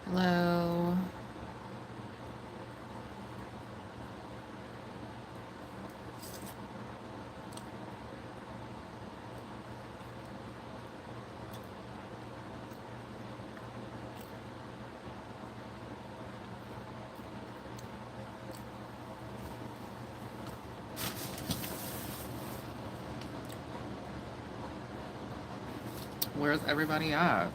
Hello. Where's everybody at?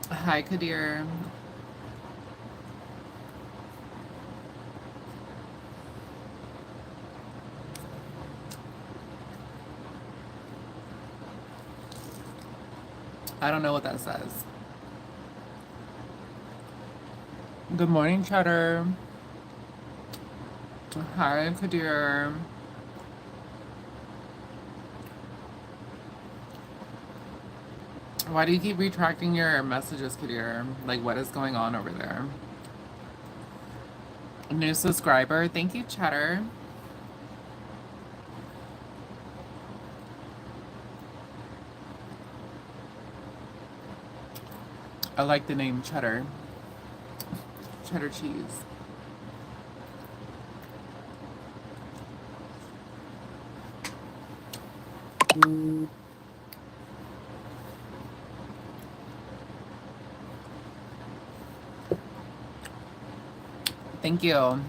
Hi, Kadir. I don't know what that says. Good morning, Cheddar. Hi, Kadir. Why do you keep retracting your messages, Kadir? Like, what is going on over there? New subscriber. Thank you, Cheddar. I like the name Cheddar. Cheddar cheese. Thank you.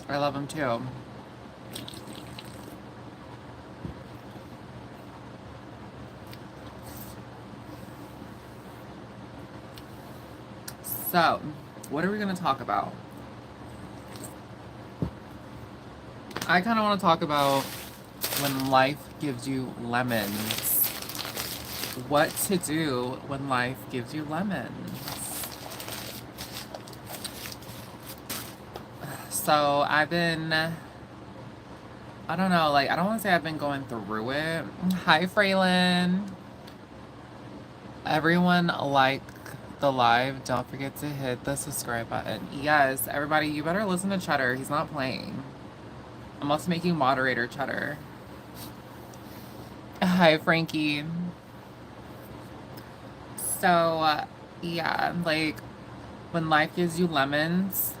I love them too. So, what are we going to talk about? I kind of want to talk about when life gives you lemons. What to do when life gives you lemons. So I don't know, like, I don't want to say I've been going through it. Hi, Fraylin. Everyone like the live. Don't forget to hit the subscribe button. Yes, everybody, you better listen to Cheddar. He's not playing. I must make you moderator, Cheddar. Hi, Frankie. So, yeah, like, when life gives you lemons,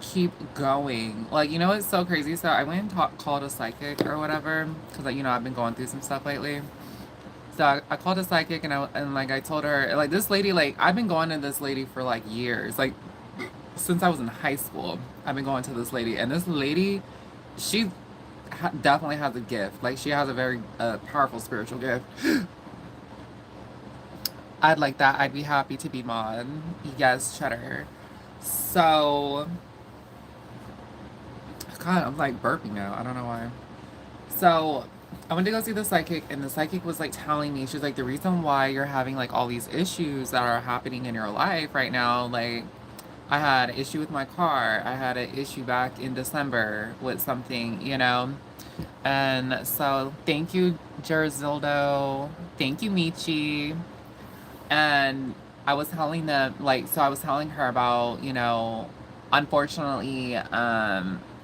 keep going. Like, you know, it's so crazy. So I went and called a psychic or whatever, because, like, you know, I've been going through some stuff lately. So I called a psychic and like I told her, like, this lady, like, I've been going to this lady for like years, like since I was in high school. I've been going to this lady, and this lady, she definitely has a gift. Like, she has a very powerful spiritual gift. I'd like that. I'd be happy to be mod. Yes, Cheddar. So, God, I'm like burping now. I don't know why. So I went to go see the psychic, and the psychic was like telling me, she's like, the reason why you're having like all these issues that are happening in your life right now, like, I had an issue with my car. I had an issue back in December with something, you know? And so thank you, Jerzildo. Thank you, Michi. And I was telling them, like, so I was telling her about, you know, unfortunately,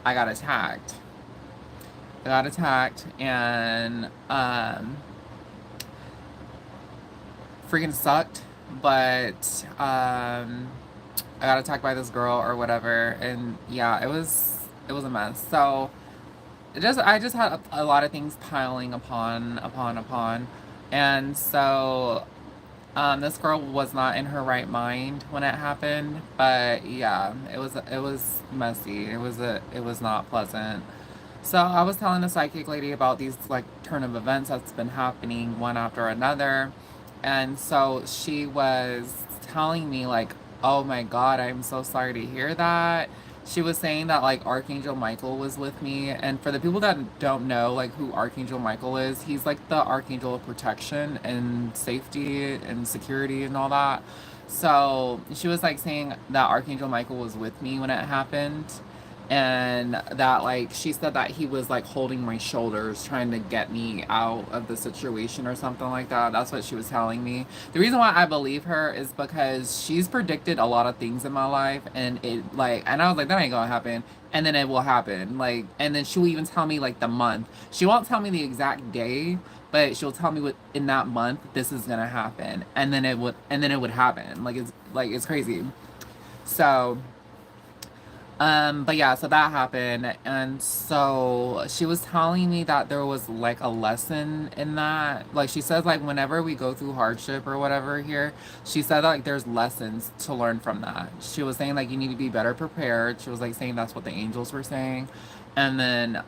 I got attacked. I got attacked, and freaking sucked. But I got attacked by this girl or whatever, and yeah, it was a mess. So I just had a lot of things piling upon, and so this girl was not in her right mind when it happened. But yeah, it was messy. It was not pleasant. So I was telling the psychic lady about these like turn of events that's been happening one after another. And so she was telling me, like, Oh my God, I'm so sorry to hear that. She was saying that like Archangel Michael was with me. And for the people that don't know like who Archangel Michael is, he's like the archangel of protection and safety and security and all that. So she was like saying that Archangel Michael was with me when it happened. And that like she said that he was like holding my shoulders trying to get me out of the situation or something like that. That's what she was telling me. The reason why I believe her is because she's predicted a lot of things in my life, and it like, and I was like, that ain't gonna happen, and then it will happen. Like, and then she'll even tell me like the month. She won't tell me the exact day, but she'll tell me what in that month this is gonna happen, and then it would happen. Like it's crazy. So. But yeah, so that happened. And so she was telling me that there was like a lesson in that. Like she says, like whenever we go through hardship or whatever here, she said like there's lessons to learn from that. She was saying like you need to be better prepared. She was like saying that's what the angels were saying. And then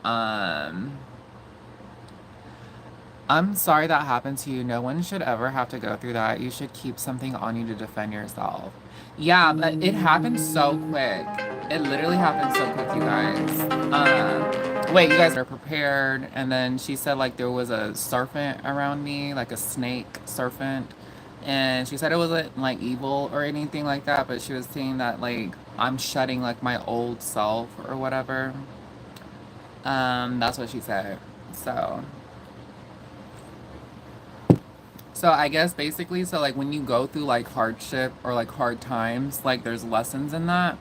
I'm sorry that happened to you. No one should ever have to go through that. You should keep something on you to defend yourself. Yeah, but it happened so quick. It literally happened so quick, you guys. Wait, you guys are prepared. And then she said like there was a serpent around me, like a snake serpent. And she said it wasn't like evil or anything like that, but she was saying that like I'm shutting like my old self or whatever. That's what she said. So I guess basically, so like when you go through like hardship or like hard times, like there's lessons in that.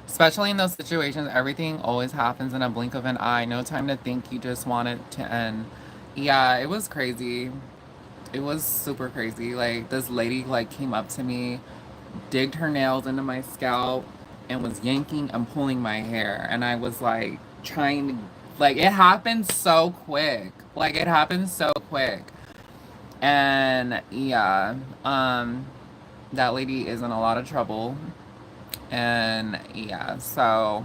Especially in those situations, everything always happens in a blink of an eye. No time to think, you just want it to end. Yeah, it was crazy. It was super crazy. Like this lady like came up to me, digged her nails into my scalp, and was yanking and pulling my hair. And I was like trying to, like it happened so quick. Like it happened so quick. And yeah, that lady is in a lot of trouble. And yeah, so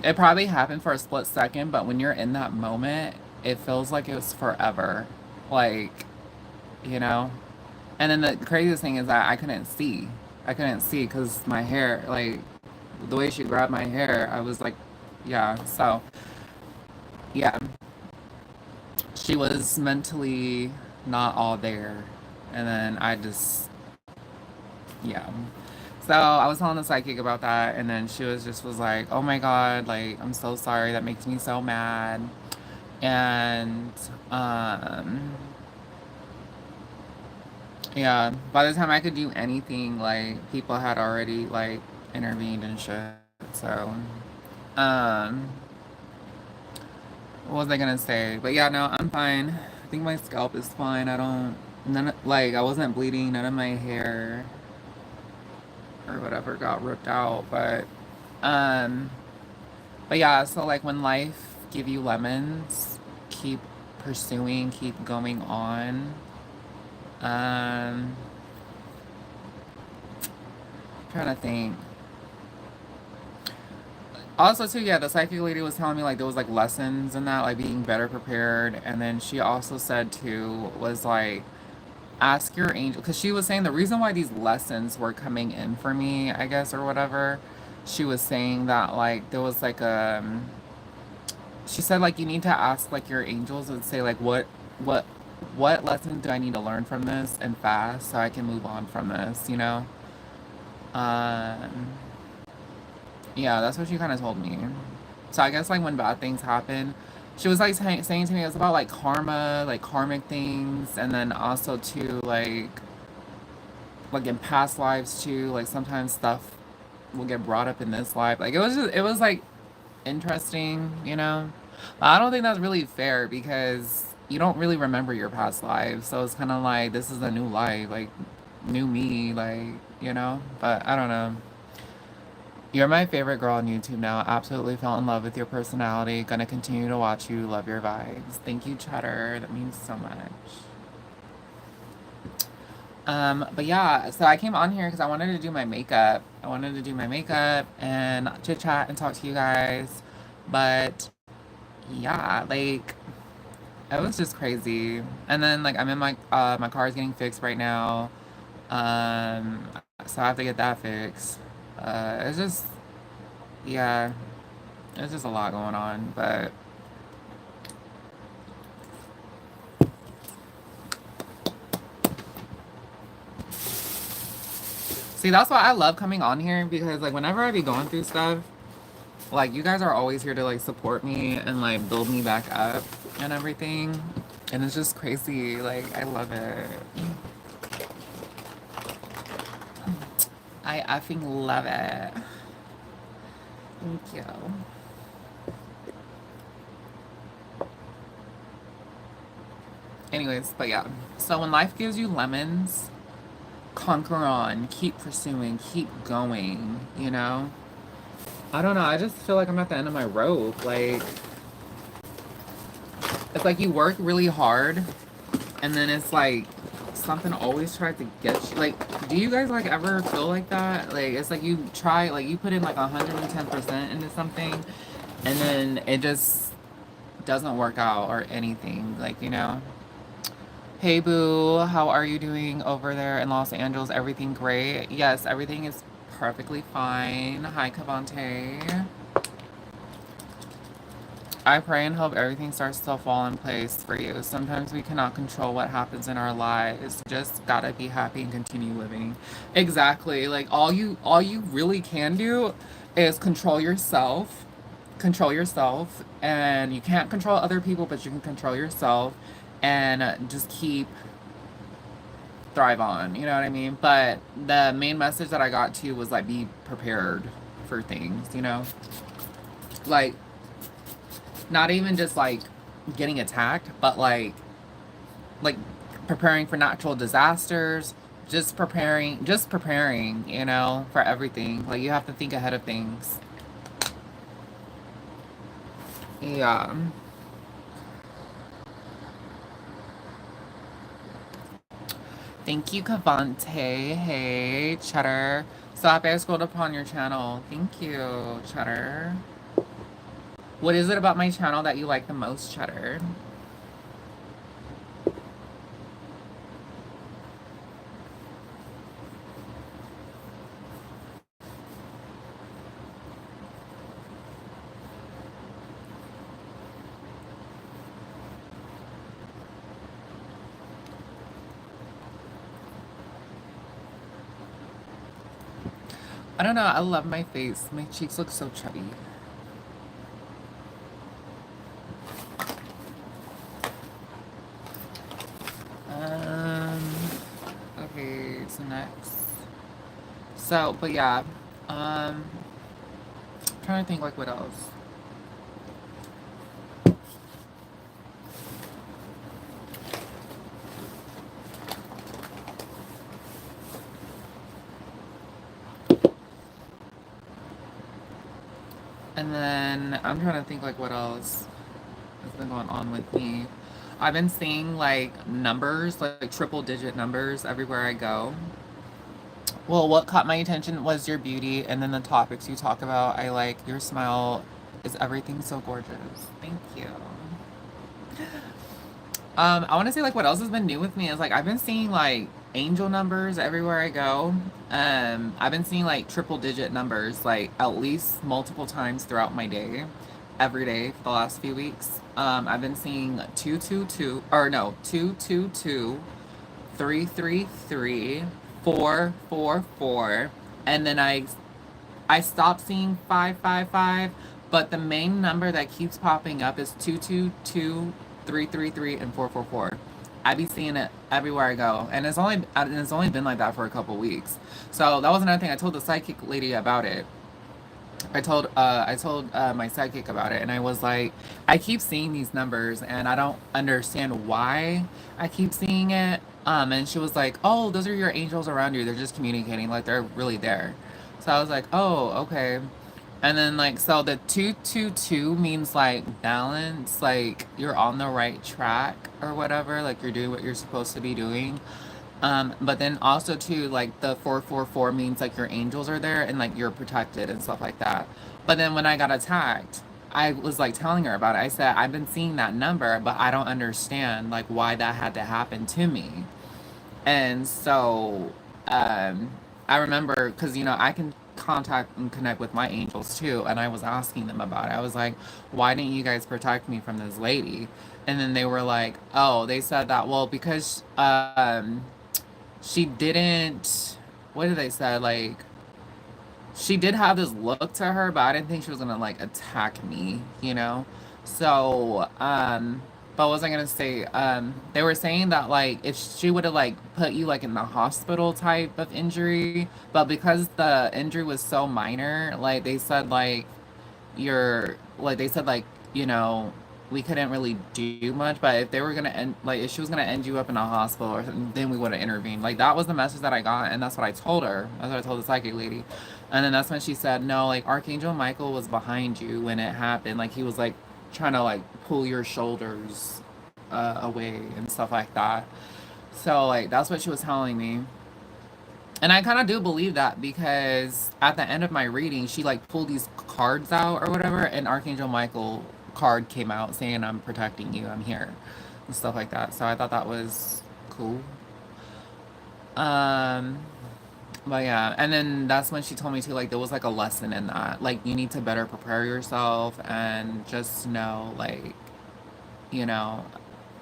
it probably happened for a split second, but when you're in that moment, it feels like it was forever. Like, you know? And then the craziest thing is that I couldn't see. I couldn't see because my hair, like, the way she grabbed my hair, I was like, yeah. So, yeah, she was mentally not all there. And then I just, yeah. So I was telling the psychic about that, and then she was like, "Oh my God, like I'm so sorry. That makes me so mad." And um, yeah, by the time I could do anything, like people had already like intervened and shit. So um, what was I gonna say? But yeah, no, I'm fine. I think my scalp is fine. I don't like I wasn't bleeding. None of my hair or whatever got ripped out, um but yeah, so like when life give you lemons, keep pursuing, keep going on. um Trying to think. Also too, yeah, the psychic lady was telling me like there was like lessons in that, like being better prepared. And then she also said too was like ask your angel, because she was saying the reason why these lessons were coming in for me, I guess, or whatever. She was saying that like there was like she said like you need to ask like your angels and say like what what lesson do I need to learn from this and fast so I can move on from this, you know? Um yeah, that's what she kind of told me. So I guess like when bad things happen, she was like saying to me it was about like karma, like karmic things, and then also too like in past lives too, like sometimes stuff will get brought up in this life. Like it was like interesting, you know? I don't think that's really fair because you don't really remember your past lives. So it's kind of like this is a new life, like new me, like, you know? But I don't know. You're my favorite girl on YouTube now. Absolutely fell in love with your personality. Gonna continue to watch you. Love your vibes. Thank you, Cheddar. That means so much. But yeah, so I came on here because I wanted to do my makeup. I wanted to do my makeup and chit chat and talk to you guys. But yeah, like It was just crazy. And then like I'm in my car is getting fixed right now. Um, so I have to get that fixed. It's just yeah, it's just a lot going on. But see, that's why I love coming on here because like whenever I be going through stuff, like you guys are always here to like support me and like build me back up and everything. And it's just crazy. Like I love it. I effing love it. Thank you. Anyways, but yeah. So when life gives you lemons, conquer on, keep pursuing, keep going, you know? I don't know. I just feel like I'm at the end of my rope. Like, it's like you work really hard and then it's like something always tries to get you. Like, do you guys like ever feel like that? Like, it's like you try, like, you put in like 110% into something and then it just doesn't work out or anything. Like, you know? Hey boo, how are you doing over there in Los Angeles? Everything great? Yes, everything is perfectly fine. Hi, Cavante. I pray and hope everything starts to fall in place for you. Sometimes we cannot control what happens in our lives. Just gotta be happy and continue living. Exactly. Like all you really can do is control yourself. Control yourself. And you can't control other people, but you can control yourself and just keep thrive on, you know what I mean? But the main message that I got to was like be prepared for things, you know? Like not even just like getting attacked, but like preparing for natural disasters, just preparing, you know, for everything. Like you have to think ahead of things. Yeah. Thank you, Cavante. Hey, Cheddar. So happy I scrolled upon your channel. Thank you, Cheddar. What is it about my channel that you like the most, Cheddar? I don't know. I love my face. My cheeks look so chubby. Um, okay, so next. So, but yeah. Um, trying to think like what else. And then I'm trying to think like what else has been going on with me. I've been seeing like numbers, like triple digit numbers everywhere I go. Well, what caught my attention was your beauty and then the topics you talk about. I like your smile is everything so gorgeous. Thank you. I want to say like what else has been new with me is like I've been seeing like angel numbers everywhere I go. I've been seeing like triple digit numbers like at least multiple times throughout my day, every day for the last few weeks. I've been seeing 222 or no 222, 333, 444, and then I stopped seeing 555, but the main number that keeps popping up is 222, 333, and 444. I be seeing it everywhere I go, and it's only been like that for a couple weeks. So that was another thing. I told the psychic lady about it. I told my psychic about it, and I was like, I keep seeing these numbers, and I don't understand why I keep seeing it. And she was like, oh, those are your angels around you. They're just communicating, like they're really there. So I was like, oh, okay. And then like so the 222 means like balance, like you're on the right track or whatever, like you're doing what you're supposed to be doing. But then also too, like the 444 means like your angels are there and like you're protected and stuff like that. But then when I got attacked, I was like telling her about it. I said, I've been seeing that number, but I don't understand like why that had to happen to me. And so um, I remember because, you know, I can contact and connect with my angels too. And I was asking them about it. I was like, why didn't you guys protect me from this lady? And then they were like, oh, they said that, well, because she didn't, what did they say? Like, she did have this look to her, but I didn't think she was gonna like attack me, you know? So, but what was I gonna say? They were saying that like if she would have like put you like in the hospital type of injury, but because the injury was so minor, like they said like you're like they said like, you know, we couldn't really do much, but if they were gonna end like if she was gonna end you up in a hospital or something, then we would have intervened. Like that was the message that I got, and that's what I told her. That's what I told the psychic lady. And then that's when she said, no, like Archangel Michael was behind you when it happened. Like he was like trying to like pull your shoulders away and stuff like that. So like that's what she was telling me. And I kind of do believe that because at the end of my reading, she like pulled these cards out or whatever, and Archangel Michael card came out saying, I'm protecting you, I'm here, and stuff like that. So I thought that was cool. Um, but yeah, and then that's when she told me to like there was like a lesson in that. Like you need to better prepare yourself and just know like, you know,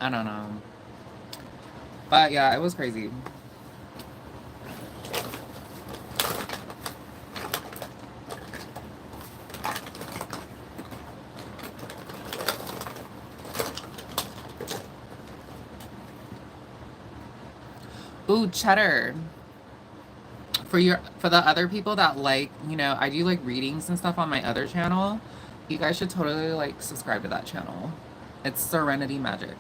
I don't know. But yeah, it was crazy. Ooh, cheddar. For the other people that like, you know, I do like readings and stuff on my other channel. You guys should totally like subscribe to that channel. It's Serenity Magic.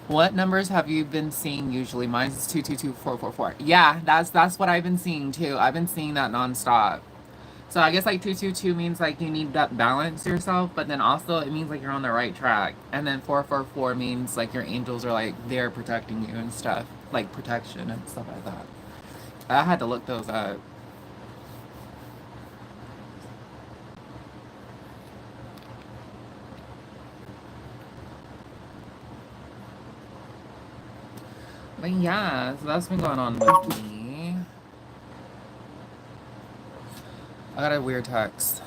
What numbers have you been seeing usually? Mine is 222444. Yeah, that's what I've been seeing too. I've been seeing that nonstop. So I guess like 222 means like you need that balance yourself, but then also it means like you're on the right track. And then 444 means like your angels are like there protecting you and stuff, like protection and stuff like that. I had to look those up. But yeah, so that's been going on with me. I got a weird text.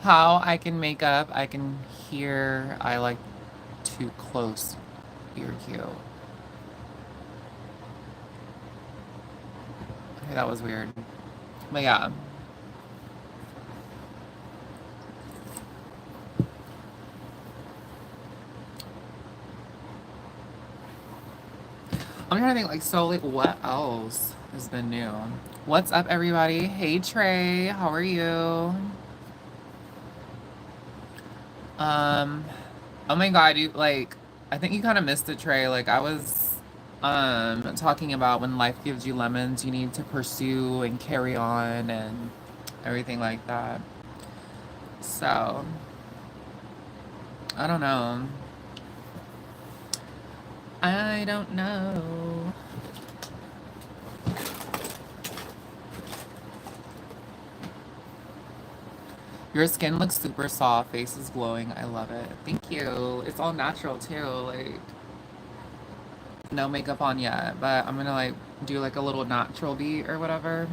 How I can make up, I can hear, I like too close ear cue. Okay, that was weird. But yeah. I'm trying to think like so like what else has been new? What's up everybody? Hey Trey, how are you? Oh my god, you like I think you kind of missed it, Trey. Like I was talking about when life gives you lemons, you need to pursue and carry on and everything like that. So I don't know. I don't know. Your skin looks super soft, face is glowing. I love it. Thank you. It's all natural too. Like no makeup on yet, but I'm gonna like do like a little natural beat or whatever.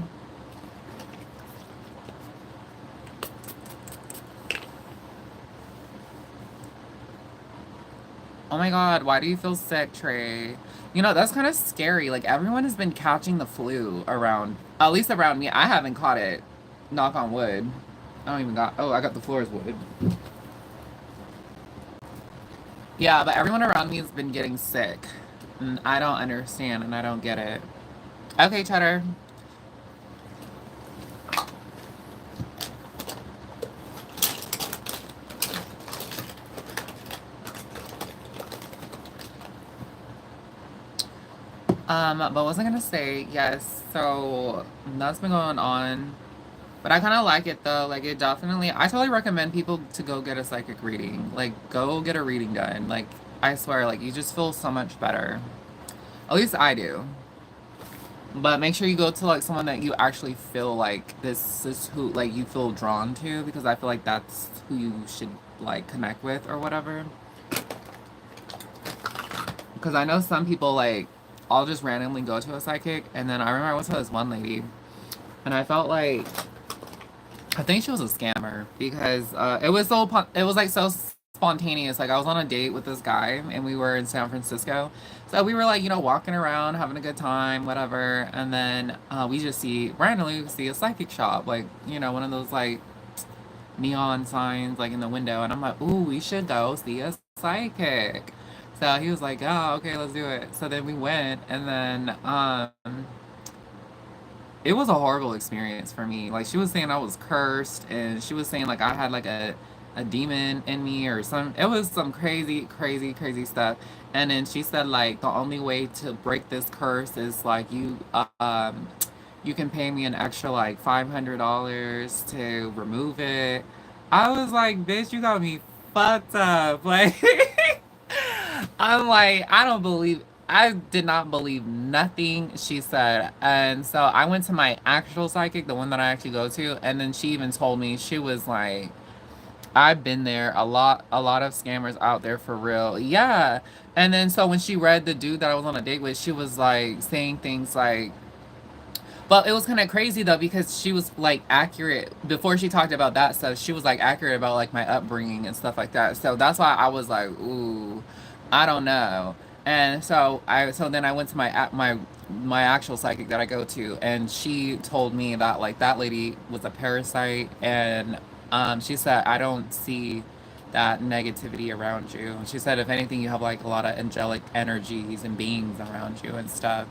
Oh my god, why do you feel sick, Trey? You know, that's kind of scary. Like everyone has been catching the flu around, at least around me. I haven't caught it. Knock on wood. I don't even got, oh, I got the floors wooded. Yeah, but everyone around me has been getting sick. And I don't understand and I don't get it. Okay, Cheddar. But what was I gonna say? Yes, so that's been going on. But I kind of like it though. Like I totally recommend people to go get a psychic reading. Like go get a reading done. Like I swear, like, you just feel so much better. At least I do. But make sure you go to like someone that you actually feel like this is who like you feel drawn to, because I feel like that's who you should like connect with or whatever. Because I know some people like I'll just randomly go to a psychic, and then I remember I went to this one lady, and I felt like I think she was a scammer because it was like so spontaneous. Like I was on a date with this guy and we were in San Francisco, so we were like walking around having a good time, whatever. And then we just randomly see a psychic shop, like one of those like neon signs like in the window, and I'm like, ooh, we should go see a psychic. So he was like, oh, okay, let's do it. So then we went, and then it was a horrible experience for me. Like she was saying I was cursed, and she was saying like I had like a demon in me or some. It was some crazy, crazy, crazy stuff. And then she said like the only way to break this curse is like you can pay me an extra like $500 to remove it. I was like, bitch, you got me fucked up. Like I'm like, I did not believe nothing she said. And so I went to my actual psychic, the one that I actually go to, and then she even told me, she was like, I've been there, a lot of scammers out there for real. Yeah. And then so when she read the dude that I was on a date with, she was like saying things like, but it was kind of crazy though, because she was like accurate before she talked about that stuff. She was like accurate about like my upbringing and stuff like that. So that's why I was like, ooh, I don't know. And so then I went to my actual psychic that I go to, and she told me that like that lady was a parasite, and she said I don't see that negativity around you. And she said if anything, you have like a lot of angelic energies and beings around you and stuff.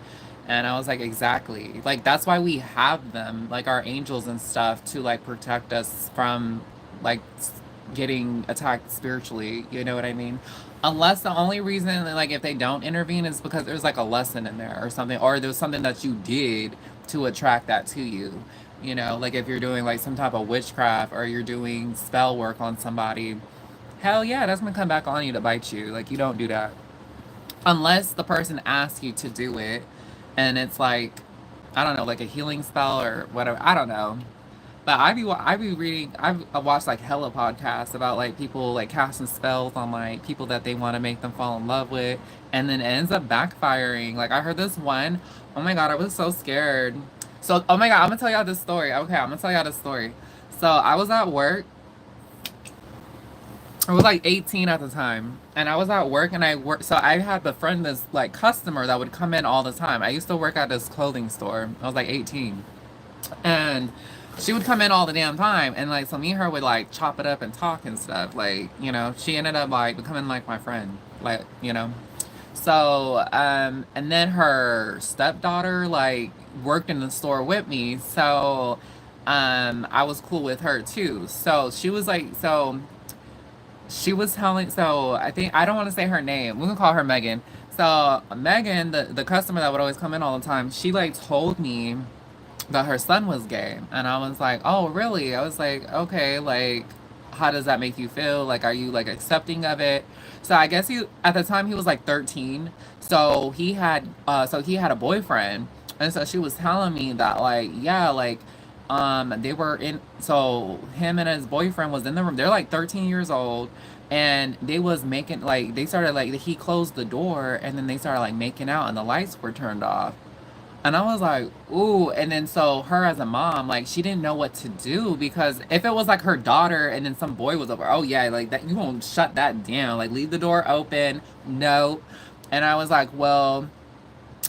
And I was like, exactly. Like, that's why we have them, like our angels and stuff, to like protect us from like getting attacked spiritually. You know what I mean? Unless the only reason, like, if they don't intervene is because there's like a lesson in there or something, or there's something that you did to attract that to you. Like if you're doing like some type of witchcraft or you're doing spell work on somebody, hell yeah, that's gonna come back on you to bite you. Like, you don't do that unless the person asks you to do it, and it's like, I don't know, like a healing spell or whatever. I don't know. But I be reading. I watched like hella podcasts about like people like casting spells on like people that they want to make them fall in love with, and then it ends up backfiring. Like I heard this one. Oh my god, I was so scared. So oh my god, I'm gonna tell y'all this story. Okay, I'm gonna tell y'all this story. So I was at work. I was like 18 at the time, and I was at work, and I worked. So I had befriend this like customer that would come in all the time. I used to work at this clothing store. I was like 18, and she would come in all the damn time, and like so me and her would like chop it up and talk and stuff. Like she ended up like becoming like my friend, like So and then her stepdaughter like worked in the store with me, so I was cool with her too. So she was telling, so I think, I don't want to say her name. We're gonna call her Megan. So Megan, the customer that would always come in all the time, she like told me that her son was gay. And I was like, oh, really? I was like, okay, like, how does that make you feel? Like, are you like accepting of it? So I guess at the time he was like 13. So he had a boyfriend. And so she was telling me that like, yeah, like, they were in, so him and his boyfriend was in the room. They're like 13 years old, and they was making like, they started like, he closed the door, and then they started like making out, and the lights were turned off. And I was like, ooh. And then so her as a mom, like she didn't know what to do, because if it was like her daughter and then some boy was over, oh yeah, like that, you won't shut that down. Like leave the door open. No. And I was like, well,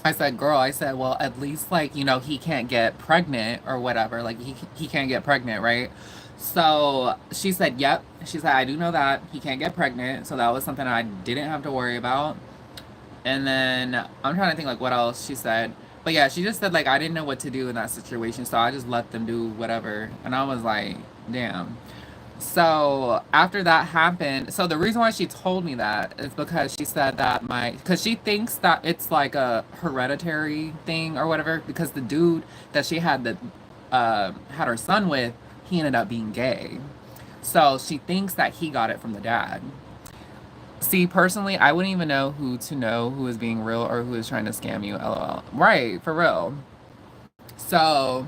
I said, girl, I said, well, at least like, he can't get pregnant or whatever. Like he can't get pregnant, right? So she said, yep. She said, I do know that he can't get pregnant. So that was something I didn't have to worry about. And then I'm trying to think like what else she said. But yeah, she just said like I didn't know what to do in that situation, so I just let them do whatever. And I was like, damn. So after that happened, so the reason why she told me that is because she said that because she thinks that it's like a hereditary thing or whatever, because the dude that she had her son with, he ended up being gay. So she thinks that he got it from the dad. See, personally, I wouldn't even know who is being real or who is trying to scam you. LOL. Right, for real. So,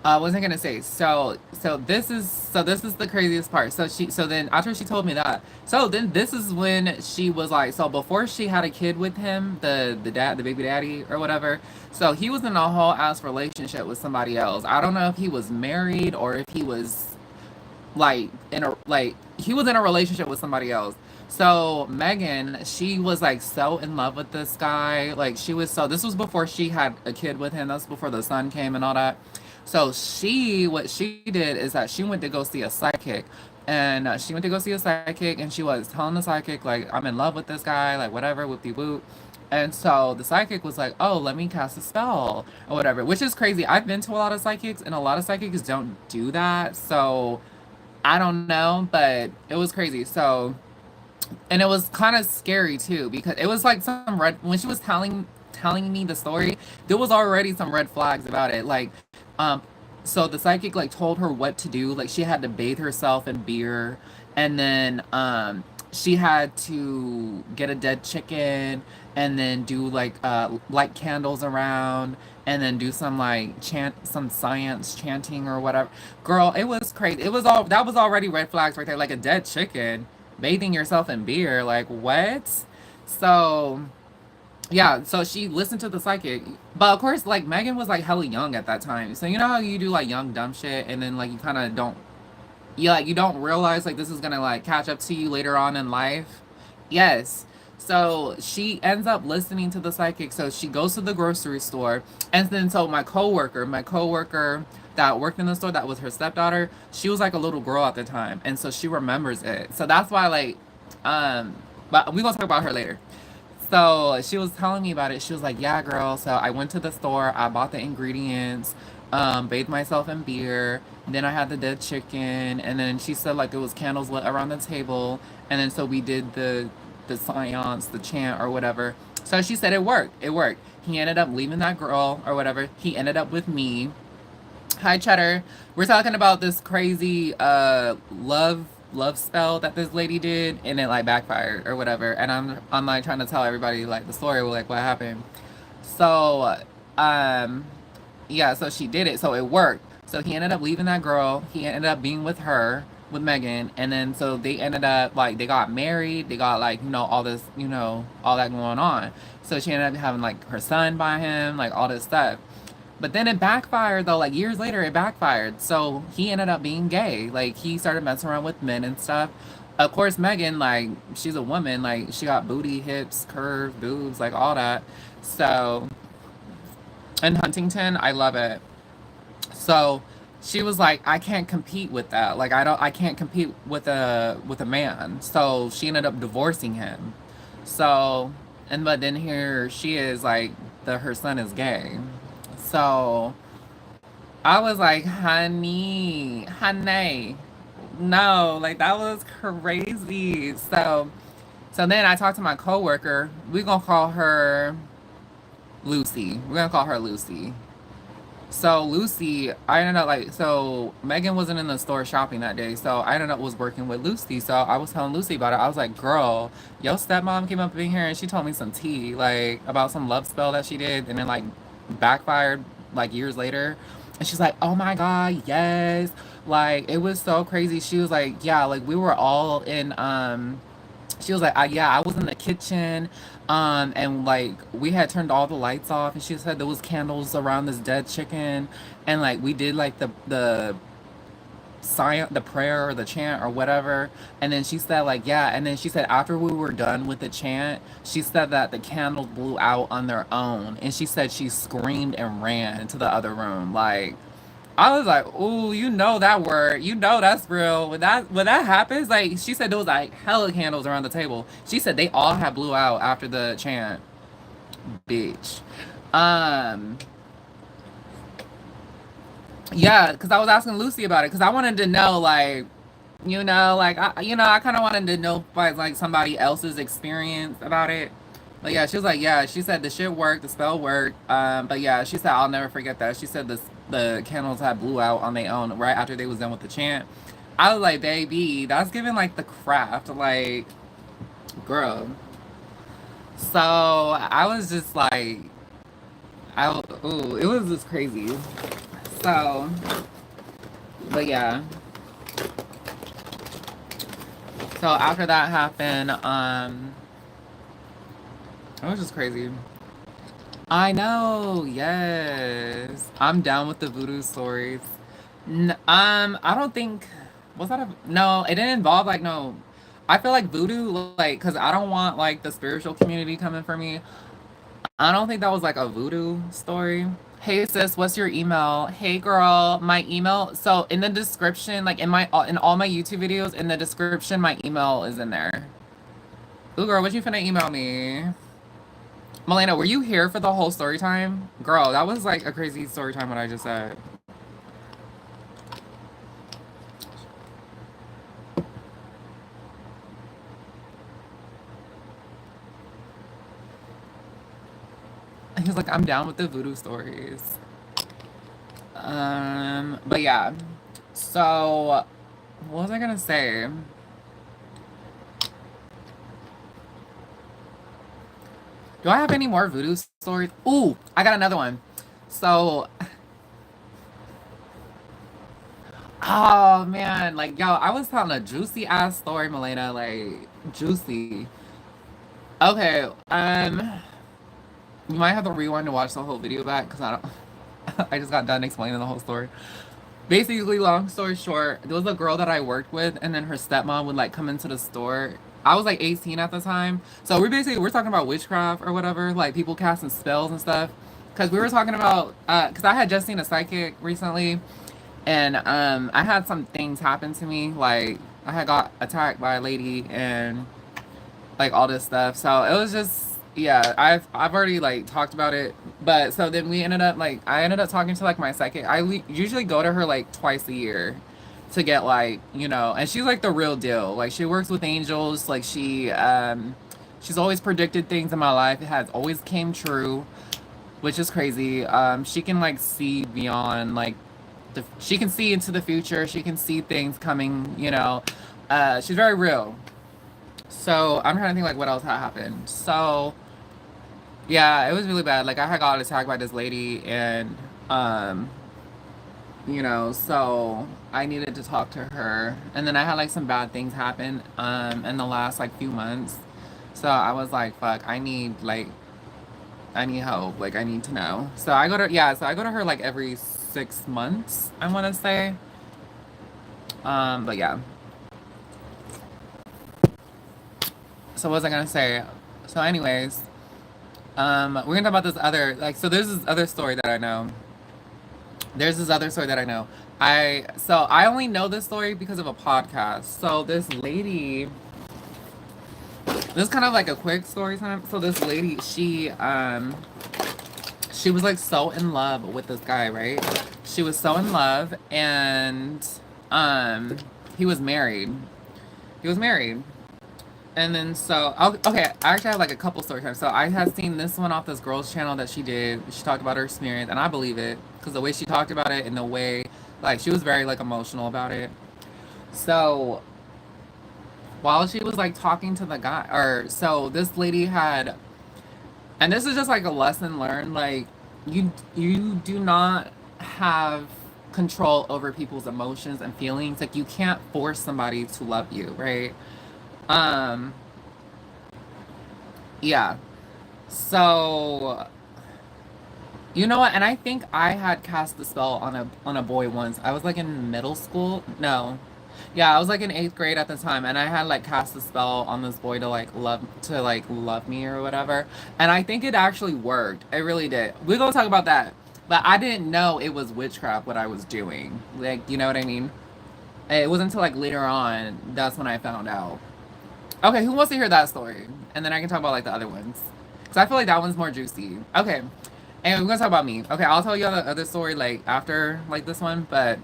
what was I gonna say? So this is the craziest part. So then after she told me that, so then this is when she was like, so before she had a kid with him, the baby daddy or whatever. So he was in a whole ass relationship with somebody else. I don't know if he was married or if he was like he was in a relationship with somebody else. So Megan, she was like so in love with this guy. Like she was so this was before she had a kid with him. That's before the son came and all that. So what she did is that she went to go see a psychic. And she went to go see a psychic and she was telling the psychic, like, I'm in love with this guy, like, whatever, whoop de whoop. And so the psychic was like, oh, let me cast a spell or whatever, which is crazy. I've been to a lot of psychics and a lot of psychics don't do that. So I don't know, but it was crazy. So, and it was kind of scary too because it was like some red when she was telling me the story, there was already some red flags about it. Like, um, so the psychic like told her what to do. Like she had to bathe herself in beer, and then she had to get a dead chicken, and then do like light candles around, and then do some like some science chanting or whatever. Girl, it was crazy. It was all that was already red flags right there. Like a dead chicken, bathing yourself in beer. Like what? So yeah, so she listened to the psychic. But of course, like Megan was like hella young at that time. So you know how you do like young dumb shit and then like you kind of don't you don't realize like this is going to like catch up to you later on in life. Yes. So she ends up listening to the psychic. So she goes to the grocery store and then so my coworker that worked in the store that was her stepdaughter, she was like a little girl at the time and so she remembers it. So that's why like um but we going to talk about her later. So she was telling me about it. She was like, yeah, girl. So I went to the store, I bought the ingredients, bathed myself in beer, then I had the dead chicken, and then she said like it was candles lit around the table, and then so we did the seance, the chant or whatever. So she said it worked. It worked. He ended up leaving that girl or whatever. He ended up with me. Hi, Cheddar. We're talking about this crazy love spell that this lady did, and it like backfired or whatever. And I'm like trying to tell everybody like the story, like what happened. So um yeah, so she did it, so it worked. So he ended up leaving that girl. He ended up being with her, with Megan, and then so they ended up like they got married. They got like all this all that going on. So she ended up having like her son by him, like all this stuff. But then it backfired though, like years later it backfired. So he ended up being gay. Like he started messing around with men and stuff. Of course, Megan, like, she's a woman, like she got booty, hips, curves, boobs, like all that. So in Huntington, I love it. So she was like, I can't compete with that. Like I can't compete with a man. So she ended up divorcing him. So and but then here she is like her son is gay. So I was like, honey, no, like that was crazy. So then I talked to my coworker. We're gonna call her Lucy. We're gonna call her Lucy. So Lucy, I ended up like so Megan wasn't in the store shopping that day, so I ended up was working with Lucy. So I was telling Lucy about it. I was like, "Girl, your stepmom came up in here and she told me some tea, like about some love spell that she did, and then like backfired like years later." And she's like, "Oh my God, yes!" Like it was so crazy. She was like, "Yeah, like we were all in she was like, yeah, I was in the kitchen, and like we had turned all the lights off, and she said there was candles around this dead chicken, and like we did like the sign, the prayer or the chant or whatever, and then she said like yeah, and then she said after we were done with the chant, she said that the candles blew out on their own, and she said she screamed and ran to the other room, like. I was like, "Ooh, you know that word. You know that's real." When that happens, like she said, there was like hella candles around the table. She said they all had blew out after the chant, bitch. Um, yeah, because I was asking Lucy about it because I wanted to know, like, I kind of wanted to know by like somebody else's experience about it. But yeah, she was like, yeah, she said the shit worked, the spell worked. But yeah, she said I'll never forget that. She said the candles had blew out on their own right after they was done with the chant. I was like, baby, that's giving like the craft, like girl. So I was just like, ooh, it was just crazy. So, but yeah. So after that happened, it was just crazy. I know, yes. I'm down with the voodoo stories. I don't think was that a no, it didn't involve like no. I feel like voodoo like cuz I don't want like the spiritual community coming for me. I don't think that was like a voodoo story. Hey sis, what's your email? Hey girl, my email. So in the description, like in all my YouTube videos, in the description, my email is in there. Ooh girl, what you finna email me? Melena, were you here for the whole story time? Girl, that was like a crazy story time what I just said. He was like, I'm down with the voodoo stories. But yeah. So what was I gonna say? Do I have any more voodoo stories? Ooh, I got another one. So, oh man, like yo, I was telling a juicy ass story, Melena, like juicy. Okay, you might have to rewind to watch the whole video back because I don't. I just got done explaining the whole story. Basically, long story short, there was a girl that I worked with, and then her stepmom would like come into the store. I was like 18 at the time, so we're talking about witchcraft or whatever, like people casting spells and stuff. Because we were talking about, because I had just seen a psychic recently, and I had some things happen to me, like I had got attacked by a lady and like all this stuff. So it was just yeah, I've already like talked about it. But so then we ended up like I ended up talking to like my psychic. Usually go to her like twice a year to get like, and she's like the real deal. Like she works with angels, like she's always predicted things in my life. It has always came true, which is crazy. She can like see beyond like she can see into the future. She can see things coming. She's very real. So I'm trying to think like what else had happened. So yeah, it was really bad. Like I had got attacked by this lady and um, so I needed to talk to her. And then I had like some bad things happen in the last like few months. So I was like, fuck, I need help. Like I need to know. So I go to her like every 6 months, I wanna say. But yeah. So what was I gonna say? So anyways, we're gonna talk about this other so there's this other story that I know. There's this other story that I know. I only know this story because of a podcast. So this lady, this is kind of like a quick story time. So this lady, she was like so in love with this guy, right? She was so in love and he was married. He was married. And then okay, I actually have like a couple story times. So I had seen this one off this girl's channel that she did. She talked about her experience, and I believe it because the way she talked about it and the way, like, she was very like emotional about it. So while she was like talking to the guy, or so this lady had, and this is just like a lesson learned. Like you do not have control over people's emotions and feelings. Like you can't force somebody to love you, right? Um, yeah. So, you know what? And I think I had cast the spell on a boy once. I was like in middle school. No. Yeah, I was like in 8th grade at the time and I had like cast the spell on this boy to like love me or whatever. And I think it actually worked. It really did. We're going to talk about that. But I didn't know it was witchcraft what I was doing. Like, you know what I mean? It wasn't until like later on that's when I found out. Okay, who wants to hear that story? And then I can talk about like the other ones. Because I feel like that one's more juicy. Okay. And we're gonna talk about me. Okay, I'll tell you the other story like after like this one. But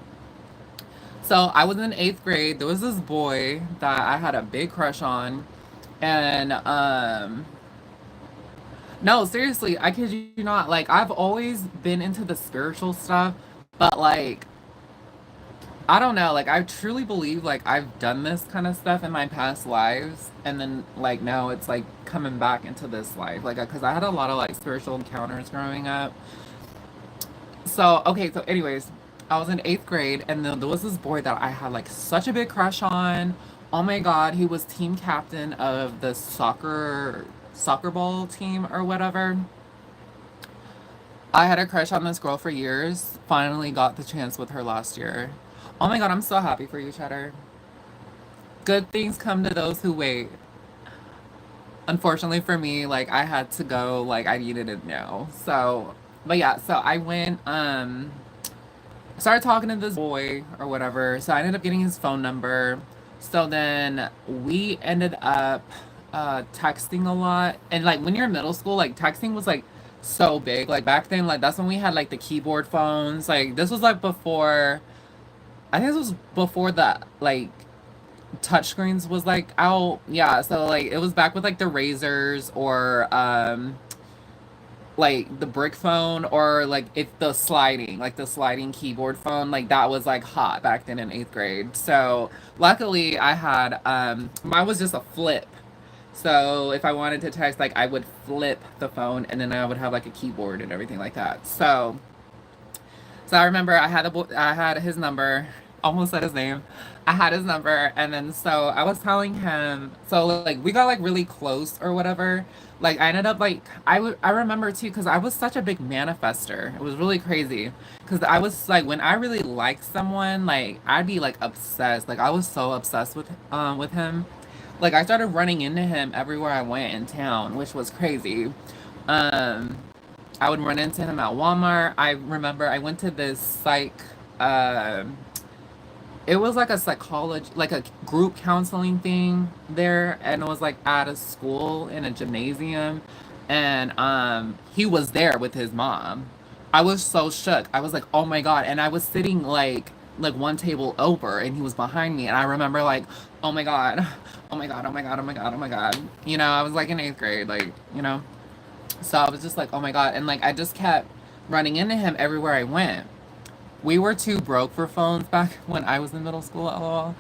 so I was in 8th grade. There was this boy that I had a big crush on. And no, seriously, I kid you not. Like I've always been into the spiritual stuff, but like I don't know, like I truly believe like I've done this kind of stuff in my past lives, and then like now it's like coming back into this life, like because I had a lot of like spiritual encounters growing up. So okay, so anyways, I was in eighth grade, and then there was this boy that I had like such a big crush on. Oh my god, he was team captain of the soccer ball team or whatever. I had a crush on this girl for years. Finally got the chance with her last year. Oh my god, I'm so happy for you, Cheddar. Good things come to those who wait. Unfortunately for me, like I had to go, like I needed it now. So, but yeah, so I went, started talking to this boy or whatever. So I ended up getting his phone number. So then we ended up texting a lot. And like when you're in middle school, like texting was like so big. Like back then, like that's when we had like the keyboard phones. Like this was like before, I think this was before the like touchscreens was like out. Yeah, so like it was back with like the razors or like the brick phone, or like if the sliding keyboard phone, like that was like hot back then in eighth grade. So luckily I had mine was just a flip. So if I wanted to text, like I would flip the phone, and then I would have like a keyboard and everything like that. So I remember I had his number, almost said his name. I had his number, and then so I was telling him, so like we got like really close or whatever. Like I ended up like I remember too, because I was such a big manifester. It was really crazy because I was like, when I really liked someone, like I'd be like obsessed. Like I was so obsessed with him. Like I started running into him everywhere I went in town, which was crazy. Um, I would run into him at Walmart. I remember I went to this uh, it was like a psychology, like a group counseling thing there, and it was like at a school in a gymnasium, and he was there with his mom. I was so shook. I was like, oh my god, and I was sitting like one table over, and he was behind me, and I remember like, oh my god, oh my god, oh my god, oh my god, oh my god. You know, I was like in eighth grade, like you know. So I was just like, oh my God. And like, I just kept running into him everywhere I went. We were too broke for phones back when I was in middle school, lol.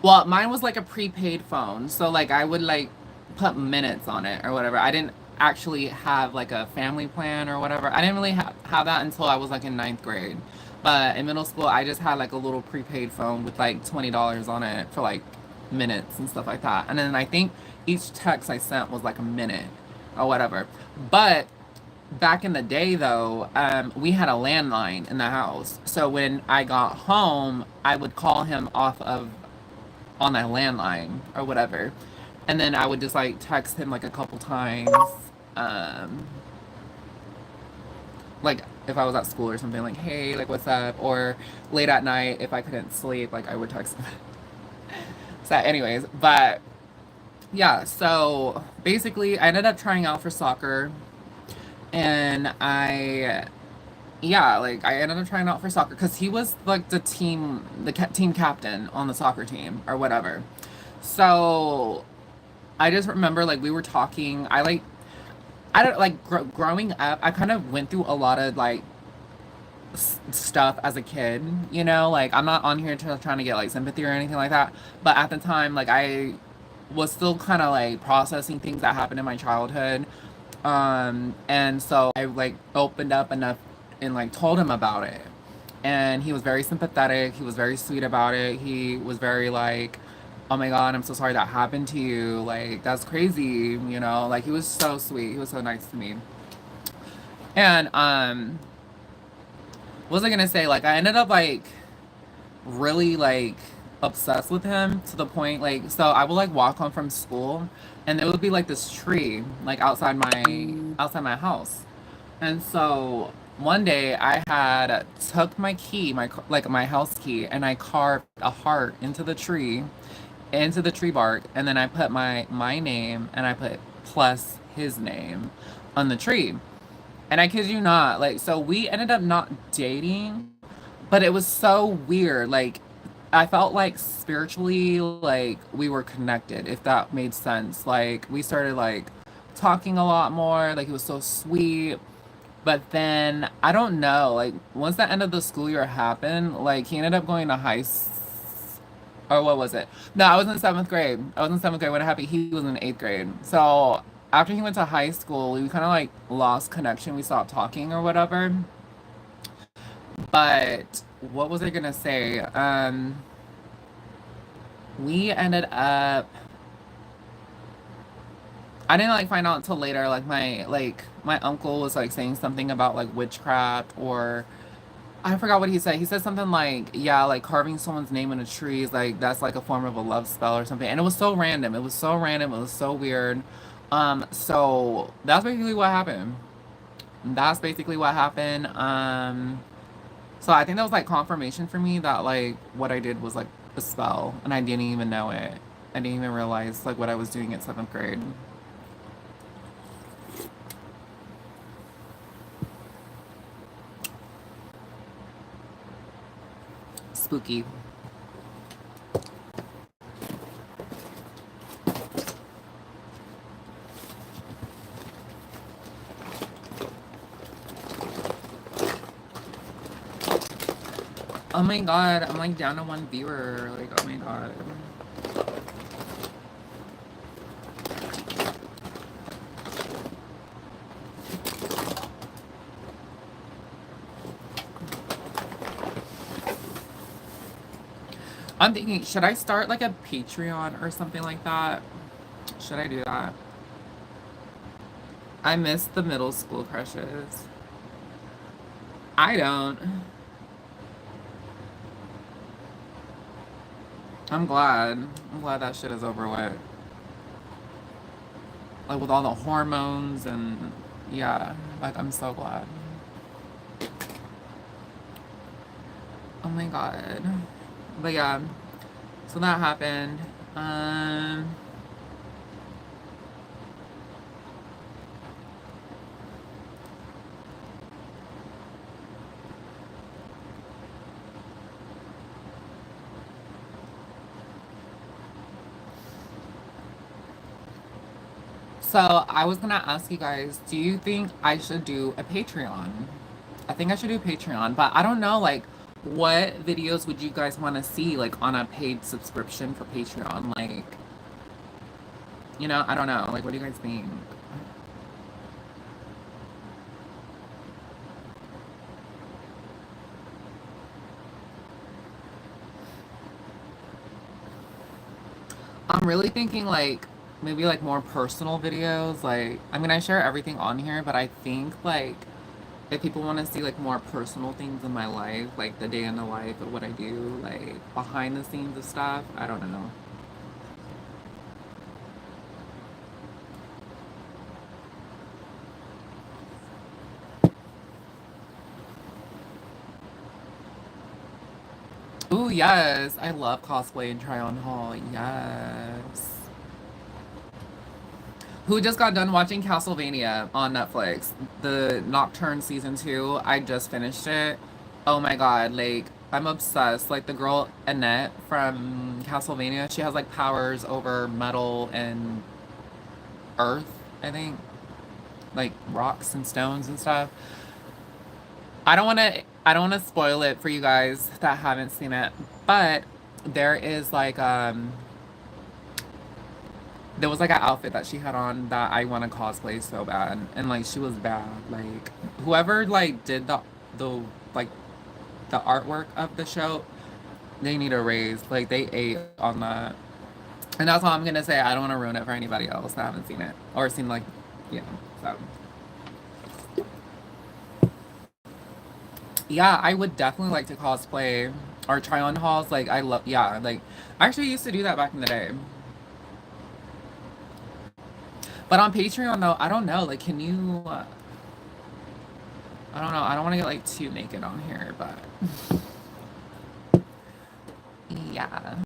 Well, mine was like a prepaid phone. So like, I would like put minutes on it or whatever. I didn't actually have like a family plan or whatever. I didn't really have that until I was like in ninth grade. But in middle school, I just had like a little prepaid phone with like $20 on it for like minutes and stuff like that. And then I think each text I sent was like a minute or whatever. But back in the day, though, we had a landline in the house. So when I got home, I would call him off of on that landline or whatever, and then I would just like text him like a couple times, um, like if I was at school or something, like hey, like what's up, or late at night if I couldn't sleep, like I would text him. So, anyways, but yeah, so basically, I ended up trying out for soccer, and yeah, like I ended up trying out for soccer because he was like team captain on the soccer team or whatever. So I just remember like we were talking. I don't like growing up. I kind of went through a lot of like stuff as a kid. You know, like I'm not on here trying to get like sympathy or anything like that. But at the time, like I was still kind of like processing things that happened in my childhood. And so I like opened up enough and like told him about it. And he was very sympathetic. He was very sweet about it. He was very like, oh my God, I'm so sorry that happened to you. Like, that's crazy, you know? Like, he was so sweet. He was so nice to me. And, what was I gonna say? Like, I ended up like really like obsessed with him to the point like, so I would like walk home from school, and there would be like this tree like outside my house. And so one day I had took my key, like my house key, and I carved a heart into the tree bark, and then I put my name, and I put plus his name on the tree. And I kid you not, like so we ended up not dating, but it was so weird. Like I felt like spiritually like we were connected, if that made sense. Like we started like talking a lot more. Like it was so sweet. But then I don't know, like once the end of the school year happened, like he ended up going to or what was it? No, I was in seventh grade. I was in seventh grade when it happened. He was in eighth grade. So after he went to high school, we kind of like lost connection. We stopped talking or whatever. But what was I gonna say? We ended up. I didn't like find out until later. Like my uncle was like saying something about like witchcraft, or I forgot what he said. He said something like, yeah, like carving someone's name in a tree is like that's like a form of a love spell or something. And it was so random. It was so random. It was so weird. So that's basically what happened. That's basically what happened. So I think that was like confirmation for me that like what I did was like a spell and I didn't even know it. I didn't even realize like what I was doing at seventh grade. Spooky. Oh my god, I'm like down to one viewer. Like, oh my god. I'm thinking, should I start like a Patreon or something like that? Should I do that? I miss the middle school crushes. I don't. I'm glad. I'm glad that shit is over with. Like with all the hormones and yeah, like I'm so glad. Oh my god. But yeah, so that happened. Um so I was gonna ask you guys, do you think I should do a Patreon? I think I should do Patreon, but I don't know like what videos would you guys want to see like on a paid subscription for Patreon? Like, I don't know. Like what do you guys think? I'm really thinking like maybe like more personal videos. Like, I mean, I share everything on here, but I think like if people want to see like more personal things in my life, like the day in the life of what I do, like behind the scenes of stuff, I don't know. Ooh, yes. I love cosplay and try on haul. Yes. Who just got done watching Castlevania on Netflix? The Nocturne season 2. I just finished it. Oh my god, like I'm obsessed. Like the girl Annette from Castlevania, she has like powers over metal and earth, I think. Like rocks and stones and stuff. I don't want to spoil it for you guys that haven't seen it, but there is like there was like an outfit that she had on that I want to cosplay so bad, and like she was bad. Like whoever like did the like the artwork of the show, they need a raise. Like they ate on that, and that's all I'm gonna say. I don't want to ruin it for anybody else that haven't seen it or seen like, you know. So yeah, I would definitely like to cosplay or try on hauls. Like I love, yeah, like I actually used to do that back in the day. But on Patreon though, I don't know. Like, can you? I don't know. I don't want to get like too naked on here, but yeah.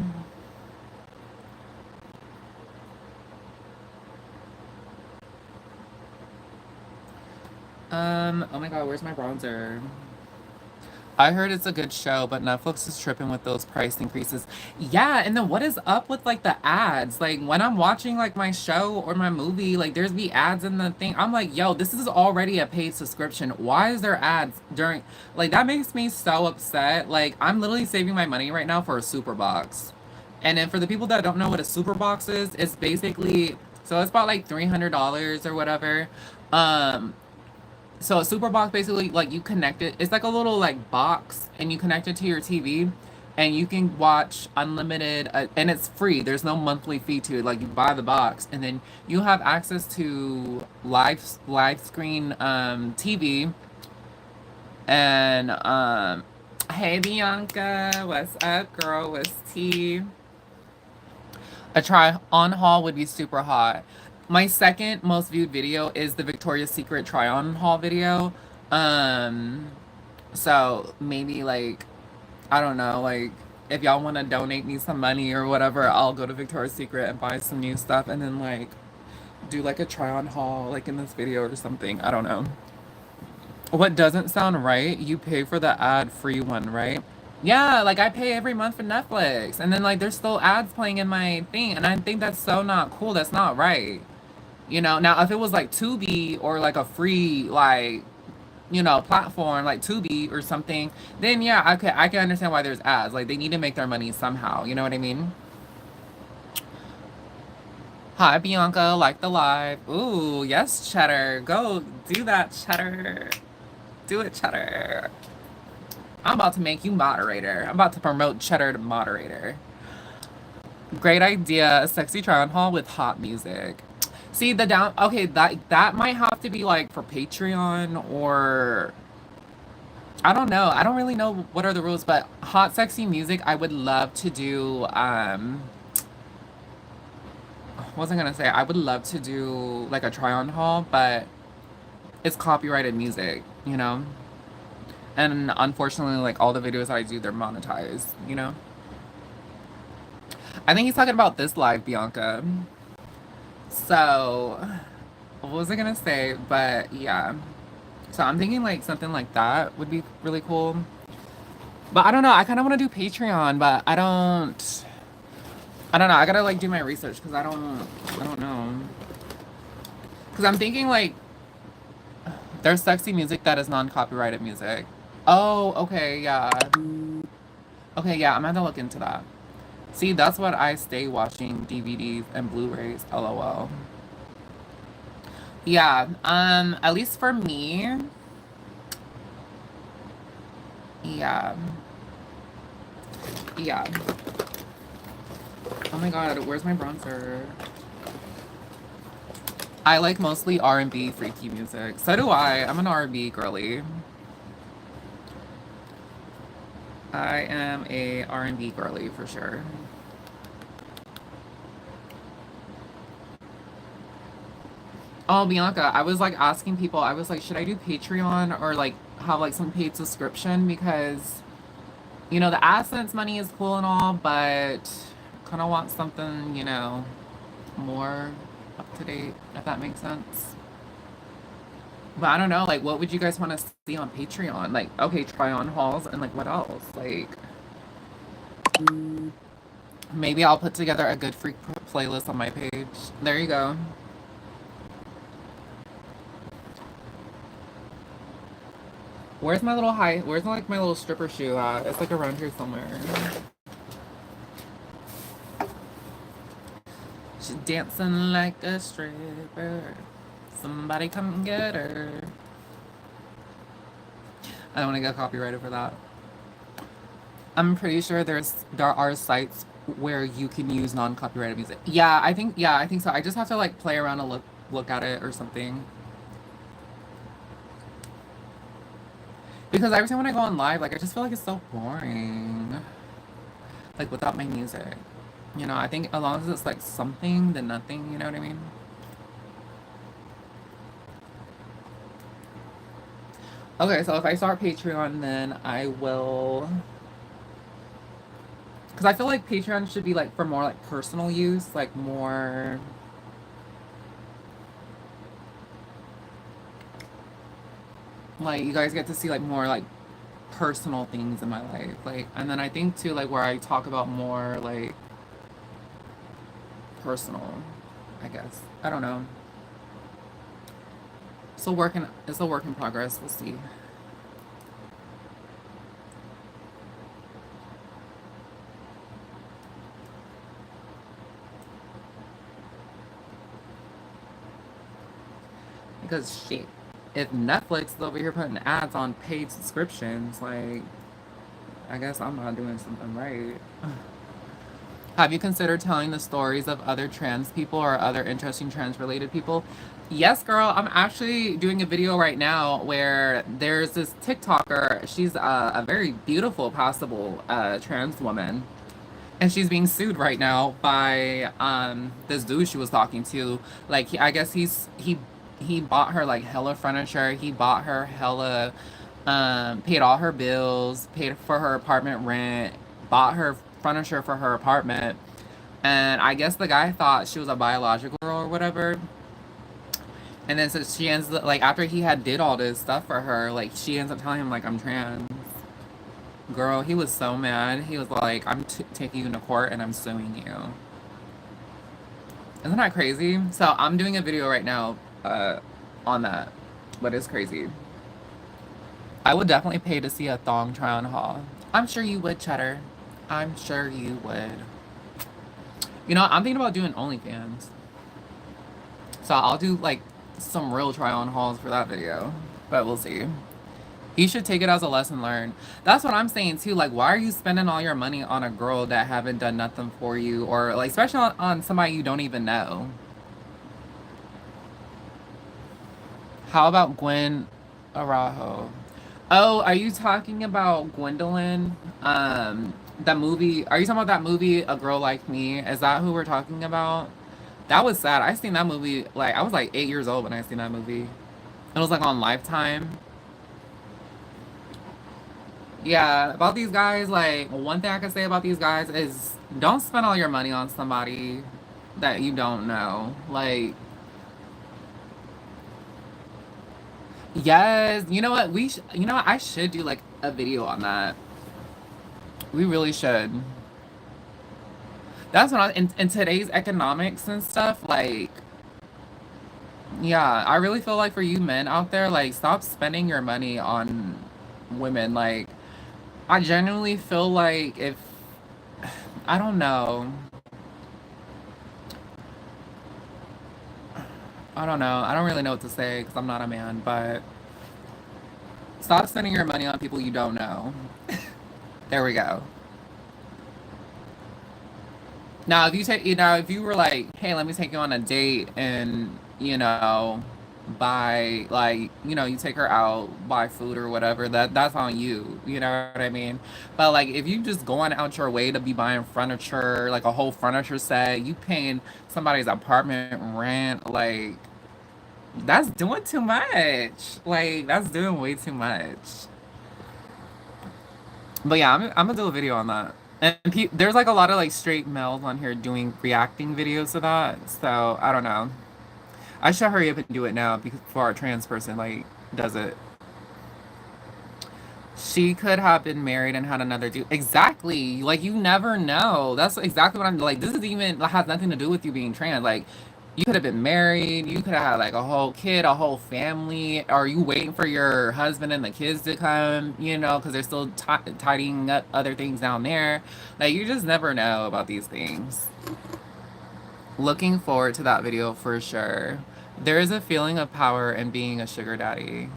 Oh my god, where's my bronzer? I heard it's a good show, but Netflix is tripping with those price increases. Yeah, and then what is up with like the ads? Like when I'm watching like my show or my movie, like there's be ads in the thing. I'm like, yo, this is already a paid subscription. Why is there ads during like that makes me so upset. Like I'm literally saving my money right now for a super box. And then for the people that don't know what a super box is, it's basically so it's about like $300 or whatever. Um so a super box basically like you connect it. It's like a little like box, and you connect it to your TV, and you can watch unlimited. And it's free. There's no monthly fee to it. Like you buy the box, and then you have access to live screen TV. And hey Bianca, what's up, girl? What's tea? A try on haul would be super hot. My second most viewed video is the Victoria's Secret try on haul video. Um, so maybe like I don't know, like if y'all want to donate me some money or whatever, I'll go to Victoria's Secret and buy some new stuff and then like do like a try on haul like in this video or something. I don't know. What doesn't sound right? You pay for the ad free one, right? Yeah, like I pay every month for Netflix, and then like there's still ads playing in my thing, and I think that's so not cool. That's not right. Now if it was like Tubi or like a free like platform like Tubi or something, then yeah, I can understand why there's ads. Like they need to make their money somehow. You know what I mean? Hi Bianca, like the live. Ooh, yes, Cheddar. Go do that, Cheddar. Do it, Cheddar. I'm about to make you moderator. I'm about to promote Cheddar to moderator. Great idea. A sexy try on haul with hot music. See the down. Okay, that might have to be like for Patreon or I don't know. I don't really know what are the rules, but hot sexy music. I would love to do. What was I gonna say? I would love to do like a try on haul, but it's copyrighted music, And unfortunately, like all the videos I do, they're monetized. I think he's talking about this live, Bianca. So, what was I gonna say? But yeah. So I'm thinking like something like that would be really cool. But I don't know. I kind of want to do Patreon, but I don't know. I gotta like do my research because I don't know. Because I'm thinking like there's sexy music that is non-copyrighted music. Oh, okay, yeah. Okay, yeah. I'm gonna have to look into that. See, that's what I stay watching DVDs and Blu-rays. LOL. Yeah. At least for me. Yeah. Yeah. Oh my god, where's my bronzer? I like mostly R&B freaky music. So do I. I'm an R&B girly. I am a R&B girly for sure. Oh, Bianca, I was like asking people, I was like, should I do Patreon or like have like some paid subscription? Because, the AdSense money is cool and all, but kind of want something, more up to date, if that makes sense. But I don't know, like, what would you guys want to see on Patreon? Like, okay, try on hauls and like what else? Like, maybe I'll put together a good freak playlist on my page. There you go. Where's like my little stripper shoe at? It's like around here somewhere. She's dancing like a stripper. Somebody come get her. I don't want to get copyrighted for that. I'm pretty sure there are sites where you can use non-copyrighted music. Yeah, I think so. I just have to like play around and look at it or something. Because every time when I go on live, like I just feel like it's so boring. Like without my music. I think as long as it's like something, then nothing, you know what I mean? Okay, so if I start Patreon, then I will. Because I feel like Patreon should be like for more like personal use, like more. Like you guys get to see like more like personal things in my life. Like, and then I think too, like, where I talk about more like personal, I guess. I don't know. It's a work in progress. We'll see. Because shit, if Netflix is over here putting ads on paid subscriptions, like, I guess I'm not doing something right. Have you considered telling the stories of other trans people or other interesting trans related people? Yes, girl. I'm actually doing a video right now where there's this TikToker. She's a very beautiful, passable trans woman. And she's being sued right now by this dude she was talking to. Like, I guess he bought her like hella furniture. He bought her hella paid all her bills, paid for her apartment rent, bought her furniture for her apartment. And I guess the guy thought she was a biological girl or whatever. And then so she ends up, like, after he had did all this stuff for her, like, she ends up telling him like, I'm trans. Girl, he was so mad. He was like, I'm taking you to court and I'm suing you. Isn't that crazy? So I'm doing a video right now on that, but it's crazy. I would definitely pay to see a thong try on haul. I'm sure you would, Cheddar. I'm sure you would. You know, I'm thinking about doing OnlyFans. So I'll do like some real try on hauls for that video, but we'll see. You should take it as a lesson learned. That's what I'm saying too. Like, why are you spending all your money on a girl that haven't done nothing for you, or like, especially on somebody you don't even know? How about Gwen Arajo? Oh, are you talking about Gwendolyn? That movie. Are you talking about that movie, A Girl Like Me? Is that who we're talking about? That was sad. I seen that movie, like, I was like 8 years old when I seen that movie. It was like on Lifetime. Yeah, about these guys, like, one thing I can say about these guys is don't spend all your money on somebody that you don't know. Like, yes, you know what? You know what? I should do like a video on that. We really should. That's what in today's economics and stuff, like, yeah, I really feel like for you men out there, like, stop spending your money on women. Like, I genuinely feel like if, I don't know. I don't know. I don't really know what to say because I'm not a man, but stop spending your money on people you don't know. There we go. Now, if you take, you know, if you were like, hey, let me take you on a date and, you know, buy, like, you know, you take her out, buy food or whatever, that's on you. You know what I mean? But like, if you just going out your way to be buying furniture, like a whole furniture set, you paying somebody's apartment rent, like, that's doing too much. Like, that's doing way too much. But yeah, I'm gonna do a video on that. And there's like a lot of like straight males on here doing reacting videos to that. So I don't know. I should hurry up and do it now before a trans person like does it. She could have been married and had another dude. Exactly. Like, you never know. That's exactly what I'm like. This is even has nothing to do with you being trans. Like, you could have been married. You could have had like a whole kid, a whole family. Are you waiting for your husband and the kids to come? You know, because they're still tidying up other things down there. Like, you just never know about these things. Looking forward to that video for sure. There is a feeling of power in being a sugar daddy.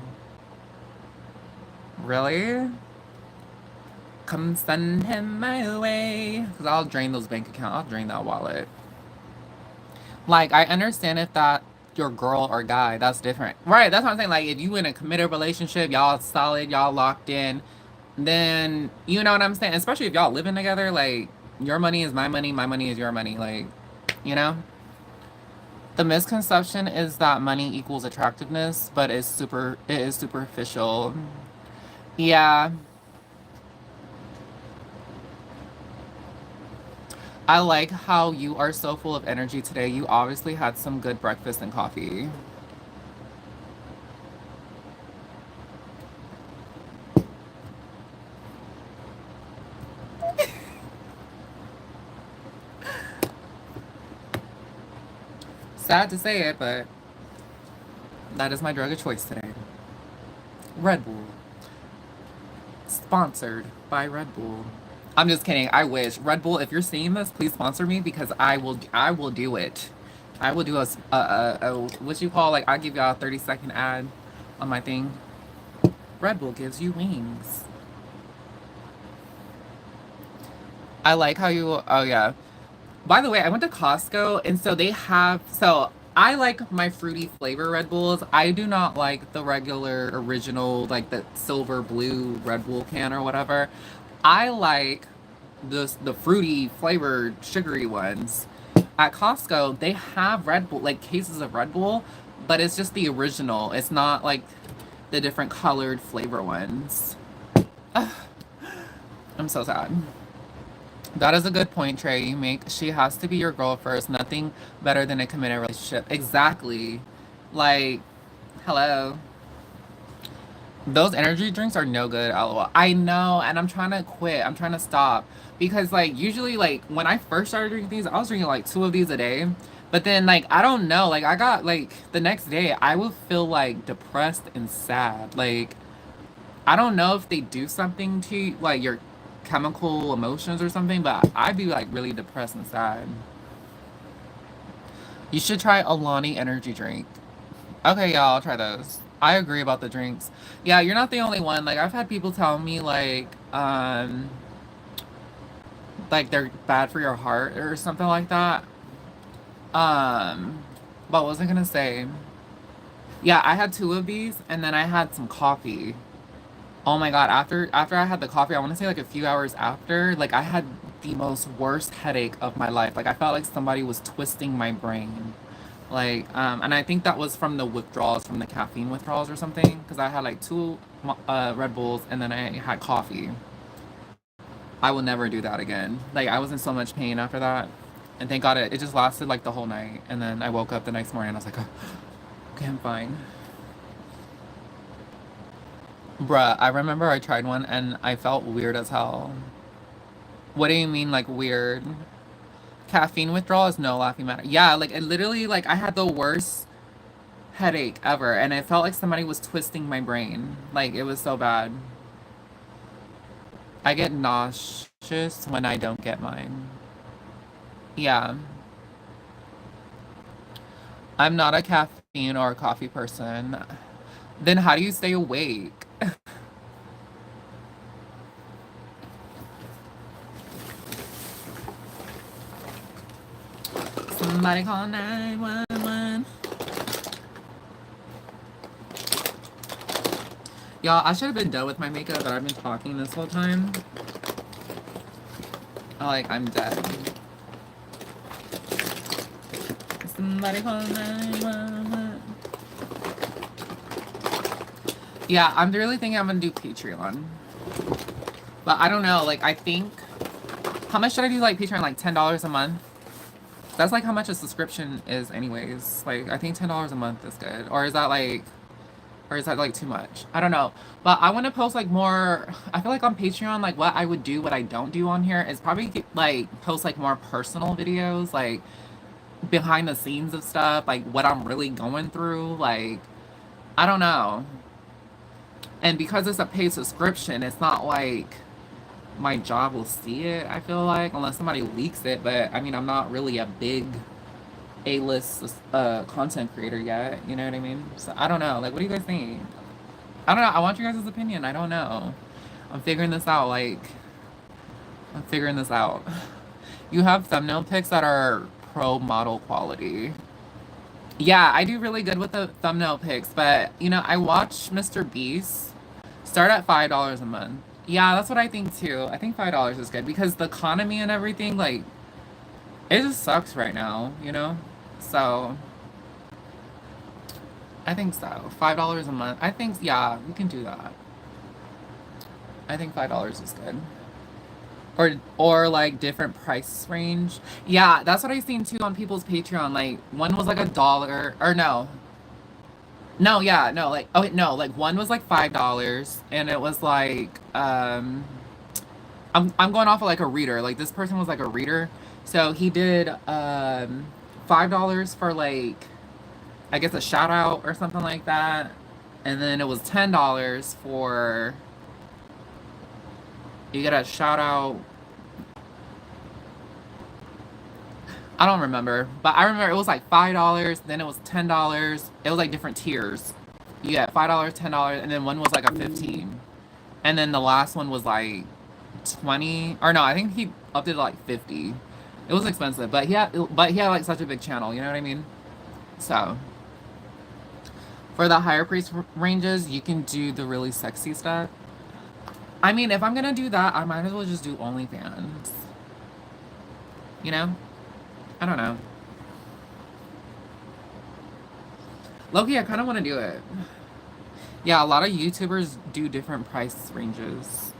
Really? Come send him my way. Because I'll drain those bank accounts. I'll drain that wallet. Like, I understand if that your girl or guy, that's different. Right, that's what I'm saying. Like, if you in a committed relationship, y'all solid, y'all locked in, then, you know what I'm saying? Especially if y'all living together, like, your money is my money is your money. Like, you know? The misconception is that money equals attractiveness, but it is superficial. Yeah. I like how you are so full of energy today. You obviously had some good breakfast and coffee. Sad to say it, but that is my drug of choice today. Red Bull. Sponsored by Red Bull. I'm just kidding. I wish. Red Bull, if you're seeing this, please sponsor me because I will do it. I will do a what you call, like, I'll give y'all a 30-second ad on my thing. Red Bull gives you wings. I like how you, oh yeah. By the way, I went to Costco and so they have, so I like my fruity flavor Red Bulls. I do not like the regular original, like the silver blue Red Bull can or whatever. I like the fruity flavored sugary ones. At Costco, they have Red Bull, like cases of Red Bull, but it's just the original. It's not like the different colored flavor ones. Ugh, I'm so sad. That is a good point, Trey. You make, she has to be your girl first. Nothing better than a committed relationship. Exactly. Like, hello. Those energy drinks are no good, lol. I know, and I'm trying to quit. I'm trying to stop. Because, like, usually, like, when I first started drinking these, I was drinking, like, 2 of these a day. But then, like, I don't know. Like, I got, like, the next day, I would feel, like, depressed and sad. Like, I don't know if they do something to, like, your chemical emotions or something, but I'd be, like, really depressed and sad. You should try Alani energy drink. Okay, y'all, I'll try those. I agree about the drinks. Yeah, you're not the only one. Like, I've had people tell me, like they're bad for your heart or something like that. Um, but what was I gonna say? Yeah, I had 2 of these, and then I had some coffee. Oh my God, after I had the coffee, I want to say like a few hours after, like I had the most worst headache of my life. Like I felt like somebody was twisting my brain. Like, and I think that was from the withdrawals, from the caffeine withdrawals or something, because I had like 2 Red Bulls and then I had coffee. I will never do that again. Like I was in so much pain after that, and thank God it just lasted like the whole night. And then I woke up the next morning and I was like, oh, okay, I'm fine. Bruh, I remember I tried one and I felt weird as hell. What do you mean, like weird? Caffeine withdrawal is no laughing matter. Yeah, like it literally, like I had the worst headache ever, and it felt like somebody was twisting my brain. Like it was so bad. I get nauseous when I don't get mine. Yeah, I'm not a caffeine or a coffee person. Then how do you stay awake? Somebody call 911. Y'all, I should have been done with my makeup, but I've been talking this whole time. Like, I'm dead. Somebody call 911. Yeah, I'm really thinking I'm gonna do Patreon. But I don't know, like, I think... How much should I do, like, Patreon? Like, $10 a month? That's, like, how much a subscription is anyways. Like, I think $10 a month is good. Or is that, like... Or is that, like, too much? I don't know. But I want to post, like, more... I feel like on Patreon, like, what I would do, what I don't do on here is probably, like, post, like, more personal videos. Like, behind the scenes of stuff. Like, what I'm really going through. Like, I don't know. And because it's a paid subscription, it's not, like... my job will see it, I feel like. Unless somebody leaks it. But, I mean, I'm not really a big... A-list content creator yet, you know what I mean? So I don't know. Like, what do you guys think? I don't know. I want your guys' opinion. I don't know. I'm figuring this out. Like, I'm figuring this out. You have thumbnail pics that are pro model quality. Yeah, I do really good with the thumbnail pics, but you know, I watch Mr. Beast start at $5 a month. Yeah, that's what I think too. I think $5 is good because the economy and everything, like, it just sucks right now, you know? So, I think so. $5 a month. I think, yeah, we can do that. I think $5 is good. Or like different price range. Yeah, that's what I've seen too on people's Patreon. Like one was like $1, or no. No, yeah, no, like oh no, like one was like $5 and it was like I'm going off of like a reader. Like this person was like a reader. So he did $5 for like, I guess a shout out or something like that. And then it was $10 for, you get a shout out. I don't remember, but I remember it was like $5, then it was $10. It was like different tiers. You get $5, $10, and then one was like a 15. And then the last one was like 20, or no, I think he upped it to like 50. It was expensive, but he had like such a big channel, you know what I mean? So for the higher price ranges, you can do the really sexy stuff. I mean, if I'm gonna do that, I might as well just do OnlyFans. You know? I don't know. Loki, I kind of want to do it. Yeah, a lot of YouTubers do different price ranges.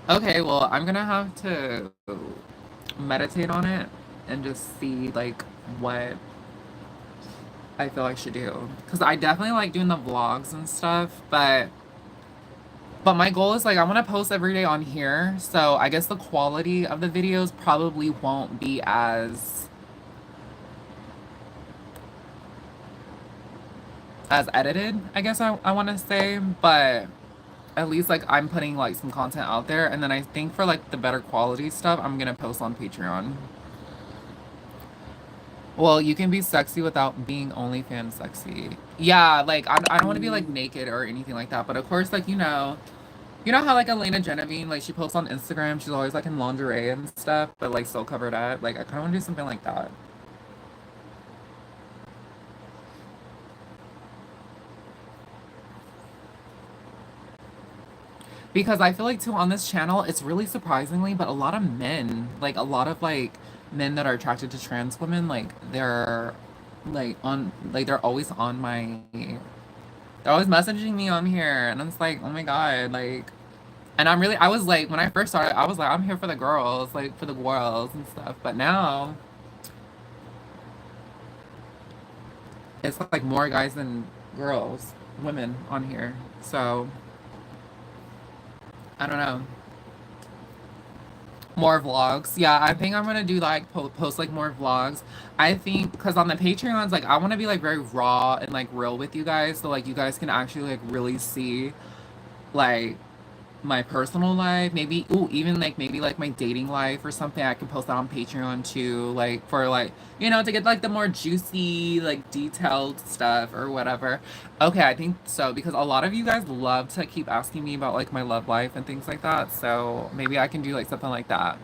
Okay, well, I'm gonna have to meditate on it and just see like what I feel I should do. Because I definitely like doing the vlogs and stuff, but my goal is like I want to post every day on here. So I guess the quality of the videos probably won't be as edited, I guess I want to say, but at least like I'm putting like some content out there, and then I think for like the better quality stuff I'm gonna post on Patreon. Well, you can be sexy without being OnlyFans sexy. Yeah, like I don't want to be like naked or anything like that, but of course, like you know how like Elena Genevieve, like she posts on Instagram, she's always like in lingerie and stuff, but like still covered up. Like I kind of want to do something like that. Because I feel like too on this channel, it's really surprisingly, but a lot of men, like a lot of like men that are attracted to trans women, like they're like on like they're always messaging me on here, and I'm just like, oh my god, like, and I was like, when I first started, I was like, I'm here for the girls, like for the girls and stuff, but now it's like more guys than girls, women on here, so I don't know. More vlogs. Yeah, I think I'm gonna do like post like more vlogs. I think because on the Patreons, like I want to be like very raw and like real with you guys, so like you guys can actually like really see like my personal life. Maybe ooh, even like maybe like my dating life or something. I can post that on Patreon too, like for like to get like the more juicy, like detailed stuff or whatever. Okay, I think so because a lot of you guys love to keep asking me about like my love life and things like that. So maybe I can do like something like that.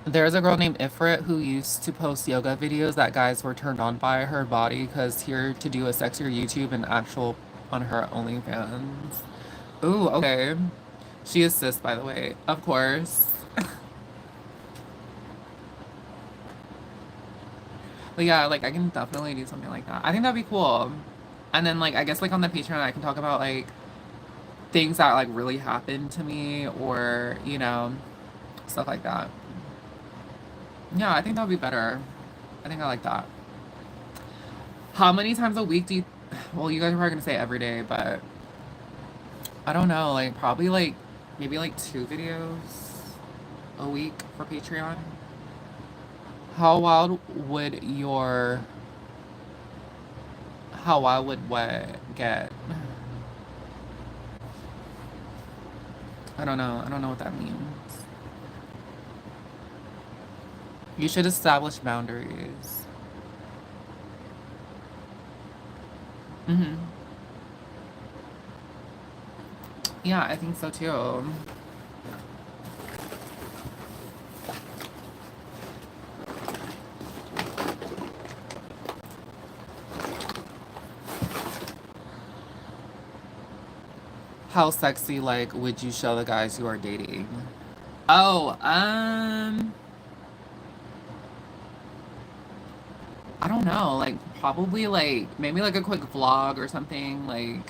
There's a girl named Ifrit who used to post yoga videos that guys were turned on by her body because here to do a sexier YouTube and actual on her OnlyFans. Ooh, okay. She is cis, by the way. Of course. But yeah, like I can definitely do something like that. I think that'd be cool. And then like I guess like on the Patreon I can talk about like things that like really happened to me or, stuff like that. Yeah, I think that would be better. I think I like that. How many times a week do you well, you guys are probably gonna say every day, but I don't know, like probably like maybe like 2 videos a week for Patreon. How wild would your how wild would what get? I don't know. I don't know what that means. You should establish boundaries. Hmm. Yeah, I think so too. How sexy, like, would you show the guys you are dating? Oh, I don't know. Like, probably, like, maybe, like, a quick vlog or something. Like,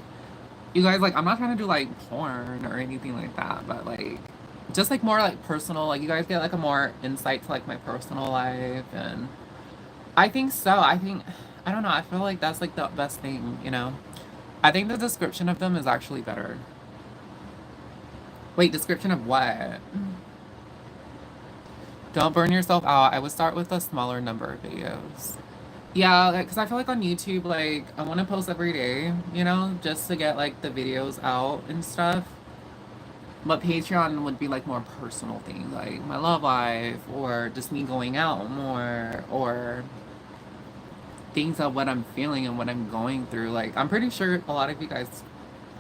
you guys, like, I'm not trying to do, like, porn or anything like that, but, like, just, like, more, like, personal. Like, you guys get, like, a more insight to, like, my personal life. And I think so. I don't know. I feel like that's, like, the best thing. I think the description of them is actually better. Wait, description of what? Don't burn yourself out. I would start with a smaller number of videos. Yeah, because I feel like on YouTube, like, I want to post every day, you know, just to get, like, the videos out and stuff. But Patreon would be, like, more personal things, like my love life, or just me going out more, or things of what I'm feeling and what I'm going through. Like, I'm pretty sure a lot of you guys,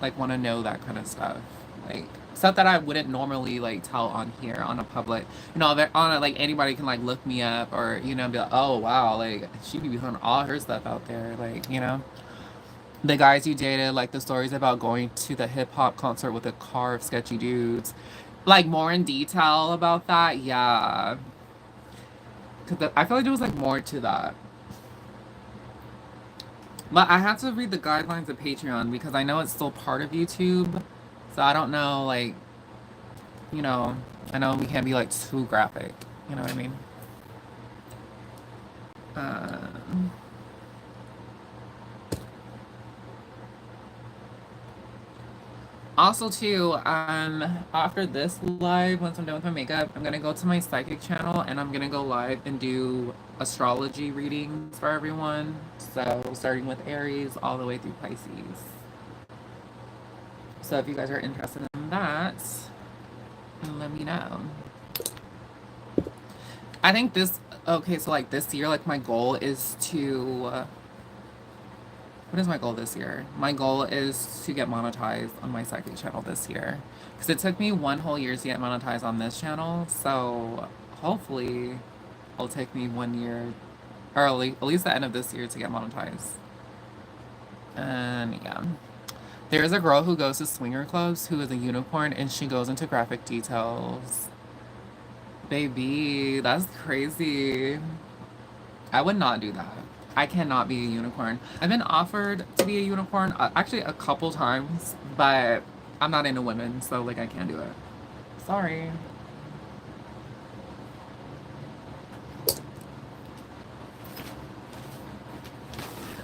like, want to know that kind of stuff. Like, stuff that I wouldn't normally, like, tell on here on a public, you know, on a, like, anybody can, like, look me up or, you know, be like, oh, wow, like, she be putting all her stuff out there. Like, you know, the guys you dated, like, the stories about going to the hip hop concert with a car of sketchy dudes. Like, more in detail about that, yeah. Because I feel like there was, like, more to that. But I have to read the guidelines of Patreon because I know it's still part of YouTube. So I don't know, like, you know, I know we can't be like too graphic. You know what I mean? Um, Also, too, after this live, once I'm done with my makeup, I'm gonna go to my psychic channel and I'm gonna go live and do astrology readings for everyone. So starting with Aries all the way through Pisces. So if you guys are interested in that, let me know. I think this, okay, so like this year, like my goal is to, what is my goal this year? My goal is to get monetized on my psychic channel this year. Because it took me one whole year to get monetized on this channel. So hopefully it'll take me 1 year, or at least the end of this year to get monetized. And yeah. There is a girl who goes to swinger clubs who is a unicorn and she goes into graphic details. Baby, that's crazy. I would not do that. I cannot be a unicorn. I've been offered to be a unicorn actually a couple times, but I'm not into women, so like I can't do it. Sorry.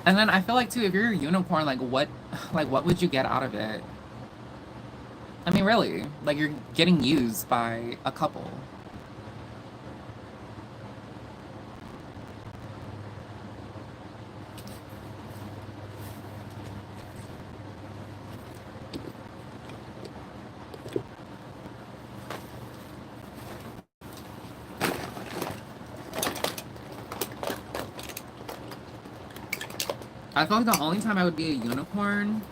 And then I feel like too, if you're a unicorn, like what would you get out of it? I mean, really, like you're getting used by a couple. I feel like the only time I would be a unicorn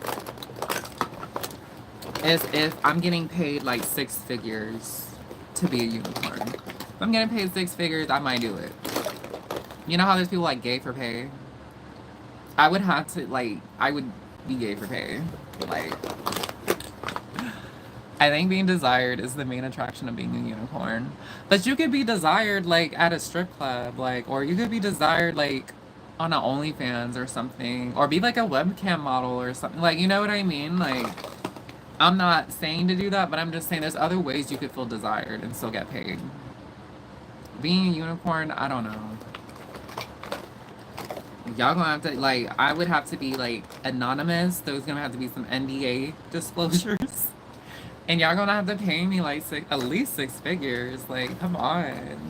is if I'm getting paid like 6 figures to be a unicorn. If I'm getting paid 6 figures, I might do it. You know how there's people like gay for pay? I would have to, like, I would be gay for pay. Like, I think being desired is the main attraction of being a unicorn. But you could be desired, like, at a strip club, like, or you could be desired, like, on a OnlyFans or something, or be like a webcam model or something. Like, you know what I mean? Like, I'm not saying to do that, but I'm just saying there's other ways you could feel desired and still get paid. Being a unicorn, I don't know. Y'all gonna have to, like, I would have to be, like, anonymous. There's gonna have to be some NDA disclosures. And y'all gonna have to pay me, like, at least 6 figures. Like, come on.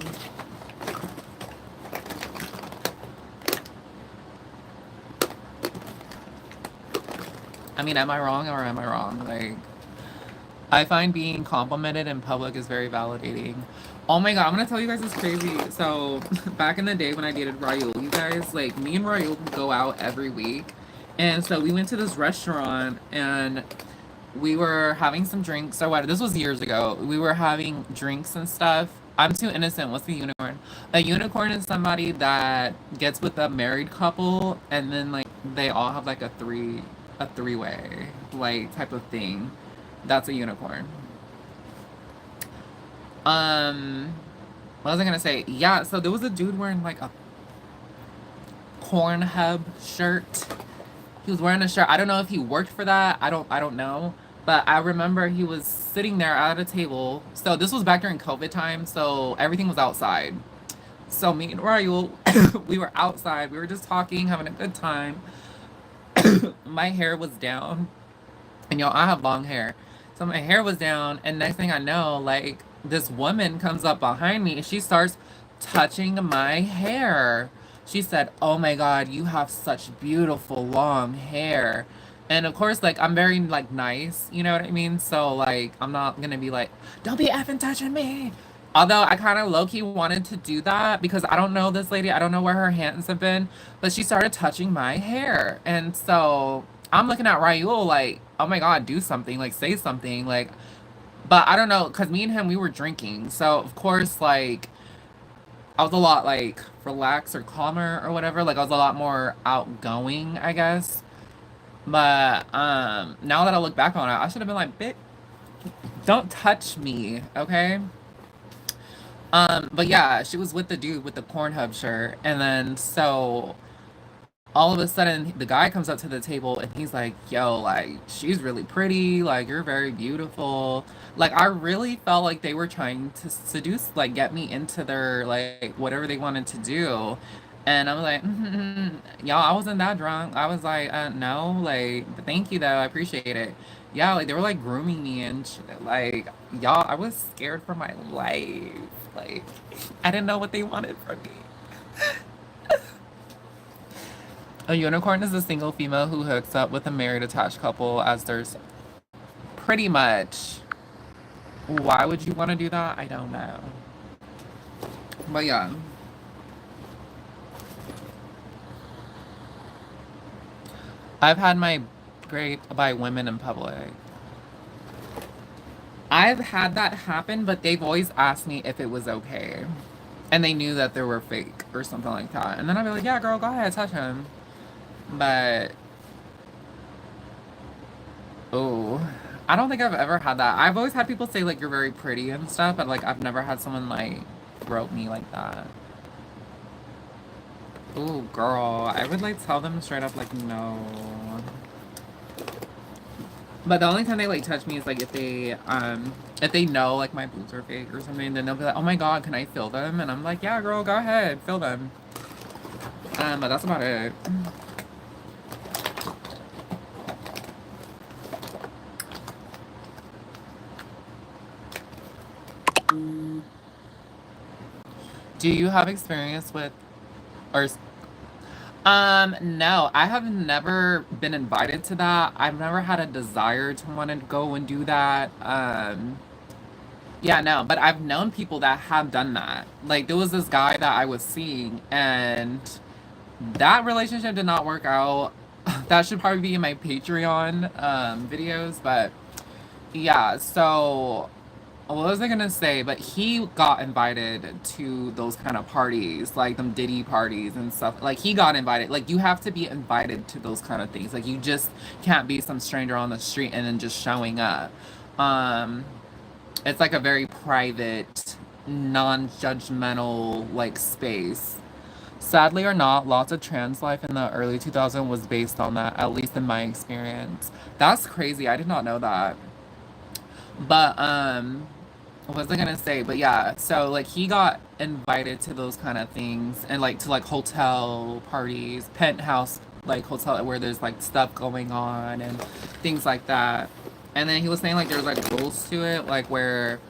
I mean, am I wrong or am I wrong? Like, I find being complimented in public is very validating. Oh my god, I'm gonna tell you guys this crazy. So, back in the day when I dated Raul, you guys, like, me and Raul would go out every week. And so we went to this restaurant and we were having some drinks or what. This was years ago. We were having drinks and stuff. I'm too innocent. What's a unicorn? A unicorn is somebody that gets with a married couple and then like they all have like a three-way like type of thing. That's a unicorn. What was I gonna say? Yeah, so there was a dude wearing like a corn hub shirt. He was wearing a shirt. I don't know if he worked for that. I don't know. But I remember he was sitting there at a table. So this was back during COVID time, so everything was outside. So me and Raul, we were outside. We were just talking, having a good time. My hair was down. And y'all, I have long hair. So my hair was down, and next thing I know, like, this woman comes up behind me and she starts touching my hair. She said, "Oh my God, you have such beautiful long hair." And of course, like, I'm very, like, nice, you know what I mean? So, like, I'm not gonna be like, "Don't be effing touching me." Although I kind of low key wanted to do that because I don't know this lady. I don't know where her hands have been, but she started touching my hair. And so I'm looking at Raul like, "Oh my God, do something, like, say something." Like, but I don't know, because me and him, we were drinking. So, of course, like, I was a lot, like, relaxed or calmer or whatever. Like, I was a lot more outgoing, I guess. But now that I look back on it, I should have been like, "Bitch, don't touch me, okay?" But yeah, she was with the dude with the Pornhub shirt. And then so all of a sudden the guy comes up to the table and he's like, "Yo, like, she's really pretty, like, you're very beautiful." Like, I really felt like they were trying to seduce, like, get me into their, like, whatever they wanted to do. And I'm like, y'all, I wasn't that drunk. I was like, no, like, thank you though, I appreciate it. Yeah, like, they were like grooming me and shit. Like, y'all, I was scared for my life. Like, I didn't know what they wanted from me. A unicorn is a single female who hooks up with a married attached couple as there's pretty much. Why would you want to do that? I don't know. But yeah. I've had my raped by women in public. I've had that happen, but they've always asked me if it was okay. And they knew that they were fake or something like that. And then I'd be like, "Yeah, girl, go ahead, touch him." But, oh, I don't think I've ever had that. I've always had people say, like, you're very pretty and stuff, but, like, I've never had someone, like, grope me like that. Oh, girl, I would, like, tell them straight up, like, no. But the only time they, like, touch me is, like, if they know, like, my boobs are fake or something, then they'll be like, "Oh my God, can I feel them?" And I'm like, "Yeah, girl, go ahead, feel them." But that's about it. Do you have experience with, or, no, I have never been invited to that. I've never had a desire to want to go and do that. Yeah, no, but I've known people that have done that. Like, there was this guy that I was seeing, and that relationship did not work out. That should probably be in my Patreon videos, but yeah, so what was I gonna say? But he got invited to those kind of parties, like them Diddy parties and stuff. Like, he got invited. Like, you have to be invited to those kind of things. Like, you just can't be some stranger on the street and then just showing up. Um, it's like a very private, non-judgmental, like, space. Sadly or not, lots of trans life in the early 2000s was based on that, at least in my experience. That's crazy. I did not know that. But what was I gonna say? But yeah, so, like, he got invited to those kind of things and, like, to, like, hotel parties, penthouse, like, hotel where there's, like, stuff going on and things like that. And then he was saying, like, there's, like, rules to it, like, where,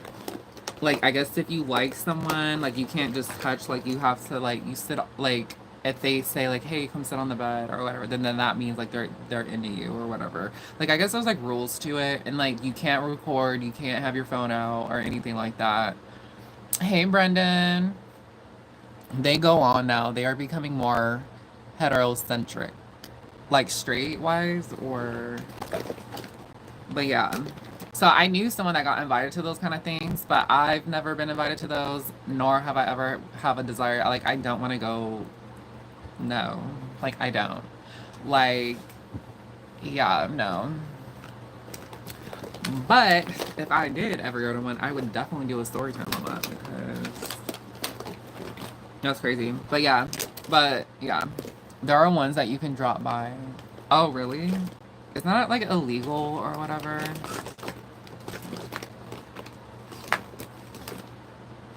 like, I guess if you like someone, like, you can't just touch, like, you have to, like, you sit, like, if they say, like, "Hey, come sit on the bed," or whatever, then that means, like, they're into you or whatever. Like, I guess there's, like, rules to it, and, like, you can't record, you can't have your phone out or anything like that. Hey, Brendan. They go on now. They are becoming more heterocentric, like, straight wise, or, but yeah. So I knew someone that got invited to those kind of things, but I've never been invited to those, nor have I ever have a desire. Like, I don't want to go. No, like, I don't. Like, yeah, no. But if I did ever go to one, I would definitely do a story time on that because that's crazy. But yeah, there are ones that you can drop by. Oh, really? It's not, like, illegal or whatever.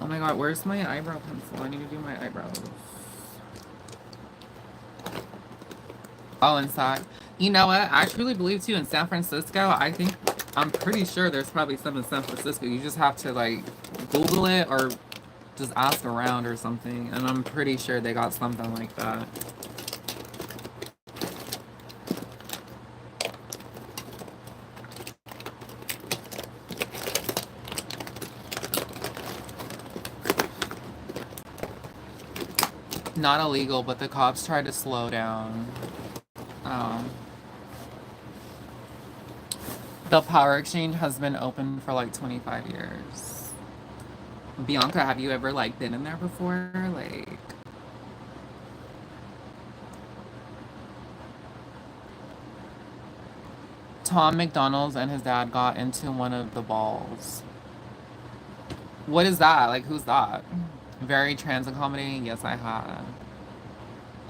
Oh my God, where's my eyebrow pencil? I need to do my eyebrows. Oh, inside. You know what? I truly believe too in San Francisco. I'm pretty sure there's probably some in San Francisco. You just have to, like, Google it or just ask around or something, and I'm pretty sure they got something like that. Not illegal, but the cops tried to slow down. Um, the power exchange has been open for like 25 years. Bianca, have you ever like been in there before? Like, Tom McDonald's and his dad got into one of the balls. What is that? Like, who's that? Very trans accommodating. Yes, I have.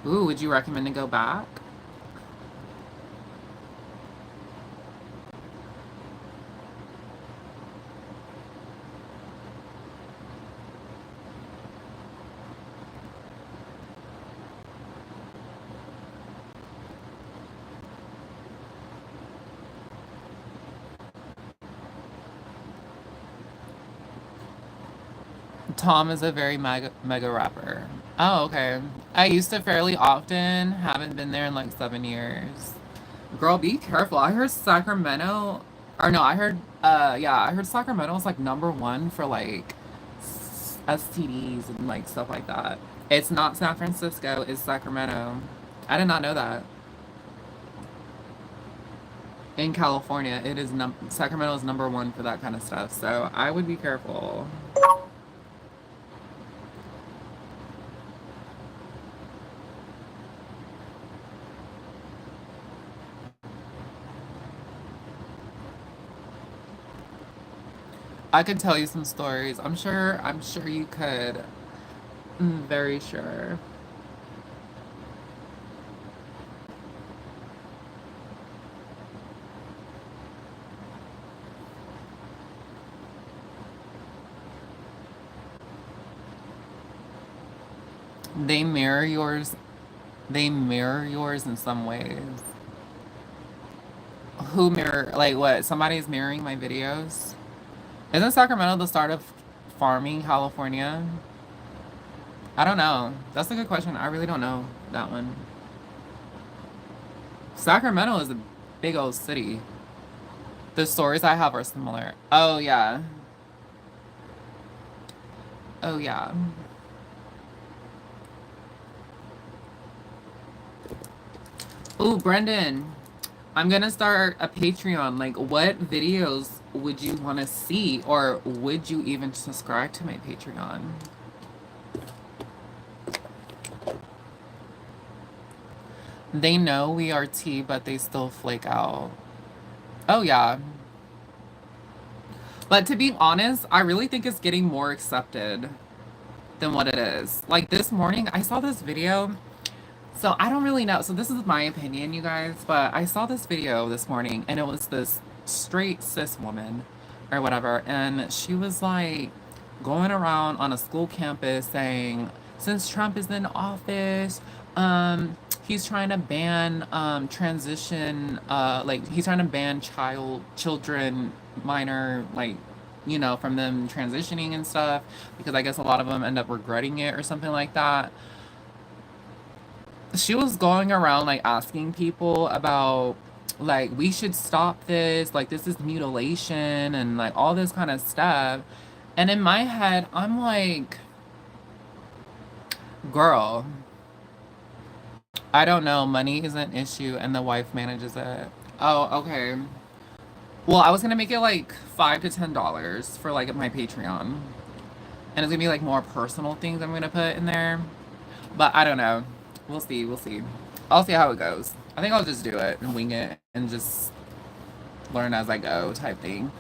Ooh, would you recommend to go back? Tom is a very mega rapper. Oh, okay. I used to fairly often. Haven't been there in like 7 years. Girl, be careful. I heard Sacramento, or no, I heard, yeah, I heard Sacramento is like #1 for like STDs and like stuff like that. It's not San Francisco, it's Sacramento. I did not know that. In California, it is Sacramento is #1 for that kind of stuff. So I would be careful. I could tell you some stories. I'm sure you could. Very sure. They mirror yours. They mirror yours in some ways. Who mirror? Like what? Somebody's mirroring my videos? Isn't Sacramento the start of farming California? I don't know. That's a good question. I really don't know that one. Sacramento is a big old city. The stories I have are similar. Oh yeah. Oh yeah. Ooh, Brendan. I'm gonna start a Patreon. Like, what videos would you want to see, or would you even subscribe to my Patreon? They know we are tea, but they still flake out. Oh yeah. But to be honest, I really think it's getting more accepted than what it is. Like this morning, I saw this video. So I don't really know. So this is my opinion, you guys, but I saw this video this morning and it was this straight cis woman or whatever. And she was like going around on a school campus saying, since Trump is in office, he's trying to ban transition, like he's trying to ban children, minor, like, you know, from them transitioning and stuff, because I guess a lot of them end up regretting it or something like that. She was going around like asking people about like we should stop this, like this is mutilation and like all this kind of stuff. And in my head, I'm like, girl, I don't know, money is an issue and the wife manages it. Oh, okay. Well, I was gonna make it like $5 to $10 for like my Patreon. And it's gonna be like more personal things I'm gonna put in there. But I don't know. We'll see. We'll see. I'll see how it goes. I think I'll just do it and wing it and just learn as I go type thing.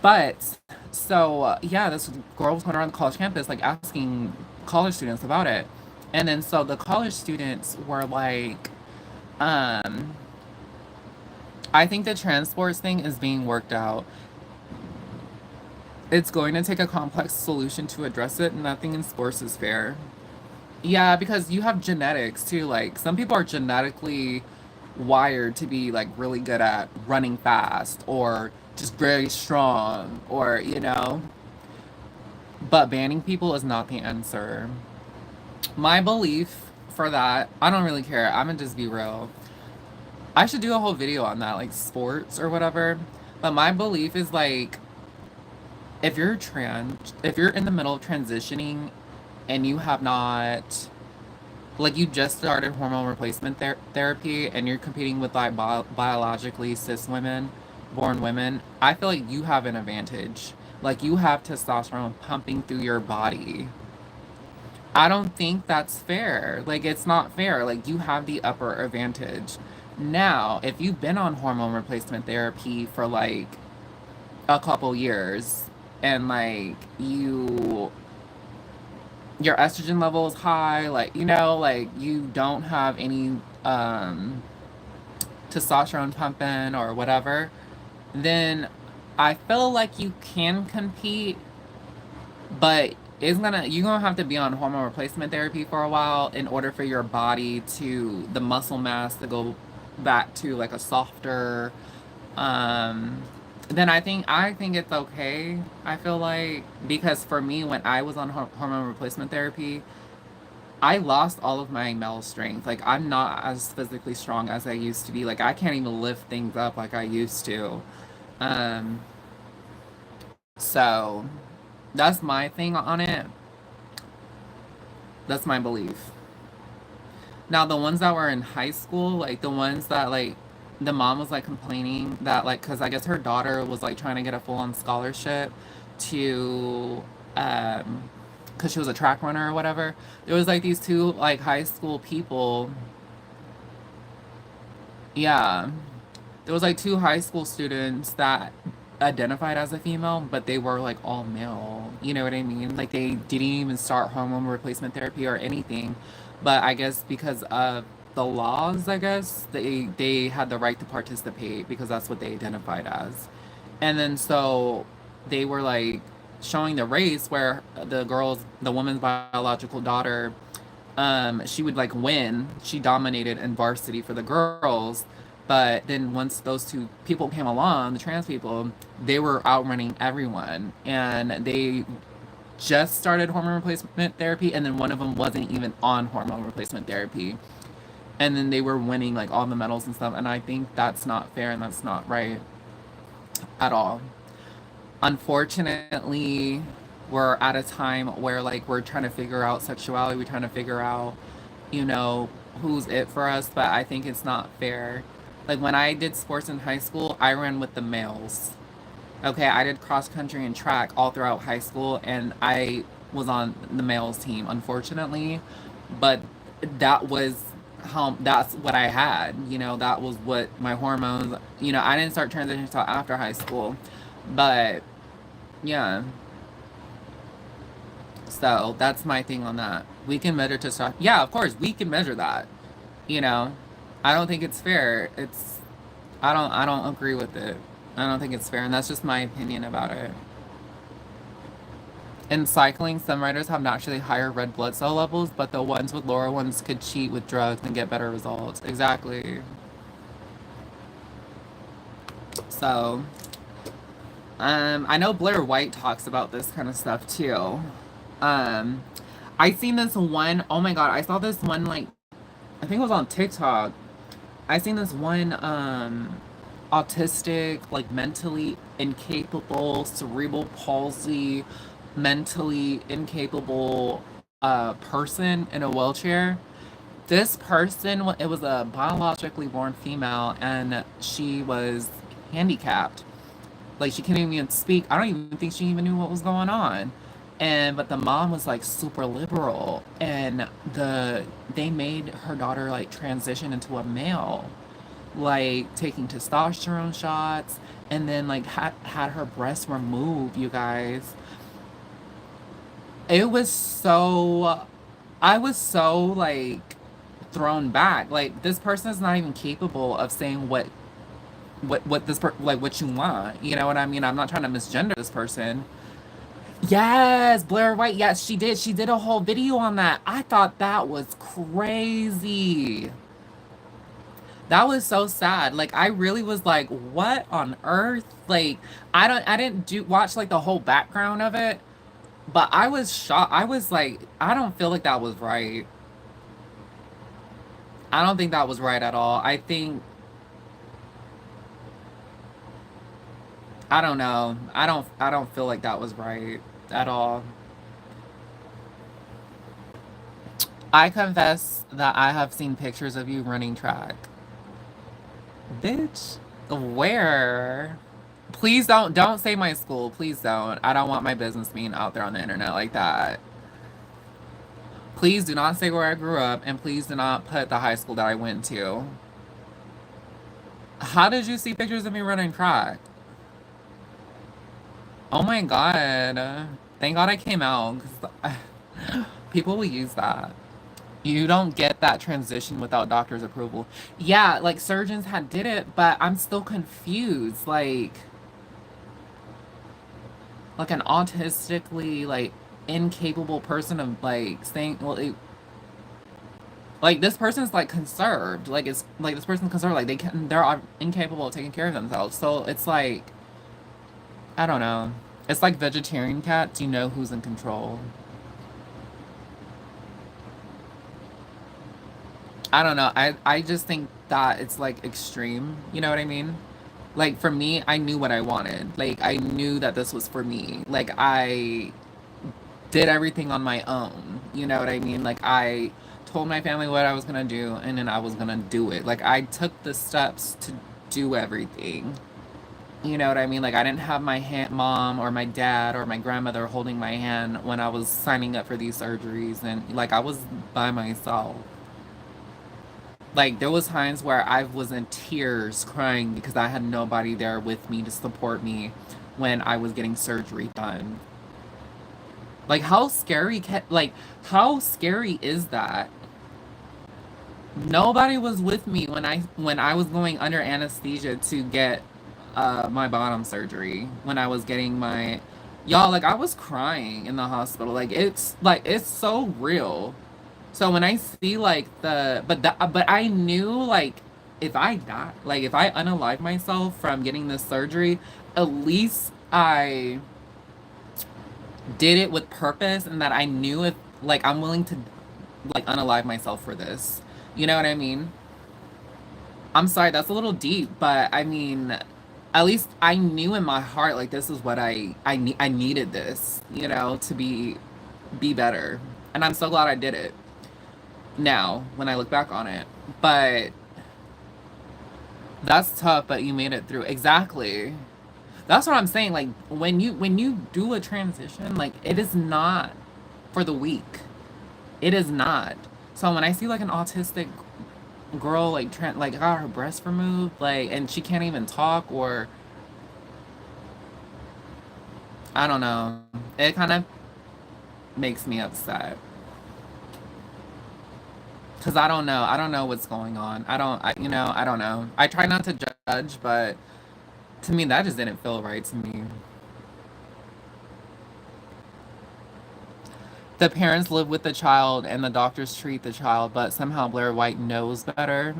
But so yeah, this girl was going around the college campus like asking college students about it. And then so the college students were like, um, I think the transports thing is being worked out. It's going to take a complex solution to address it. Nothing in sports is fair. Yeah, because you have genetics too. Like some people are genetically wired to be like really good at running fast or just very strong or, you know. But banning people is not the answer. My belief for that, I don't really care. I'm gonna just be real. I should do a whole video on that, like sports or whatever. But my belief is like, if you're in the middle of transitioning and you have not, like, you just started hormone replacement therapy and you're competing with like biologically cis women, born women, I feel like you have an advantage. Like, you have testosterone pumping through your body. I don't think that's fair. Like, it's not fair. Like, you have the upper advantage. Now, if you've been on hormone replacement therapy for like a couple years and like your estrogen level is high, like, like you don't have any testosterone pumping or whatever, then I feel like you can compete, but you're gonna have to be on hormone replacement therapy for a while in order for your body to the muscle mass to go back to like a softer, um then I think it's okay. I feel like, because for me, when I was on hormone replacement therapy, I lost all of my male strength. Like, I'm not as physically strong as I used to be. Like, I can't even lift things up like I used to. Um so that's my thing on it. That's my belief. Now, the ones that were in high school, like the ones that like the mom was like complaining that, like, because I guess her daughter was like trying to get a full-on scholarship to, because she was a track runner or whatever. There was like these two like high school people. Yeah, there was like two high school students that identified as a female, but they were like all male. You know what I mean? Like, they didn't even start hormone replacement therapy or anything. But I guess because of the laws, I guess they had the right to participate because that's what they identified as. And then so they were like showing the race where the woman's biological daughter, she would like win. She dominated in varsity for the girls. But then once those two people came along, the trans people, they were outrunning everyone. And they just started hormone replacement therapy. And then one of them wasn't even on hormone replacement therapy. And then they were winning like all the medals and stuff. And I think that's not fair and that's not right at all. Unfortunately, we're at a time where like we're trying to figure out sexuality, we're trying to figure out, you know, who's it for us, but I think it's not fair. Like, when I did sports in high school, I ran with the males. Okay, I did cross country and track all throughout high school, and I was on the males team, unfortunately. But that's what I had. That was what my hormones, I didn't start transitioning until after high school. But yeah, so that's my thing on that. We can measure testosterone. Yeah, of course, we can measure that. You know, I don't think it's fair. I don't agree with it. I don't think it's fair, and that's just my opinion about it. In cycling, some riders have naturally higher red blood cell levels, but the ones with lower ones could cheat with drugs and get better results. Exactly. So, I know Blair White talks about this kind of stuff too. Um, I seen this one, oh my God, I saw this one, like, I think it was on TikTok. I seen this one, autistic, like mentally incapable, cerebral palsy, mentally incapable, person in a wheelchair. This person, it was a biologically born female, and she was handicapped. Like, she couldn't even speak. I don't even think she even knew what was going on. But the mom was like super liberal, and they made her daughter like transition into a male, like taking testosterone shots, and then like had her breasts removed, you guys. It was so, I was so like thrown back. Like, this person is not even capable of saying like what you want. You know what I mean? I'm not trying to misgender this person. Yes, Blair White. Yes, she did. She did a whole video on that. I thought that was crazy. That was so sad. Like, I really was like, what on earth? Like, I didn't watch like the whole background of it, But I was shocked. I was like, I don't feel like that was right. I don't think that was right at all. I think, I don't know. I don't feel like that was right at all. I confess that I have seen pictures of you running track. Bitch, where? Please don't say my school. Please don't. I don't want my business being out there on the internet like that. Please do not say where I grew up, and please do not put the high school that I went to. How did you see pictures of me running track? Oh my god. Thank God I came out, 'cause people will use that. You don't get that transition without doctor's approval. Yeah, like surgeons had did it, but I'm still confused. Like an autistically like incapable person of like saying, well, like this person's like conserved. Like it's like this person's conserved. Like they're incapable of taking care of themselves. So it's like I don't know. It's like vegetarian cats. You know who's in control. I don't know. I just think that it's like extreme. You know what I mean? Like for me, I knew what I wanted. Like I knew that this was for me. Like I did everything on my own. You know what I mean? Like I told my family what I was gonna do and then I was gonna do it. Like I took the steps to do everything. You know what I mean? Like I didn't have my mom or my dad or my grandmother holding my hand when I was signing up for these surgeries and like I was by myself. Like there was times where I was in tears crying because I had nobody there with me to support me when I was getting surgery done. Like how scary is that? Nobody was with me when I was going under anesthesia to get my bottom surgery when I was getting my y'all like I was crying in the hospital. Like it's so real. So when I see like but I knew like if I die, like if I unalive myself from getting this surgery, at least I did it with purpose and that I knew if like I'm willing to like unalive myself for this. You know what I mean? I'm sorry, that's a little deep, but I mean, at least I knew in my heart like this is what I needed this, you know, to be better. And I'm so glad I did it now when I look back on it. But that's tough, but you made it through. Exactly. That's what I'm saying. Like when you do a transition, like it is not for the weak. It is not. So when I see like an autistic girl like like got her breast removed, like and she can't even talk or I don't know. It kind of makes me upset because I don't know. I don't know what's going on. I don't know. I try not to judge, but to me that just didn't feel right to me. The parents live with the child and the doctors treat the child, but somehow Blair White knows better.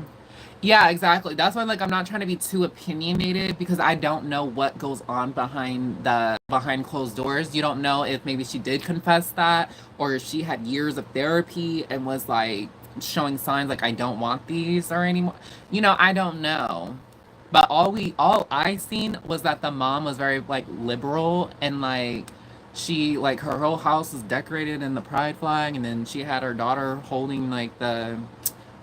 Yeah, exactly. That's why like I'm not trying to be too opinionated because I don't know what goes on behind closed doors. You don't know if maybe she did confess that or if she had years of therapy and was like showing signs like I don't want these or anymore. You know, I don't know. But all I seen was that the mom was very like liberal and like she like her whole house was decorated in the pride flag and then she had her daughter holding like the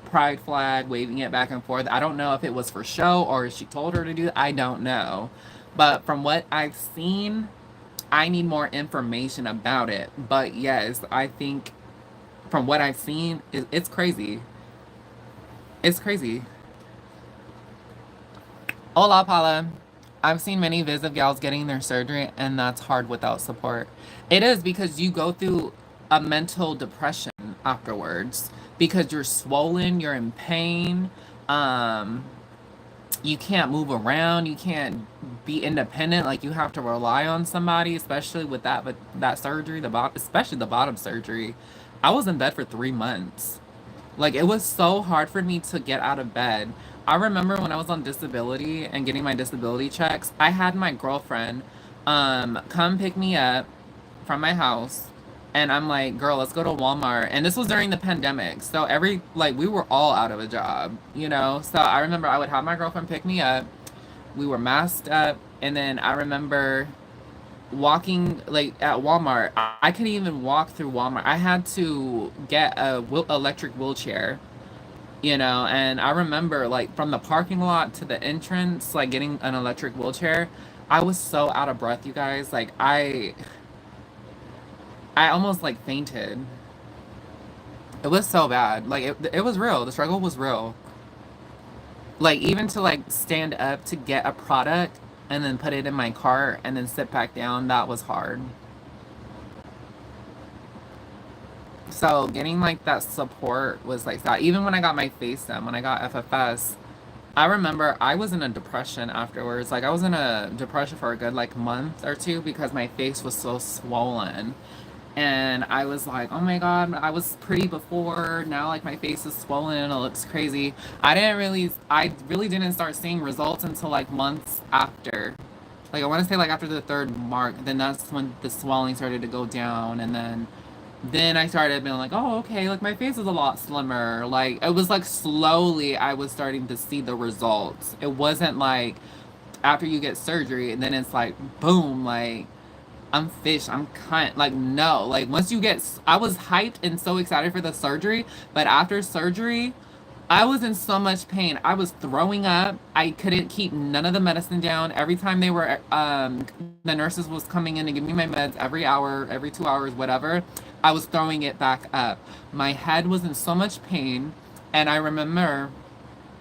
pride flag, waving it back and forth. I don't know if it was for show or if she told her to do that. I don't know. But from what I've seen, I need more information about it. But yes, I think from what I've seen, it's crazy. It's crazy. Hola, Paula. I've seen many Visive gals getting their surgery, and that's hard without support. It is because you go through a mental depression afterwards because you're swollen, you're in pain, um, you can't move around, you can't be independent. Like you have to rely on somebody, especially with that surgery, especially the bottom surgery. I was in bed for 3 months. Like it was so hard for me to get out of bed. I remember when I was on disability and getting my disability checks, I had my girlfriend come pick me up from my house and I'm like, girl, let's go to Walmart. And this was during the pandemic. So like, we were all out of a job, you know? So I remember I would have my girlfriend pick me up. We were masked up. And then I remember walking like at Walmart. I couldn't even walk through Walmart. I had to get a electric wheelchair, you know, and I remember like from the parking lot to the entrance, like getting an electric wheelchair. I was so out of breath, you guys. Like I almost like fainted. It was so bad. Like it was real. The struggle was real. Like even to like stand up to get a product and then put it in my cart and then sit back down, that was hard. So getting like that support was like that. Even when I got my face done, when I got FFS, I remember I was in a depression afterwards. Like I was in a depression for a good like month or two because my face was so swollen. And I was like, oh my God, I was pretty before. Now like my face is swollen and it looks crazy. I really didn't start seeing results until like months after. Like I want to say like after the third mark, then that's when the swelling started to go down. And then I started being like, oh, okay, like my face is a lot slimmer. Like it was like slowly I was starting to see the results. It wasn't like after you get surgery and then it's like, boom, like I'm fish, I'm cunt. Like, no. Like, once you get, I was hyped and so excited for the surgery, but after surgery, I was in so much pain. I was throwing up. I couldn't keep none of the medicine down. Every time they were, the nurses was coming in to give me my meds every hour, every 2 hours, whatever, I was throwing it back up. My head was in so much pain, and I remember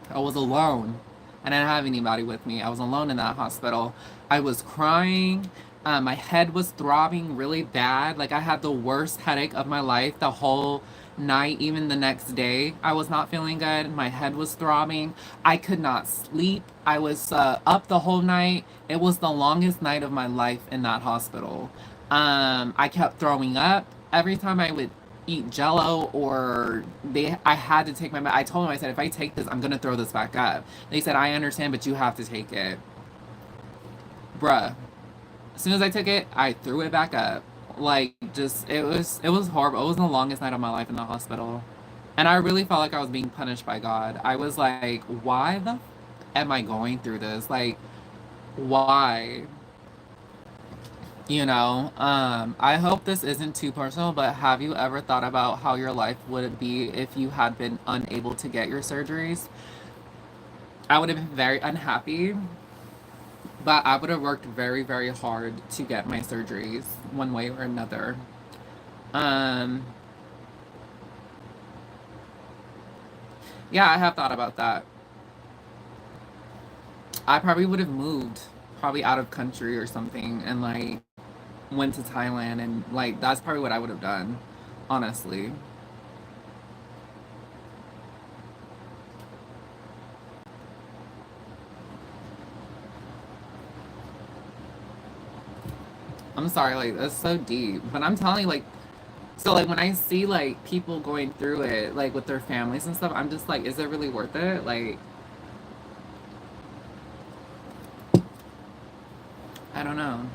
I was alone. I didn't have anybody with me. I was alone in that hospital. I was crying. My head was throbbing really bad. Like I had the worst headache of my life the whole night, even the next day. I was not feeling good. My head was throbbing. I could not sleep. I was up the whole night. It was the longest night of my life in that hospital. I kept throwing up every time I would eat jello or I had to take I told them, I said, if I take this, I'm gonna throw this back up. They said, I understand, but you have to take it. Bruh. As soon as I took it, I threw it back up. Like just it was horrible. It was the longest night of my life in the hospital. And I really felt like I was being punished by God. I was like, why the am I going through this? Like, why? You know, I hope this isn't too personal, but have you ever thought about how your life would be if you had been unable to get your surgeries? I would have been very unhappy, but I would have worked very, very hard to get my surgeries one way or another. Um, yeah, I have thought about that. I probably would have moved probably out of country or something and like went to Thailand and like that's probably what I would have done, honestly. I'm sorry, like that's so deep. But I'm telling you, like, so like when I see like people going through it, like with their families and stuff, I'm just like, is it really worth it? Like, I don't know.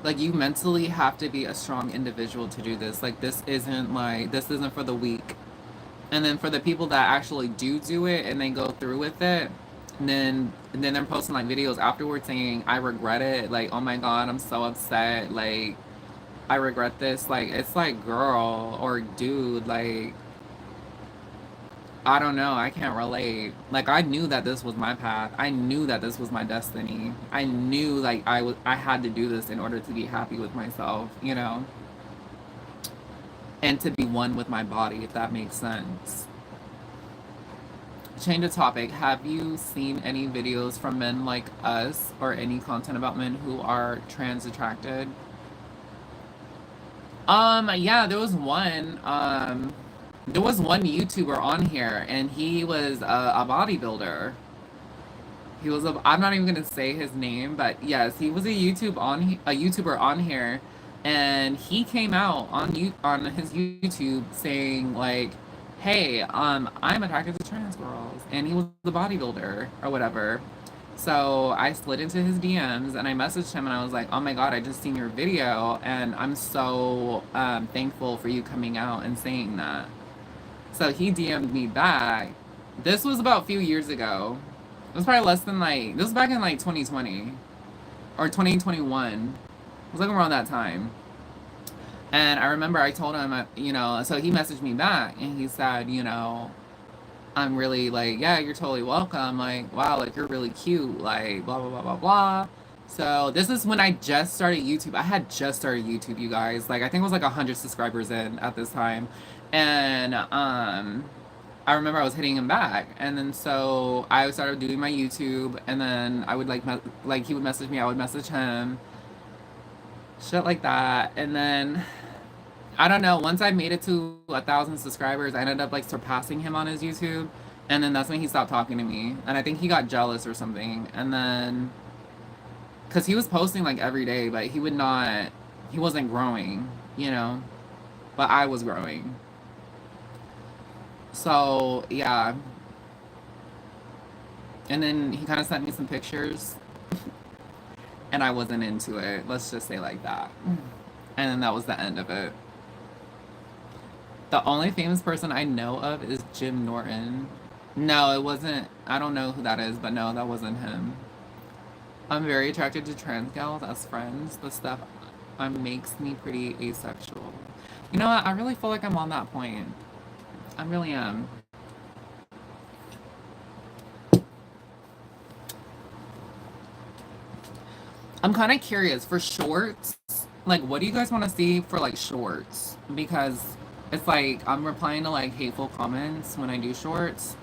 Like you mentally have to be a strong individual to do this. Like this isn't for the weak. And then for the people that actually do it and they go through with it, and then they're posting like videos afterwards saying, I regret it. Like, oh my God, I'm so upset. Like, I regret this. Like, it's like, girl or dude, like, I don't know. I can't relate. Like, I knew that this was my path. I knew that this was my destiny. I knew like I had to do this in order to be happy with myself, you know, and to be one with my body, if that makes sense. Change the topic. Have you seen any videos from men like us or any content about men who are trans attracted? Yeah, there was one YouTuber on here and he was a bodybuilder. I'm not even gonna say his name, but yes, he was a YouTuber on here, and he came out on his YouTube saying like, "Hey, I'm attracted to trans girls," and he was a bodybuilder or whatever. So I slid into his DMs and I messaged him and I was like, "Oh my God, I just seen your video and I'm so thankful for you coming out and saying that." So he DM'd me back. This was about a few years ago. It was probably less than like, this was back in like 2020 or 2021. It was like around that time. And I remember I told him, so he messaged me back and he said, I'm really like, yeah, you're totally welcome. Like, wow, like you're really cute. Like, blah, blah, blah, blah, blah. So this is when I just started YouTube. I had just started YouTube, you guys. Like, I think it was like 100 subscribers in at this time. And I remember I was hitting him back. And then so I started doing my YouTube. And then I would like he would message me, I would message him. Shit like that. And then I don't know. Once I made it to 1,000 subscribers, I ended up like surpassing him on his YouTube, and then that's when he stopped talking to me. And I think he got jealous or something. And then, cause he was posting like every day, but he wasn't growing, you know. But I was growing. So yeah. And then he kind of sent me some pictures, and I wasn't into it. Let's just say like that. And then that was the end of it. The only famous person I know of is Jim Norton. No, it wasn't. I don't know who that is, but no, that wasn't him. I'm very attracted to trans gals as friends. The stuff makes me pretty asexual. You know what? I really feel like I'm on that point. I really am. I'm kind of curious for shorts. Like, what do you guys want to see for like shorts? Because it's like I'm replying to like hateful comments when I do shorts,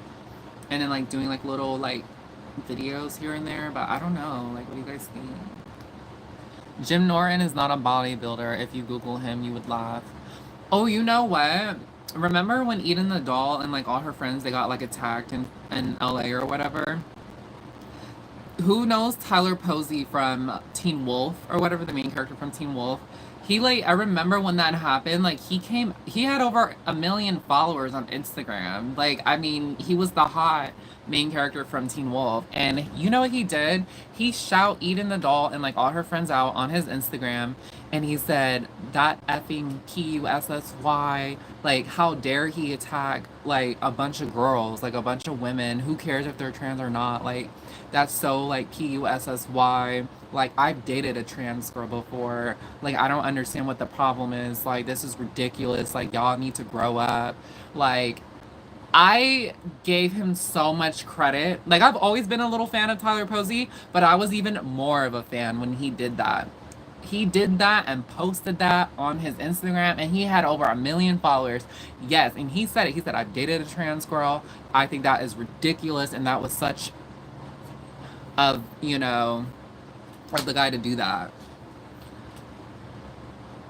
and then like doing like little like videos here and there. But I don't know. Like, what do you guys think? Jim Norton is not a bodybuilder. If you Google him, you would laugh. Oh, you know what? Remember when Eden the doll and like all her friends they got like attacked in LA or whatever? Who knows Tyler Posey from Teen Wolf or whatever, the main character from Teen Wolf? He like I remember when that happened, like he had over 1 million followers on Instagram. Like I mean, he was the hot main character from Teen Wolf. And you know what he did? He shout Eden the doll and like all her friends out on his Instagram and he said that effing PUSSY, like how dare he attack like a bunch of girls, like a bunch of women, who cares if they're trans or not, like that's so like PUSSY. Like I've dated a trans girl before. Like I don't understand what the problem is. Like this is ridiculous. Like y'all need to grow up. Like I gave him so much credit. Like I've always been a little fan of Tyler Posey, but I was even more of a fan when he did that. He did that and posted that on his Instagram and he had over 1 million followers. Yes, and he said it. He said, I've dated a trans girl. I think that is ridiculous and that was such of, for the guy to do that.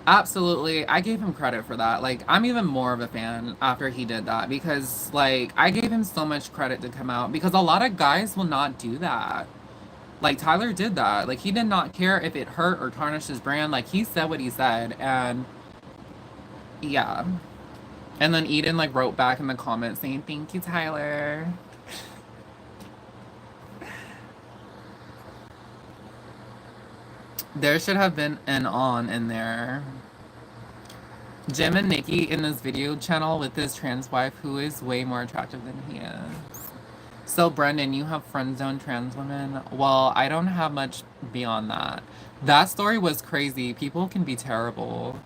Absolutely. I gave him credit for that. Like, I'm even more of a fan after he did that because, like, I gave him so much credit to come out because a lot of guys will not do that. Like, Tyler did that. Like, he did not care if it hurt or tarnished his brand. Like, he said what he said. And, yeah. And then Eden, like, wrote back in the comments saying, thank you, Tyler. There should have been an on in there. Jim and Nikki in this video channel with his trans wife who is way more attractive than he is. So Brendan, you have friend zone trans women? Well, I don't have much beyond that. That story was crazy. People can be terrible.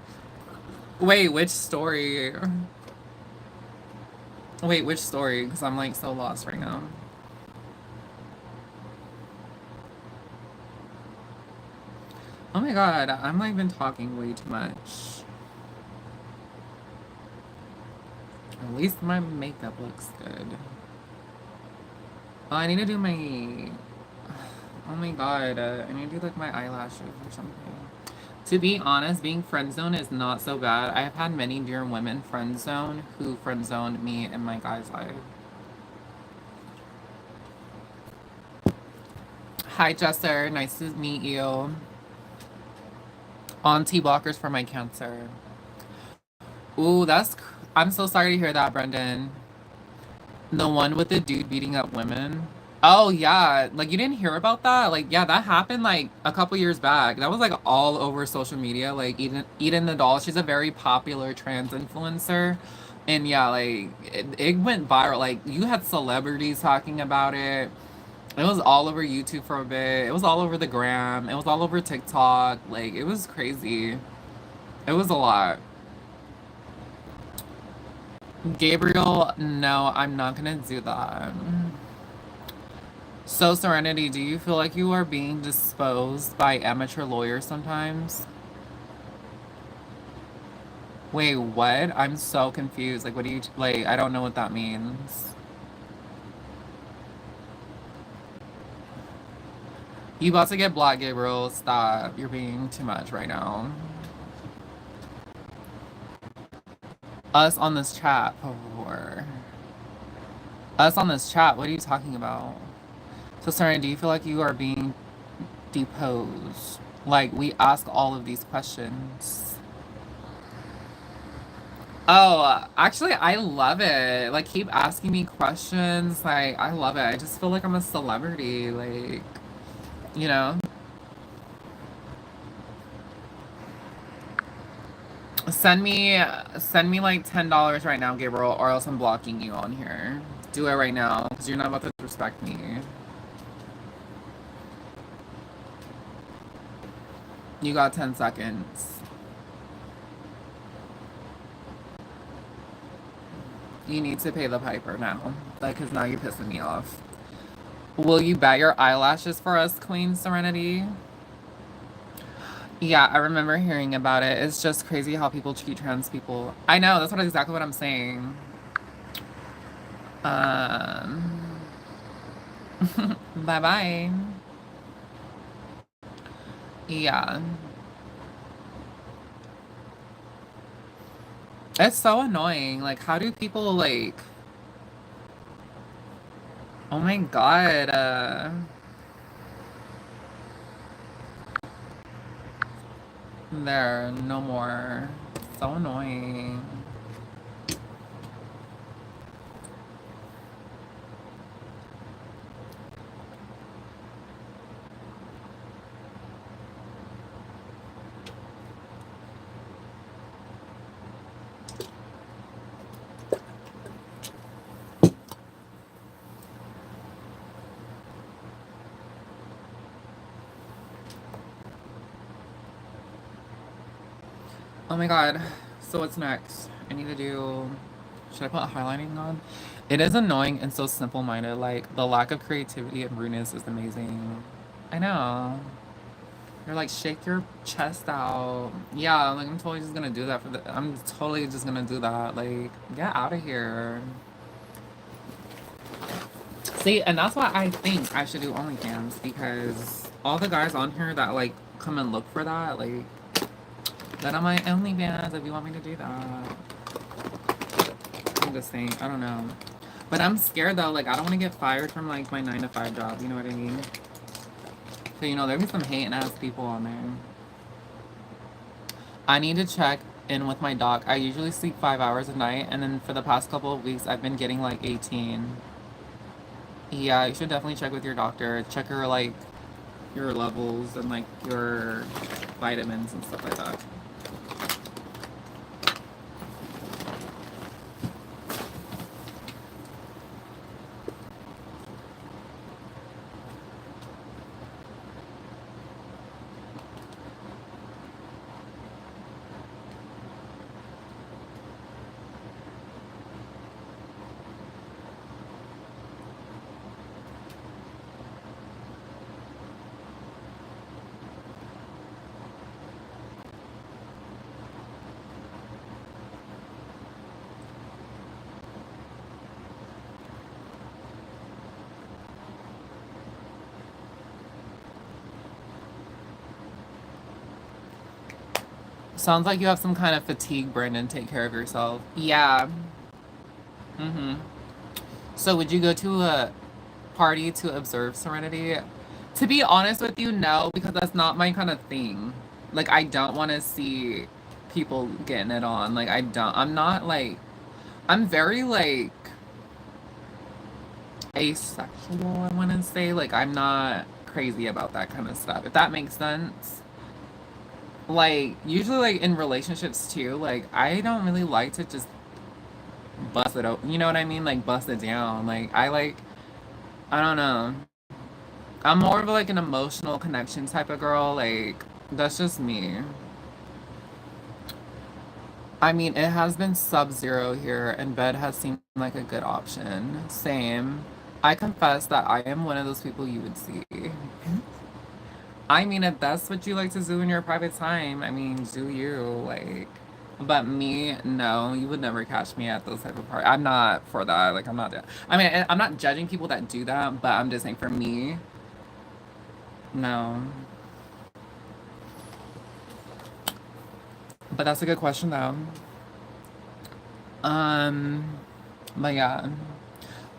Wait, which story? Wait, which story? Because I'm like so lost right now. Oh my god, I'm like been talking way too much. At least my makeup looks good. Oh, I need to do my... Oh my god, I need to do like my eyelashes or something. To be honest, being friend zone is not so bad. I have had many dear women friend zone who friend zoned me in my guy's life. Hi Jesser, nice to meet you. On T-blockers for my cancer. Ooh, I'm so sorry to hear that, Brendan. The one with the dude beating up women. Oh yeah, like you didn't hear about that? Like yeah, that happened like a couple years back. That was like all over social media. Like Eden the doll, she's a very popular trans influencer, and yeah, like it went viral. Like you had celebrities talking about it. It was all over YouTube for a bit. It was all over the gram. It was all over TikTok. Like it was crazy. It was a lot. Gabriel, no, I'm not gonna do that. So, Serenity, do you feel like you are being disposed by amateur lawyers sometimes? Wait, what? I'm so confused. Like, what do you, like, I don't know what that means. You about to get blocked, Gabriel. Stop. You're being too much right now. Us on this chat, por favor. Us on this chat, what are you talking about? So, Serenity, do you feel like you are being deposed? Like, we ask all of these questions. Oh, actually, I love it. Like, keep asking me questions. Like, I love it. I just feel like I'm a celebrity. Like, you know, send me, send me like $10 right now, Gabriel, or else I'm blocking you on here. Do it right now, because you're not about to disrespect me. You got 10 seconds. You need to pay the piper now. Like, because now you're pissing me off. Will you bat your eyelashes for us, Queen Serenity? Yeah, I remember hearing about it. It's just crazy how people treat trans people. I know, that's exactly what I'm saying. Um, bye bye. Yeah. It's so annoying. Like, how do people, like, oh my God. There, no more. So annoying. Oh my God. So what's next? I need to do. Should I put highlighting on? It is annoying and so simple-minded. Like the lack of creativity and rudeness is amazing. I know. You're like shake your chest out. Yeah, like I'm totally just gonna do that for the. I'm totally just gonna do that. Like get out of here. See, and that's why I think I should do OnlyFans because all the guys on here that like come and look for that, like that on my OnlyFans if you want me to do that. I'm just saying, I don't know. But I'm scared though, like I don't want to get fired from like my 9 to 5 job, you know what I mean? So you know, there'll be some hating ass people on there. I need to check in with my doc. I usually sleep 5 hours a night, and then for the past couple of weeks I've been getting like 18. Yeah, you should definitely check with your doctor. Check your like your levels and like your vitamins and stuff like that. Sounds like you have some kind of fatigue, Brandon. Take care of yourself. Yeah. Mm-hmm. So would you go to a party to observe Serenity? To be honest with you, no, because that's not my kind of thing. Like I don't want to see people getting it on. Like I'm not like I'm very like asexual, I want to say. Like, I'm not crazy about that kind of stuff, if that makes sense. Like, usually, like, in relationships too, like, I don't really like to just bust it out. You know what I mean? Like, bust it down. Like, I don't know. I'm more of like an emotional connection type of girl. Like, that's just me. I mean, it has been sub-zero here, and bed has seemed like a good option. Same. I confess that I am one of those people you would see. I mean, if that's what you like to do in your private time, I mean, do you, like. But me, no, you would never catch me at those type of parties. I'm not for that. Like, I'm not that. I mean, I'm not judging people that do that, but I'm just saying for me, no. But that's a good question, though. Um, but yeah.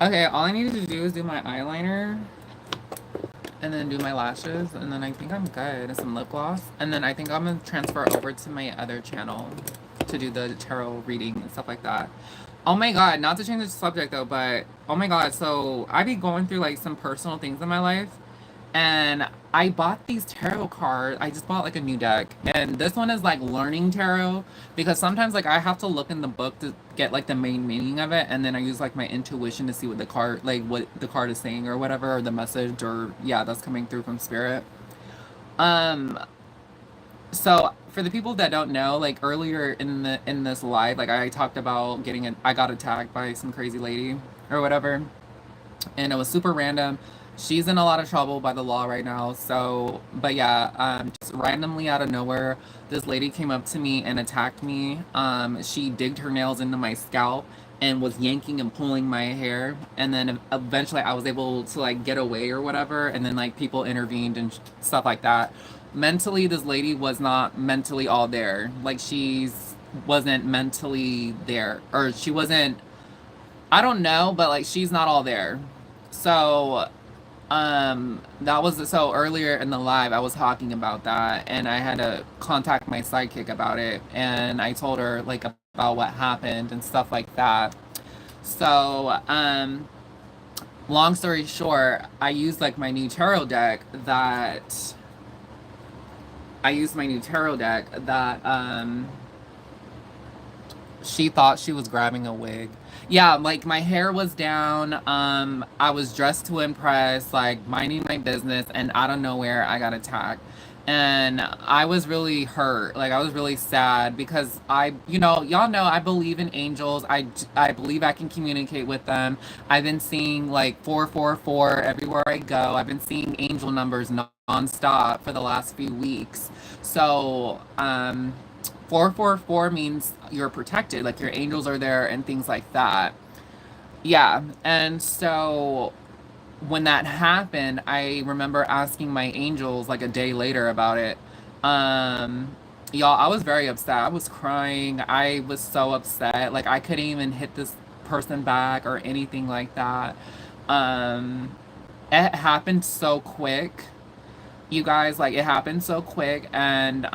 Okay, all I needed to do is do my eyeliner and then do my lashes, and then I think I'm good. And some lip gloss. And then I think I'm gonna transfer over to my other channel to do the tarot reading and stuff like that. Oh my god, not to change the subject though, but oh my god, so I be going through like some personal things in my life. And I bought these tarot cards. I just bought like a new deck. And this one is like learning tarot because sometimes like I have to look in the book to get like the main meaning of it, and then I use like my intuition to see what the card like what the card is saying or whatever, or the message, or yeah, that's coming through from spirit. Um so for the people that don't know, like earlier in this live, like I talked about I got attacked by some crazy lady or whatever, and it was super random. She's in a lot of trouble by the law right now. So, but yeah, just randomly out of nowhere, this lady came up to me and attacked me. She digged her nails into my scalp and was yanking and pulling my hair. And then eventually I was able to like get away or whatever. And then like people intervened and stuff like that. Mentally, this lady was not mentally all there. Like she's wasn't mentally there, or she wasn't, I don't know, but like she's not all there. So that was so earlier in the live I was talking about that, and I had to contact my sidekick about it, and I told her like about what happened and stuff like that. So long story short, I used like my new tarot deck that she thought she was grabbing a wig. Yeah, like my hair was down. I was dressed to impress, like minding my business, and out of nowhere, I got attacked. And I was really hurt. Like I was really sad because y'all know I believe in angels. I believe I can communicate with them. I've been seeing like 444 everywhere I go. I've been seeing angel numbers nonstop for the last few weeks. So, 444 means you're protected, like your angels are there and things like that. Yeah. And so when that happened, I remember asking my angels like a day later about it. Um, y'all, I was very upset. I was crying. I was so upset. Like I couldn't even hit this person back or anything like that. Um, it happened so quick. You guys, like it happened so quick, and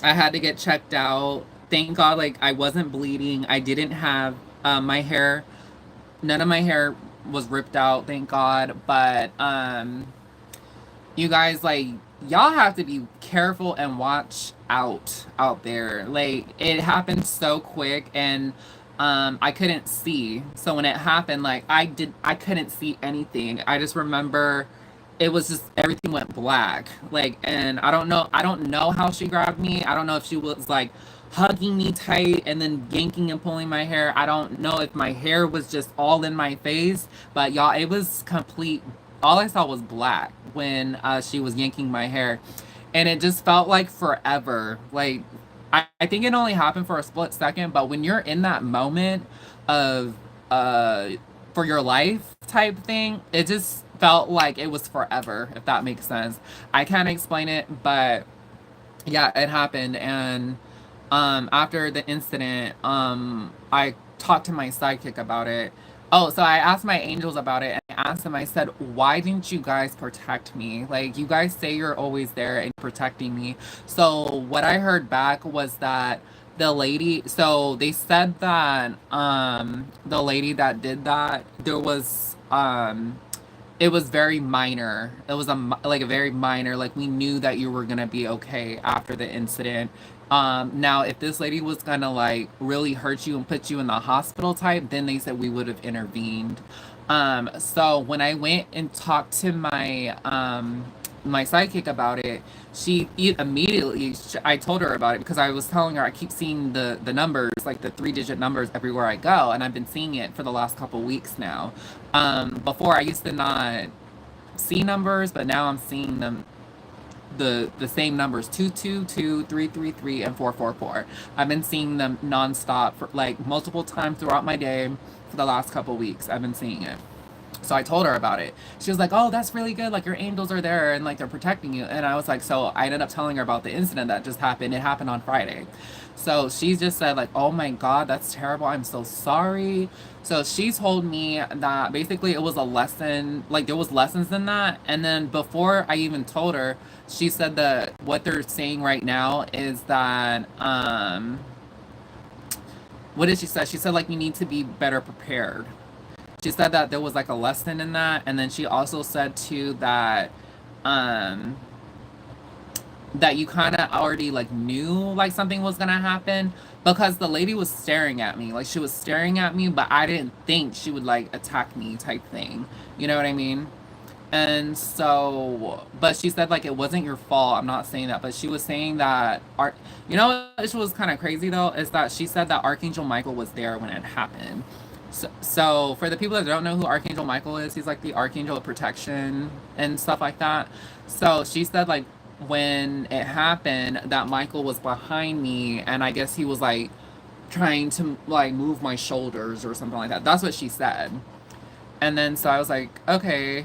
I had to get checked out. Thank God, like I wasn't bleeding. I didn't have my hair. None of my hair was ripped out. Thank God. But you guys, like y'all have to be careful and watch out there. Like it happened so quick, and I couldn't see. So when it happened, like I couldn't see anything. I just remember it was just everything went black. Like, and I don't know how she grabbed me. I don't know if she was like hugging me tight and then yanking and pulling my hair. I don't know if my hair was just all in my face, but y'all, it was complete. All I saw was black when she was yanking my hair, and it just felt like forever. Like I think it only happened for a split second, but when you're in that moment of uh for your life type thing, it just felt like it was forever, if that makes sense. I can't explain it, but yeah, it happened. And after the incident, I talked to my sidekick about it. Oh, so I asked my angels about it, and I asked them, I said, why didn't you guys protect me? Like, you guys say you're always there and protecting me. So what I heard back was that The lady, so they said that the lady that did that, there was it was very minor. It was like a very minor, like we knew that you were gonna be okay after the incident. Now if this lady was gonna like really hurt you and put you in the hospital type, then they said we would have intervened. So when I went and talked to my psychic about it, immediately, I told her about it because I was telling her I keep seeing the numbers, like the 3-digit numbers everywhere I go, and I've been seeing it for the last couple weeks now. Before I used to not see numbers, but now I'm seeing them, the same numbers, 222, 333, and 444. I've been seeing them nonstop for like multiple times throughout my day for the last couple weeks. I've been seeing it. So I told her about it. She was like, "Oh, that's really good. Like your angels are there and like they're protecting you." And I was like, so I ended up telling her about the incident that just happened. It happened on Friday. So she just said like, "Oh my God, that's terrible. I'm so sorry." So she told me that basically it was a lesson, like there was lessons in that. And then before I even told her, she said that what they're saying right now is that what did she say? She said like you need to be better prepared. She said that there was like a lesson in that, and then she also said too that um that you kind of already like knew like something was gonna happen because the lady was staring at me, like she was staring at me, but I didn't think she would like attack me type thing. You know what I mean? And so, but she said like it wasn't your fault. I'm not saying that, but she was saying that art. You know, which was kind of crazy though, is that she said that Archangel Michael was there when it happened. So for the people that don't know who Archangel Michael is, he's like the Archangel of protection and stuff like that. So she said like when it happened that Michael was behind me, and I guess he was like trying to like move my shoulders or something like that. That's what she said. And then so I was like, okay,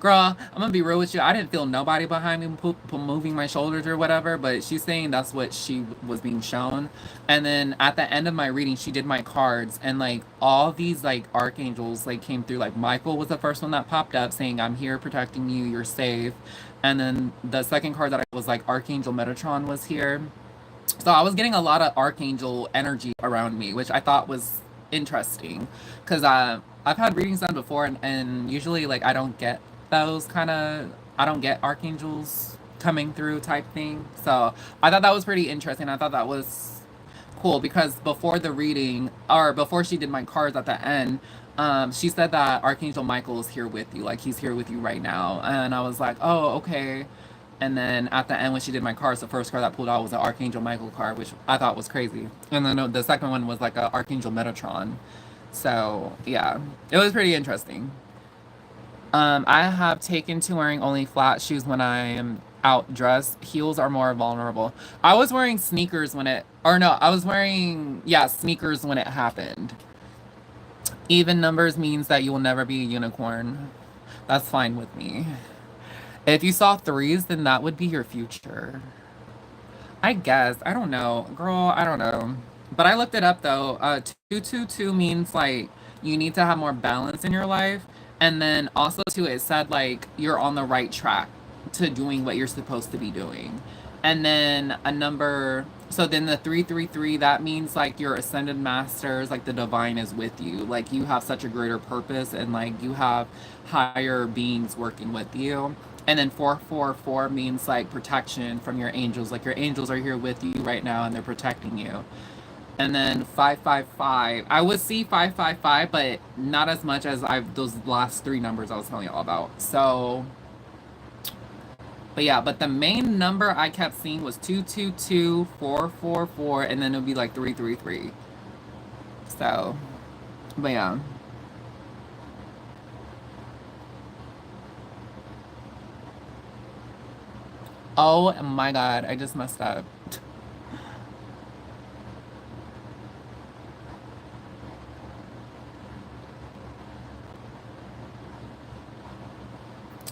girl, I'm gonna be real with you. I didn't feel nobody behind me moving my shoulders or whatever, but she's saying that's what she was being shown. And then at the end of my reading, she did my cards, and like all these like archangels like came through. Like Michael was the first one that popped up saying, "I'm here protecting you. You're safe." And then the second card that I was like Archangel Metatron was here. So I was getting a lot of archangel energy around me, which I thought was interesting because I've had readings done before, and usually like I don't get those kind of, I don't get archangels coming through type thing. So I thought that was pretty interesting. I thought that was cool because before the reading, or before she did my cards at the end, she said that Archangel Michael is here with you, like he's here with you right now. And I was like, oh, okay. And then at the end, when she did my cards, the first card that pulled out was an Archangel Michael card, which I thought was crazy. And then the second one was like an Archangel Metatron. So yeah, it was pretty interesting. I have taken to wearing only flat shoes when I am out dressed. Heels are more vulnerable. I was wearing sneakers when it, or no, I was wearing, yeah, sneakers when it happened. Even numbers means that you will never be a unicorn. That's fine with me. If you saw threes, then that would be your future. I guess. I don't know. Girl, I don't know. But I looked it up though. 222 means like you need to have more balance in your life. And then also too, it said like you're on the right track to doing what you're supposed to be doing. And then a number, so then the 333, that means like your ascended masters, like the divine is with you. Like you have such a greater purpose, and like you have higher beings working with you. And then 444 means like protection from your angels. Like your angels are here with you right now and they're protecting you. And then 555. I would see 555, but not as much as I've those last three numbers I was telling you all about. So, but yeah, but the main number I kept seeing was 222, 444, and then it would be like 333. So, but yeah. Oh my God, I just messed up.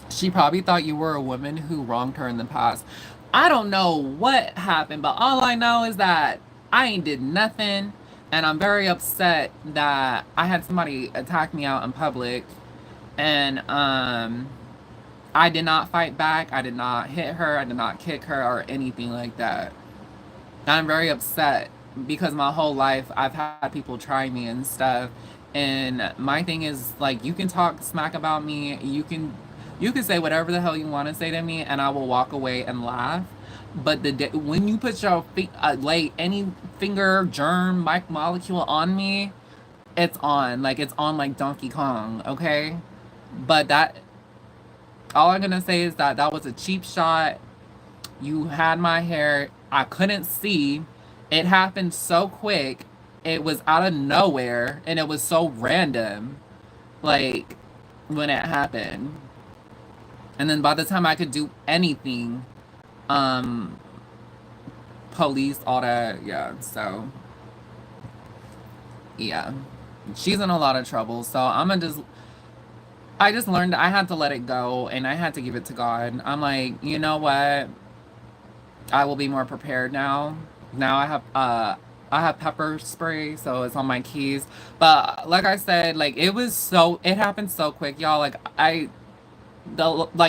She probably thought you were a woman who wronged her in the past. I don't know what happened, but all I know is that I ain't did nothing, and I'm very upset that I had somebody attack me out in public, and I did not fight back. I did not hit her. I did not kick her or anything like that. I'm very upset because my whole life I've had people try me and stuff. And my thing is like, you can talk smack about me, you can say whatever the hell you want to say to me, and I will walk away and laugh. But when you put your lay any finger germ molecule on me, it's on. Like it's on like Donkey Kong, okay? But that all I'm gonna say is that that was a cheap shot. You had my hair. I couldn't see. It happened so quick. It was out of nowhere and it was so random. Like when it happened. And then by the time I could do anything, um police, all that, yeah. So yeah. She's in a lot of trouble. So I just learned I had to let it go and I had to give it to God. I'm like, you know what? I will be more prepared now. Now I have pepper spray, so it's on my keys. But like I said, like it happened so quick, y'all. Like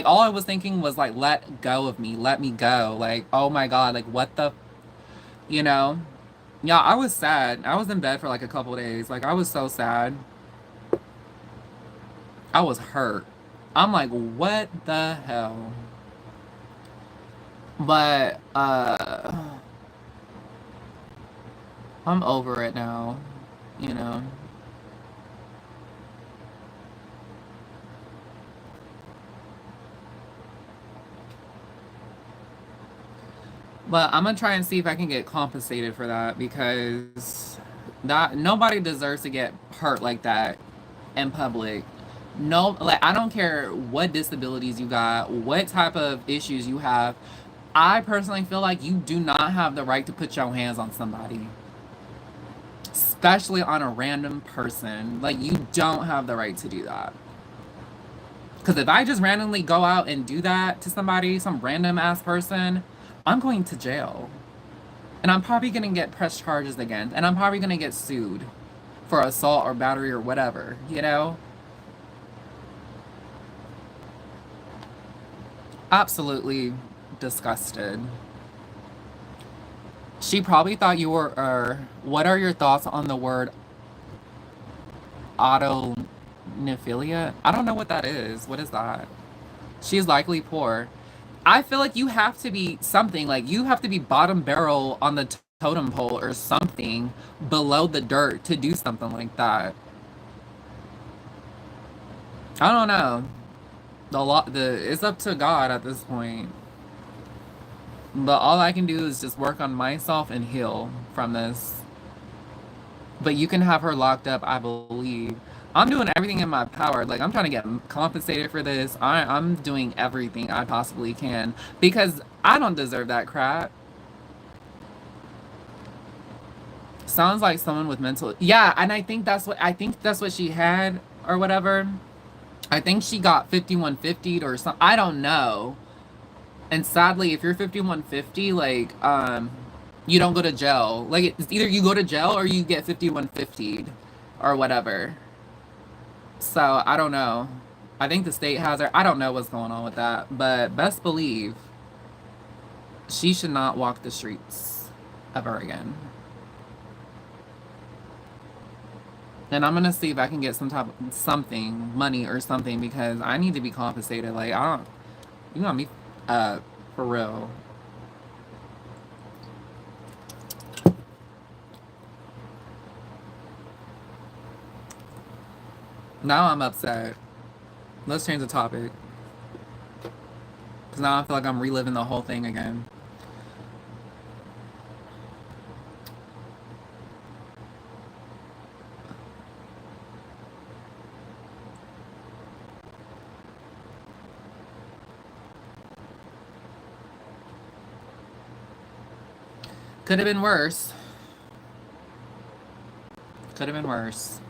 all I was thinking was like, let go of me, let me go. Like, oh my God, like what the, you know? Yeah, I was sad. I was in bed for like a couple days. Like I was so sad. I was hurt. I'm like, what the hell? But I'm over it now, you know. But I'm gonna try and see if I can get compensated for that because that nobody deserves to get hurt like that in public. No, like I don't care what disabilities you got, what type of issues you have. I personally feel like you do not have the right to put your hands on somebody, especially on a random person. Like you don't have the right to do that. Because if I just randomly go out and do that to somebody, some random ass person, I'm going to jail. And I'm probably going to get pressed charges again. And I'm probably going to get sued for assault or battery or whatever, you know? Absolutely disgusted. She probably thought you were, what are your thoughts on the word autonephilia? I don't know what that is. What is that? She's likely poor. I feel like you have to be something, like you have to be bottom barrel on the totem pole or something below the dirt to do something like that. I don't know. It's up to God at this point. But all I can do is just work on myself and heal from this. But you can have her locked up, I believe. I'm doing everything in my power. Like, I'm trying to get compensated for this. I'm doing everything I possibly can because I don't deserve that crap. Sounds like someone with mental. Yeah, and I think that's what she had or whatever. I think she got 5150 or something. I don't know. And sadly, if you're 5150, like you don't go to jail. Like it's either you go to jail or you get 5150 or whatever. So I don't know. I think the state has her. I don't know what's going on with that, but best believe she should not walk the streets ever again. And I'm gonna see if I can get some type of something, money or something, because I need to be compensated. Like I don't, you got me, for real. Now I'm upset. Let's change the topic, because now I feel like I'm reliving the whole thing again. Could have been worse. Could have been worse.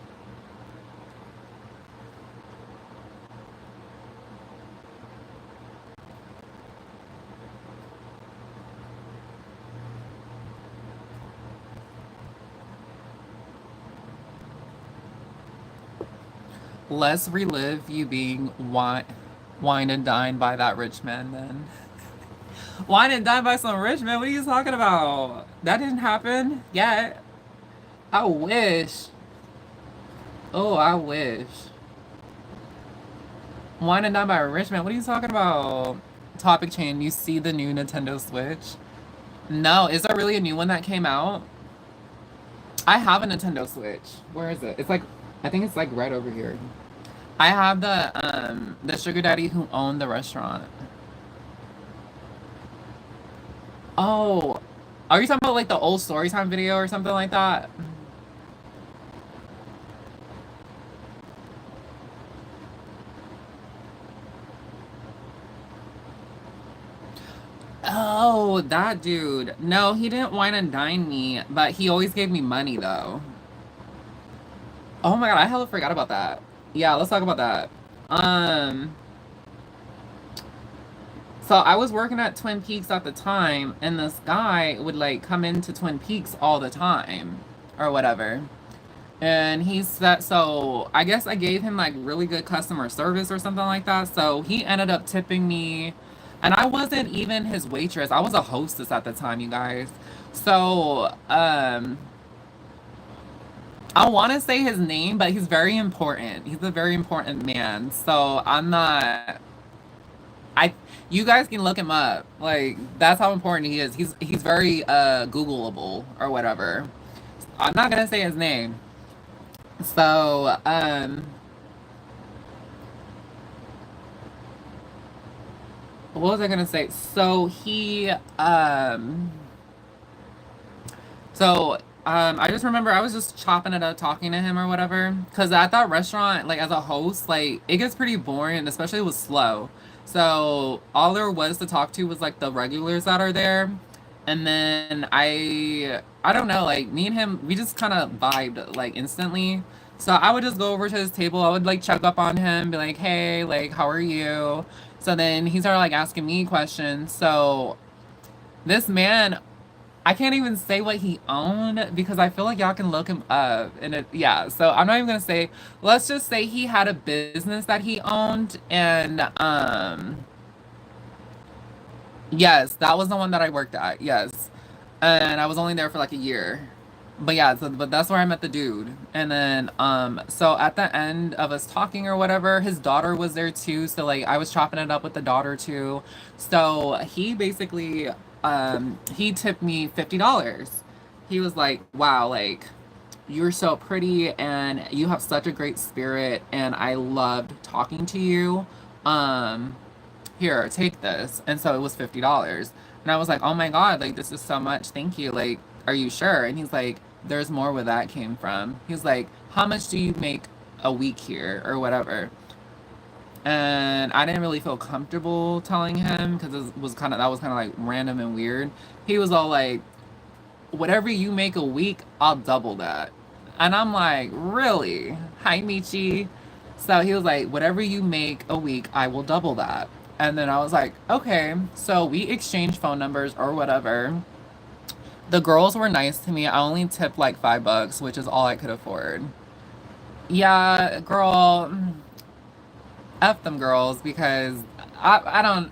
Let's relive you being wine and dined by that rich man then. Wine and dine by some rich man. What are you talking about? That didn't happen yet. I wish. Oh, I wish. Wine and dine by a rich man. What are you talking about? Topic change. You see the new Nintendo Switch? No, is there really a new one that came out? I have a Nintendo Switch. Where is it? It's like, I think it's like right over here. I have the sugar daddy who owned the restaurant. Oh, are you talking about like the old story time video or something like that? Oh, that dude. No, he didn't wine and dine me, but he always gave me money though. Oh my God, I hella forgot about that. Yeah, let's talk about that. Um, so I was working at Twin Peaks at the time, and this guy would like come into Twin Peaks all the time or whatever. And he said, so I guess I gave him like really good customer service or something like that. So he ended up tipping me, and I wasn't even his waitress. I was a hostess at the time, you guys. So, I want to say his name, but he's very important. He's a very important man. So I'm not. I. You guys can look him up. Like that's how important he is. He's very Googleable or whatever. I'm not gonna say his name. So what was I gonna say? I just remember I was just chopping it up, talking to him or whatever. Cause at that restaurant, like as a host, like it gets pretty boring, especially with slow. So all there was to talk to was like the regulars that are there. And then I don't know, like me and him, we just kind of vibed like instantly. So I would just go over to his table, I would like check up on him, be like, hey, like, how are you? So then he started like asking me questions. So this man, I can't even say what he owned because I feel like y'all can look him up. And yeah, so I'm not even gonna say, let's just say he had a business that he owned. And yes, that was the one that I worked at. Yes. And I was only there for like a year. But yeah, but that's where I met the dude. And then so at the end of us talking or whatever, his daughter was there too. So like I was chopping it up with the daughter too. So he basically he tipped me $50. He was like, "Wow, like you're so pretty and you have such a great spirit and I loved talking to you. Um Here, take this." And so it was $50. And I was like, "Oh my God, like this is so much. Thank you. Like, are you sure?" And he's like, "There's more where that came from." He's like, "How much do you make a week here or whatever?" And I didn't really feel comfortable telling him because it was kind of that was kind of like random and weird. He was all like, "Whatever you make a week, I'll double that." And I'm like, "Really? Hi, Michi." So he was like, "Whatever you make a week, I will double that." And then I was like, "Okay." So we exchanged phone numbers or whatever. The girls were nice to me. I only tipped like $5, which is all I could afford. Yeah, girl, F them girls because I don't.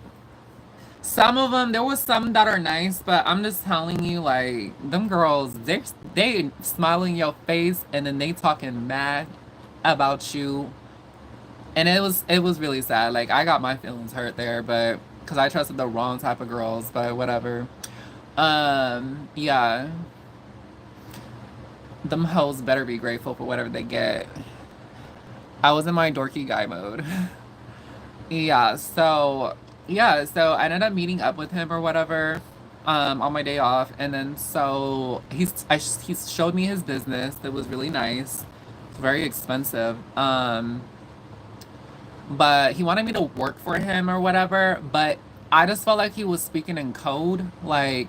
Some of them, there was some that are nice, but I'm just telling you, like them girls, they smile in your face and then they talking mad about you, and it was really sad. Like I got my feelings hurt there, but because I trusted the wrong type of girls, but whatever. Yeah, them hoes better be grateful for whatever they get. I was in my dorky guy mode. Yeah, so I ended up meeting up with him or whatever, on my day off, and then so he showed me his business. It was really nice. It's very expensive. But he wanted me to work for him or whatever, but I just felt like he was speaking in code. Like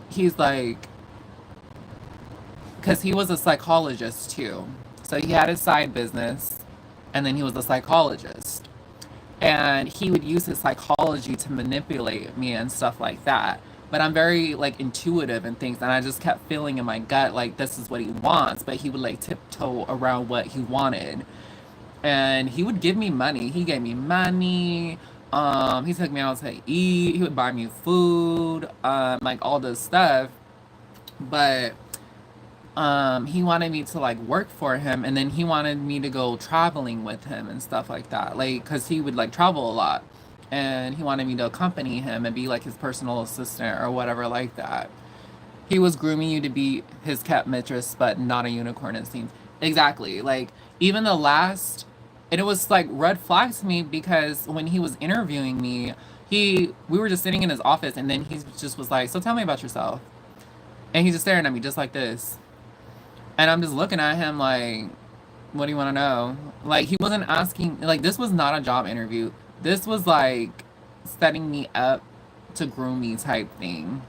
he's like, because he was a psychologist too. So he had his side business, and then he was a psychologist. And he would use his psychology to manipulate me and stuff like that. But I'm very like intuitive and things, and I just kept feeling in my gut like this is what he wants, but he would like tiptoe around what he wanted. And he would give me money. He gave me money. He took me out to eat. He would buy me food, like all this stuff. But he wanted me to like work for him, and then he wanted me to go traveling with him and stuff like that, like because he would like travel a lot, and he wanted me to accompany him and be like his personal assistant or whatever like that. He was grooming you to be his cat mistress, but not a unicorn, it seems. Exactly. Like, even the last, and it was like red flags to me because when he was interviewing me, we were just sitting in his office, and then he just was like, "So tell me about yourself." And he's just staring at me just like this. And I'm just looking at him like, "What do you want to know?" Like, he wasn't asking, like, this was not a job interview. This was like setting me up to groom me type thing.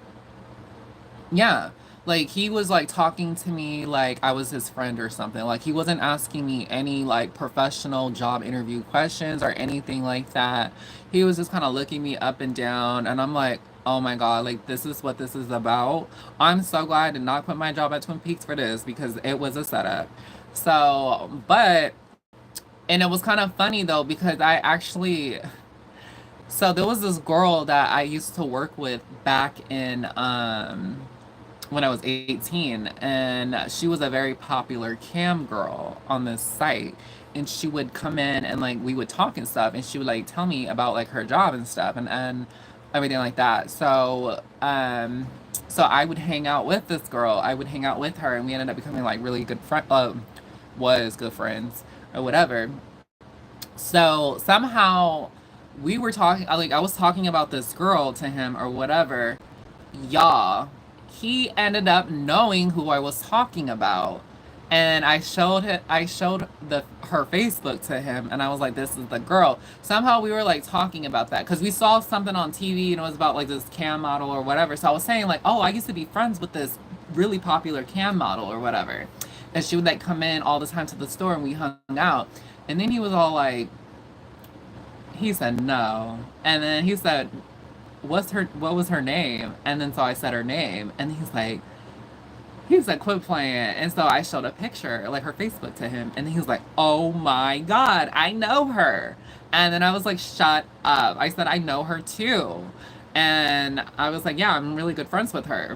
Yeah. Like he was like talking to me like I was his friend or something. Like he wasn't asking me any like professional job interview questions or anything like that. He was just kind of looking me up and down, and I'm like, "Oh my God, like this is what this is about." I'm so glad I did not quit my job at Twin Peaks for this because it was a setup. So, but and it was kind of funny though because I actually so there was this girl that I used to work with back in when I was 18, and she was a very popular cam girl on this site. And she would come in and like we would talk and stuff, and she would like tell me about like her job and stuff and everything like that. So I would hang out with this girl. I would hang out with her, and we ended up becoming like really good friend was good friends or whatever. So somehow we were talking, like I was talking about this girl to him or whatever. Y'all, he ended up knowing who I was talking about. And I showed her Facebook to him, and I was like, "This is the girl." Somehow we were like talking about that because we saw something on TV, and it was about like this cam model or whatever. So I was saying like, "Oh, I used to be friends with this really popular cam model or whatever," and she would like come in all the time to the store, and we hung out. And then he was all like, he said no, and then he said, what was her name? And then so I said her name, and he's like, "Quit playing." And so I showed a picture, like her Facebook to him, and he was like, "Oh my God, I know her." And then I was like, "Shut up." I said, "I know her too." And I was like, "Yeah, I'm really good friends with her."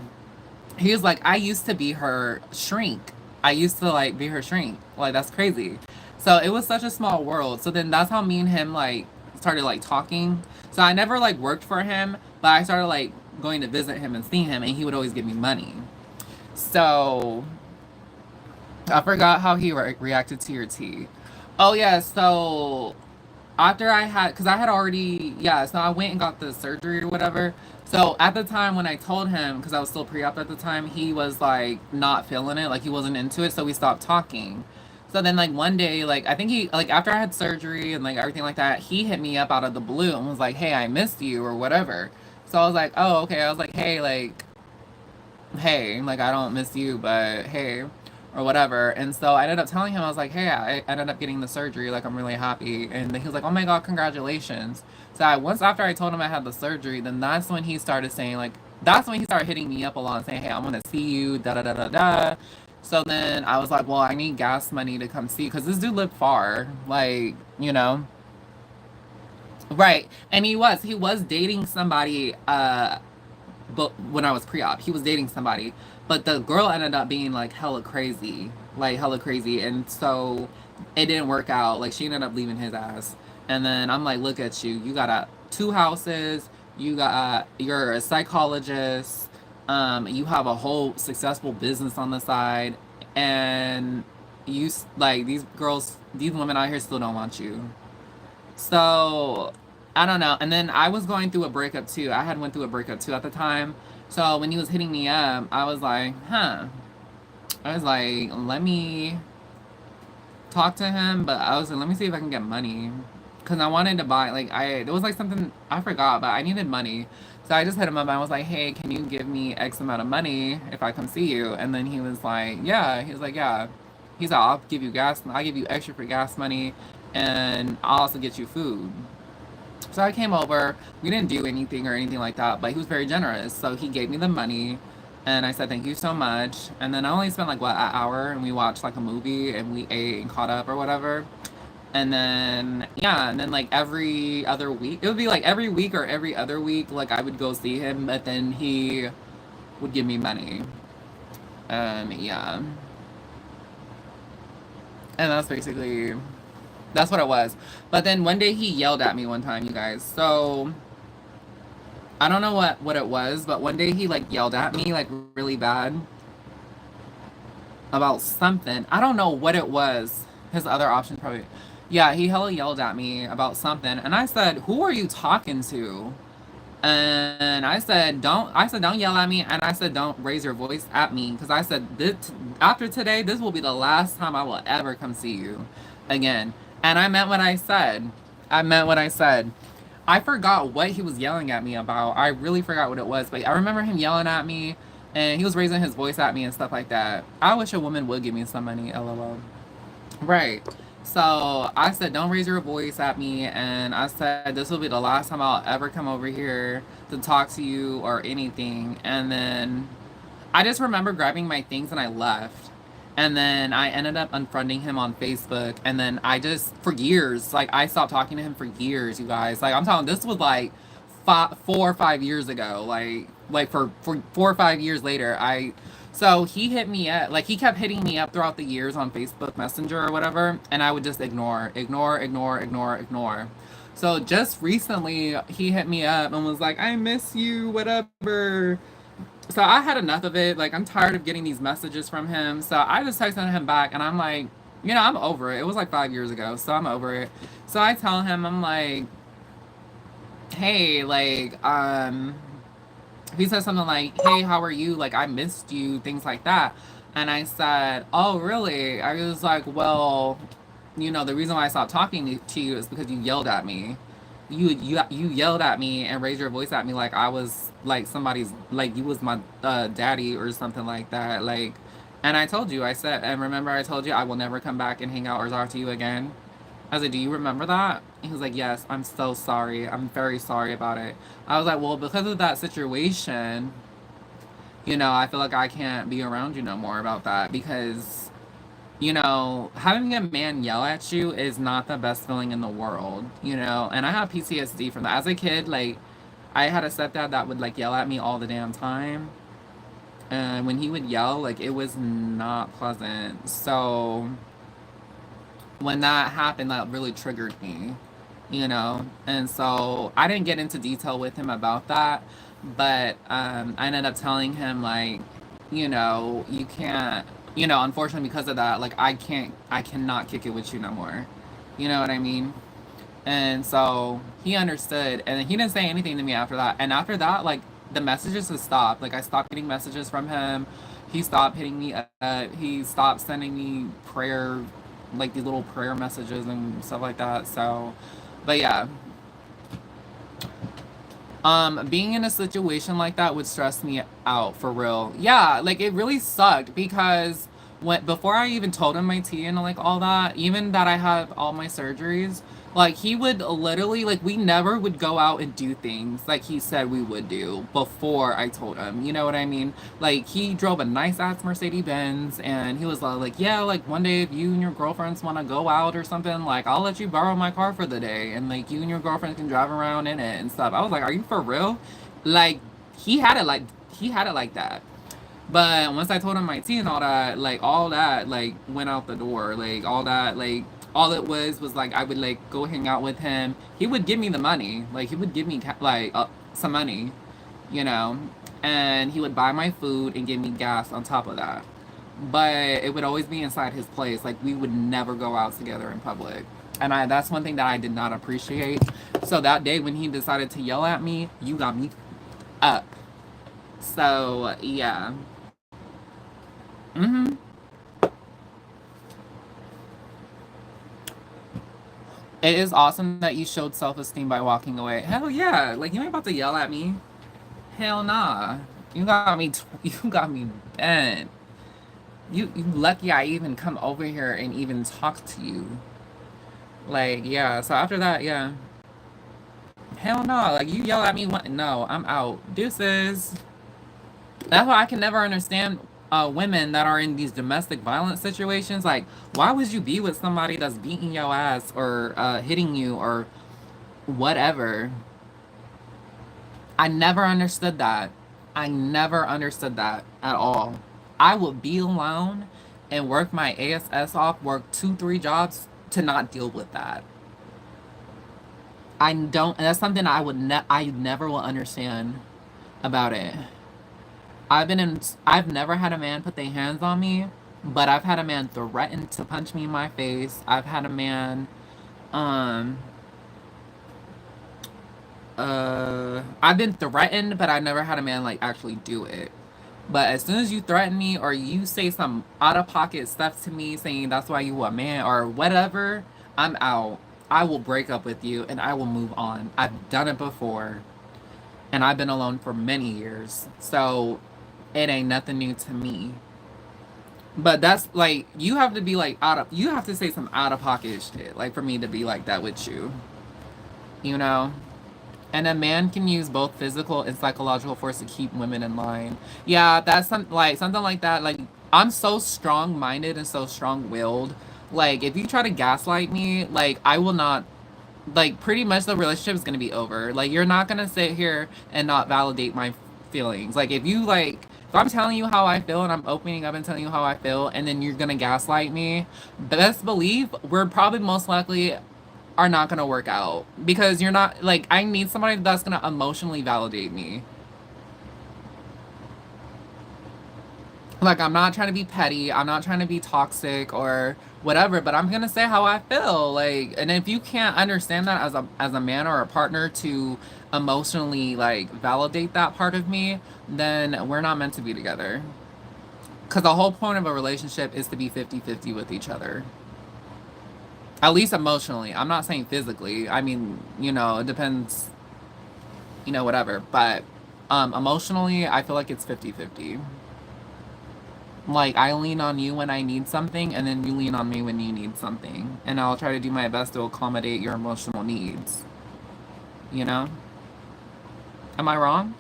He was like, "I used to be her shrink. I used to like be her shrink." Like, that's crazy. So it was such a small world. So then that's how me and him like started like talking. So I never like worked for him, but I started like going to visit him and seeing him, and he would always give me money. So I forgot how he reacted to your tea. Oh yeah, so after I had, because I had already, yeah, so I went and got the surgery or whatever. So at the time when I told him, because I was still pre-op at the time, he was like not feeling it, like he wasn't into it, so we stopped talking. So then like one day, like I think he, like after I had surgery and like everything like that, he hit me up out of the blue and was like, "Hey, I missed you," or whatever. So I was like, "Oh, okay." I was like, hey, like I don't miss you, but hey, or whatever." And so I ended up telling him, I was like, "Hey, I ended up getting the surgery, like I'm really happy." And then he was like, "Oh my God, congratulations." So once after I told him I had the surgery, then that's when he started saying like, that's when he started hitting me up a lot, saying, "Hey, I'm gonna see you, da da da da da." So then I was like, "Well, I need gas money to come see," because this dude lived far, like, right. And he was dating somebody, but when I was pre-op, he was dating somebody, but the girl ended up being like hella crazy, and so it didn't work out. Like she ended up leaving his ass, and then I'm like, "Look at you! You got two houses. You're a psychologist. You have a whole successful business on the side, and like these women out here still don't want you." So I don't know. And then I was going through a breakup too. I had went through a breakup too at the time. So when he was hitting me up, I was like, huh. I was like, let me talk to him, but I was like, let me see if I can get money. Cause I wanted to buy there was like something I forgot, but I needed money. So I just hit him up and I was like, "Hey, can you give me X amount of money if I come see you?" And then he was like, "Yeah." He was like, "Yeah." He's like, I'll give you extra for gas money, and I'll also get you food. So I came over. We didn't do anything or anything like that, but he was very generous. So he gave me the money, and I said, "Thank you so much." And then I only spent like what, an hour, and we watched like a movie, and we ate and caught up or whatever. And then, yeah, and then like every other week, it would be like every week or every other week, like I would go see him, but then he would give me money. Yeah. And that's what it was. But then one day he yelled at me one time, you guys. So I don't know what it was, but one day he like yelled at me like really bad about something. I don't know what it was. His other option probably. Yeah, he hella yelled at me about something, and I said, "Who are you talking to?" And I said, don't yell at me. And I said, don't raise your voice at me. Because I said, after today, this will be the last time I will ever come see you again. And I meant what I said. I meant what I said. I forgot what he was yelling at me about. I really forgot what it was. But I remember him yelling at me. And he was raising his voice at me and stuff like that. I wish a woman would give me some money, lol. Right. So I said, don't raise your voice at me. And I said, this will be the last time I'll ever come over here to talk to you or anything. And then I just remember grabbing my things and I left. And then I ended up unfriending him on Facebook. And then I just, for years, like I stopped talking to him for years, you guys. Like I'm talking, this was like 4 or 5 years ago. Like for 4 or 5 years later, so he hit me up, like he kept hitting me up throughout the years on Facebook Messenger or whatever, and I would just ignore. So just recently he hit me up and was like, I miss you, whatever. So I had enough of it. Like I'm tired of getting these messages from him. So I just texted him back and I'm like, I'm over it. It was like 5 years ago, so I'm over it. So I tell him, I'm like, hey, like, he said something like, hey, how are you? Like, I missed you, things like that. And I said, oh, really? I was like, well, the reason why I stopped talking to you is because you yelled at me. You yelled at me and raised your voice at me like I was like somebody's, like you was my daddy or something like that. Like, and I told you, I said, and remember I told you I will never come back and hang out or talk to you again. I was like, do you remember that? He was like, yes, I'm so sorry. I'm very sorry about it. I was like, well, because of that situation, I feel like I can't be around you no more about that because, having a man yell at you is not the best feeling in the world, and I have PTSD from that. As a kid, like, I had a stepdad that would, like, yell at me all the damn time. And when he would yell, like, it was not pleasant. So when that happened, that really triggered me, and so I didn't get into detail with him about that, but I ended up telling him like, you can't, unfortunately because of that, like I cannot kick it with you no more, you know what I mean? And so he understood, and he didn't say anything to me after that. And after that, like the messages just stopped. Like I stopped getting messages from him. He stopped hitting me up. He stopped sending me prayer, like these little prayer messages and stuff like that. So, but yeah, being in a situation like that would stress me out for real. Yeah, like it really sucked because before I even told him my tea and like all that, even that I have all my surgeries, like he would literally, like we never would go out and do things like he said we would do before I told him. You know what I mean? Like he drove a nice ass Mercedes Benz and he was like, yeah, like one day if you and your girlfriends want to go out or something, like I'll let you borrow my car for the day and like you and your girlfriend can drive around in it and stuff. I was like, are you for real? Like he had it like that. But once I told him my tea and all that, like, went out the door. Like, all that, like, all it was like, I would, like, go hang out with him. He would give me the money. Like, he would give me, like, some money, you know? And he would buy my food and give me gas on top of that. But it would always be inside his place. Like, we would never go out together in public. And that's one thing that I did not appreciate. So that day when he decided to yell at me, you got me up. So, yeah. Mm-hmm. It is awesome that you showed self-esteem by walking away. Hell yeah. Like, you ain't about to yell at me. Hell nah. You got me, you got me bent. You lucky I even come over here and even talk to you. Like, yeah. So after that, yeah. Hell no. Like, you yell at me. No, I'm out. Deuces. That's why I can never understand women that are in these domestic violence situations. Like, why would you be with somebody that's beating your ass or hitting you or whatever? I never understood that. I never understood that at all. I would be alone and work my ASS off, work 2, 3 jobs to not deal with that. I don't. That's something I never will understand about it. I've never had a man put their hands on me, but I've had a man threaten to punch me in my face. I've had a man, um, I've been threatened, but I never had a man like actually do it. But as soon as you threaten me or you say some out of pocket stuff to me saying that's why you a man or whatever, I'm out. I will break up with you and I will move on. I've done it before and I've been alone for many years. So it ain't nothing new to me. But that's like, you have to be like you have to say some out of pocket shit, like for me to be like that with you, you know? And a man can use both physical and psychological force to keep women in line. Yeah, that's something like that. Like, I'm so strong minded and so strong willed. Like, if you try to gaslight me, like, I will not, like, pretty much the relationship is gonna be over. Like, you're not gonna sit here and not validate my feelings. Like, if I'm telling you how I feel and I'm opening up and telling you how I feel, and then you're gonna gaslight me, best believe we're probably most likely are not gonna work out because you're not like, I need somebody that's gonna emotionally validate me. Like, I'm not trying to be petty, I'm not trying to be toxic or whatever, but I'm gonna say how I feel. Like, and if you can't understand that as a man or a partner to emotionally like validate that part of me, then we're not meant to be together. Because the whole point of a relationship is to be 50-50 with each other. At least emotionally. I'm not saying physically. I mean, it depends, whatever. But emotionally, I feel like it's 50-50. Like, I lean on you when I need something, and then you lean on me when you need something. And I'll try to do my best to accommodate your emotional needs. You know? Am I wrong?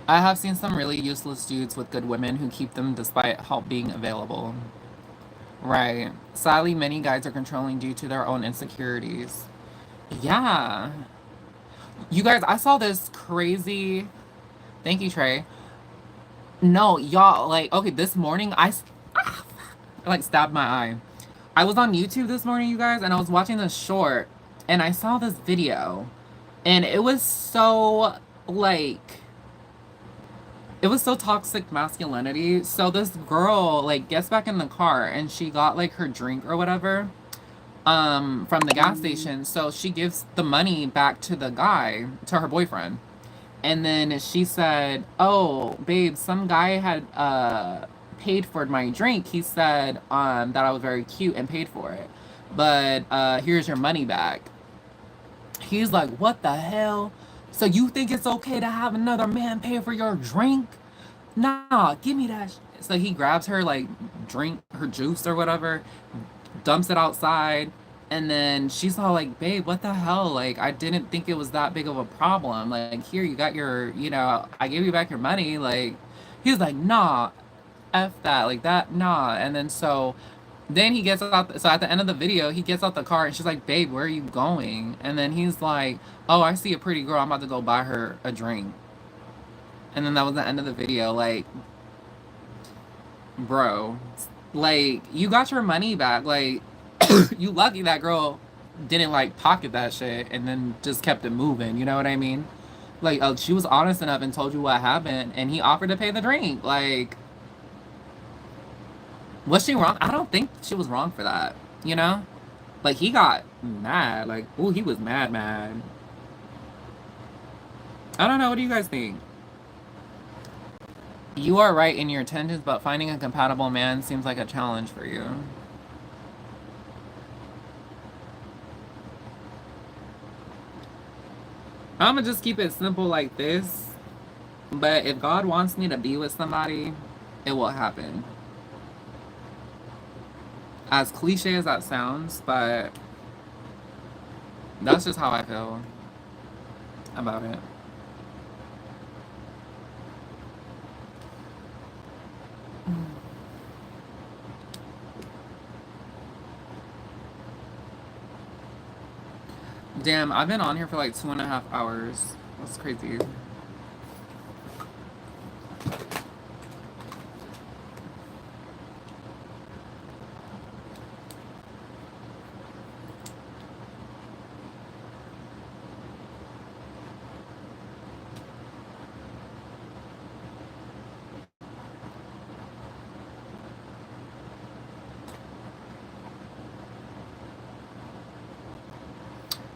I have seen some really useless dudes with good women who keep them despite help being available. Right. Sadly, many guys are controlling due to their own insecurities. Yeah. You guys, I saw this crazy. Thank you, Trey. No, y'all, like, okay, this morning, I like stabbed my eye. I was on YouTube this morning, you guys, and I was watching this short, and I saw this video, and it was so, like, it was so toxic masculinity. So this girl, like, gets back in the car, and she got, like, her drink or whatever, from the gas station. So she gives the money back to the guy, to her boyfriend. And then she said, "Oh, babe, some guy had paid for my drink. He said that I was very cute and paid for it. But here's your money back." He's like, "What the hell? So you think it's okay to have another man pay for your drink? Nah, give me that." So he grabs her like drink, her juice or whatever, dumps it outside. And then she's all like, "Babe, what the hell? Like, I didn't think it was that big of a problem. Like, here, you got your, I gave you back your money." Like, he's like, "Nah, F that, like that, nah." And then then he gets out, so at the end of the video, he gets out the car and she's like, "Babe, where are you going?" And then he's like, "Oh, I see a pretty girl. I'm about to go buy her a drink." And then that was the end of the video. Like, bro, like, you got your money back. Like, you lucky that girl didn't like pocket that shit and then just kept it moving. You know what I mean? Like, she was honest enough and told you what happened, and he offered to pay the drink. Like, was she wrong? I don't think she was wrong for that. You know? Like, he got mad. Like, ooh, he was mad, mad. I don't know. What do you guys think? You are right in your intentions, but finding a compatible man seems like a challenge for you. I'm gonna just keep it simple like this. But if God wants me to be with somebody, it will happen. As cliche as that sounds, but That's just how I feel about it. Damn, I've been on here for like 2.5 hours. That's crazy.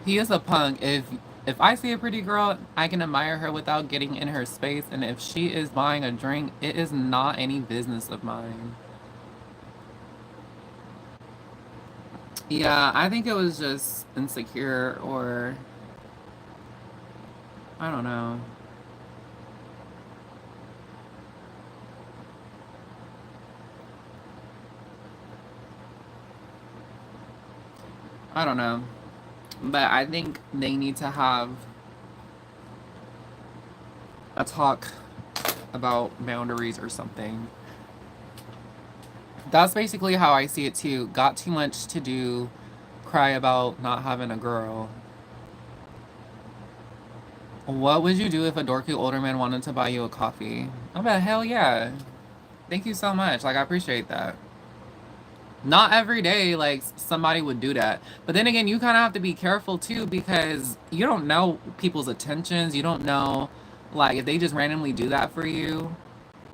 He is a punk. If I see a pretty girl, I can admire her without getting in her space, and if she is buying a drink, it is not any business of mine. Yeah, I think it was just insecure or I don't know. I don't know. But I think they need to have a talk about boundaries or something. That's basically how I see it too. Got too much to do, cry about not having a girl. What would you do if a dorky older man wanted to buy you a coffee? I bet hell yeah. Thank you so much. Like I appreciate that. Not every day, like somebody would do that. But then again, you kind of have to be careful too because you don't know people's intentions. You don't know, like, if they just randomly do that for you,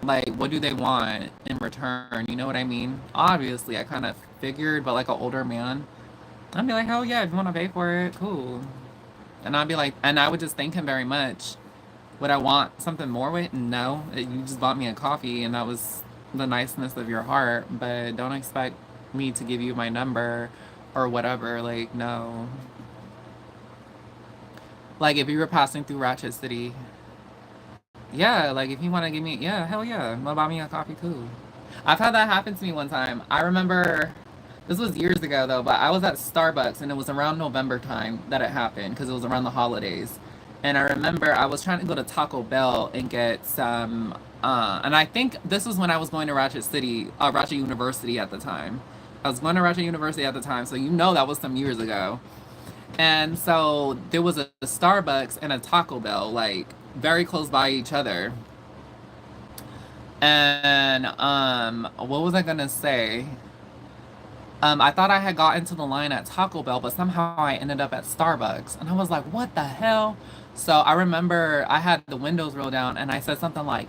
like, what do they want in return? You know what I mean? Obviously, I kind of figured, but like an older man, I'd be like, hell yeah, if you want to pay for it, cool. And I'd be like, and I would just thank him very much. Would I want something more with? No. You just bought me a coffee, and that was the niceness of your heart, but don't expect me to give you my number or whatever. Like, no. Like, if you were passing through Ratchet City, yeah, like, if you want to give me, yeah, hell yeah, buy me a coffee, cool. I've had that happen to me one time. I remember this was years ago though, but I was at Starbucks and it was around November time that it happened because it was around the holidays. And I remember I was trying to go to Taco Bell and get some, and I think this was when I was going to Ratchet City, Ratchet University at the time. I was going to Ratchet University at the time, so you know that was some years ago. And so there was a Starbucks and a Taco Bell, like very close by each other. And what was I gonna say? I thought I had got into the line at Taco Bell, but somehow I ended up at Starbucks. And I was like, what the hell? So I remember I had the windows rolled down and I said something like,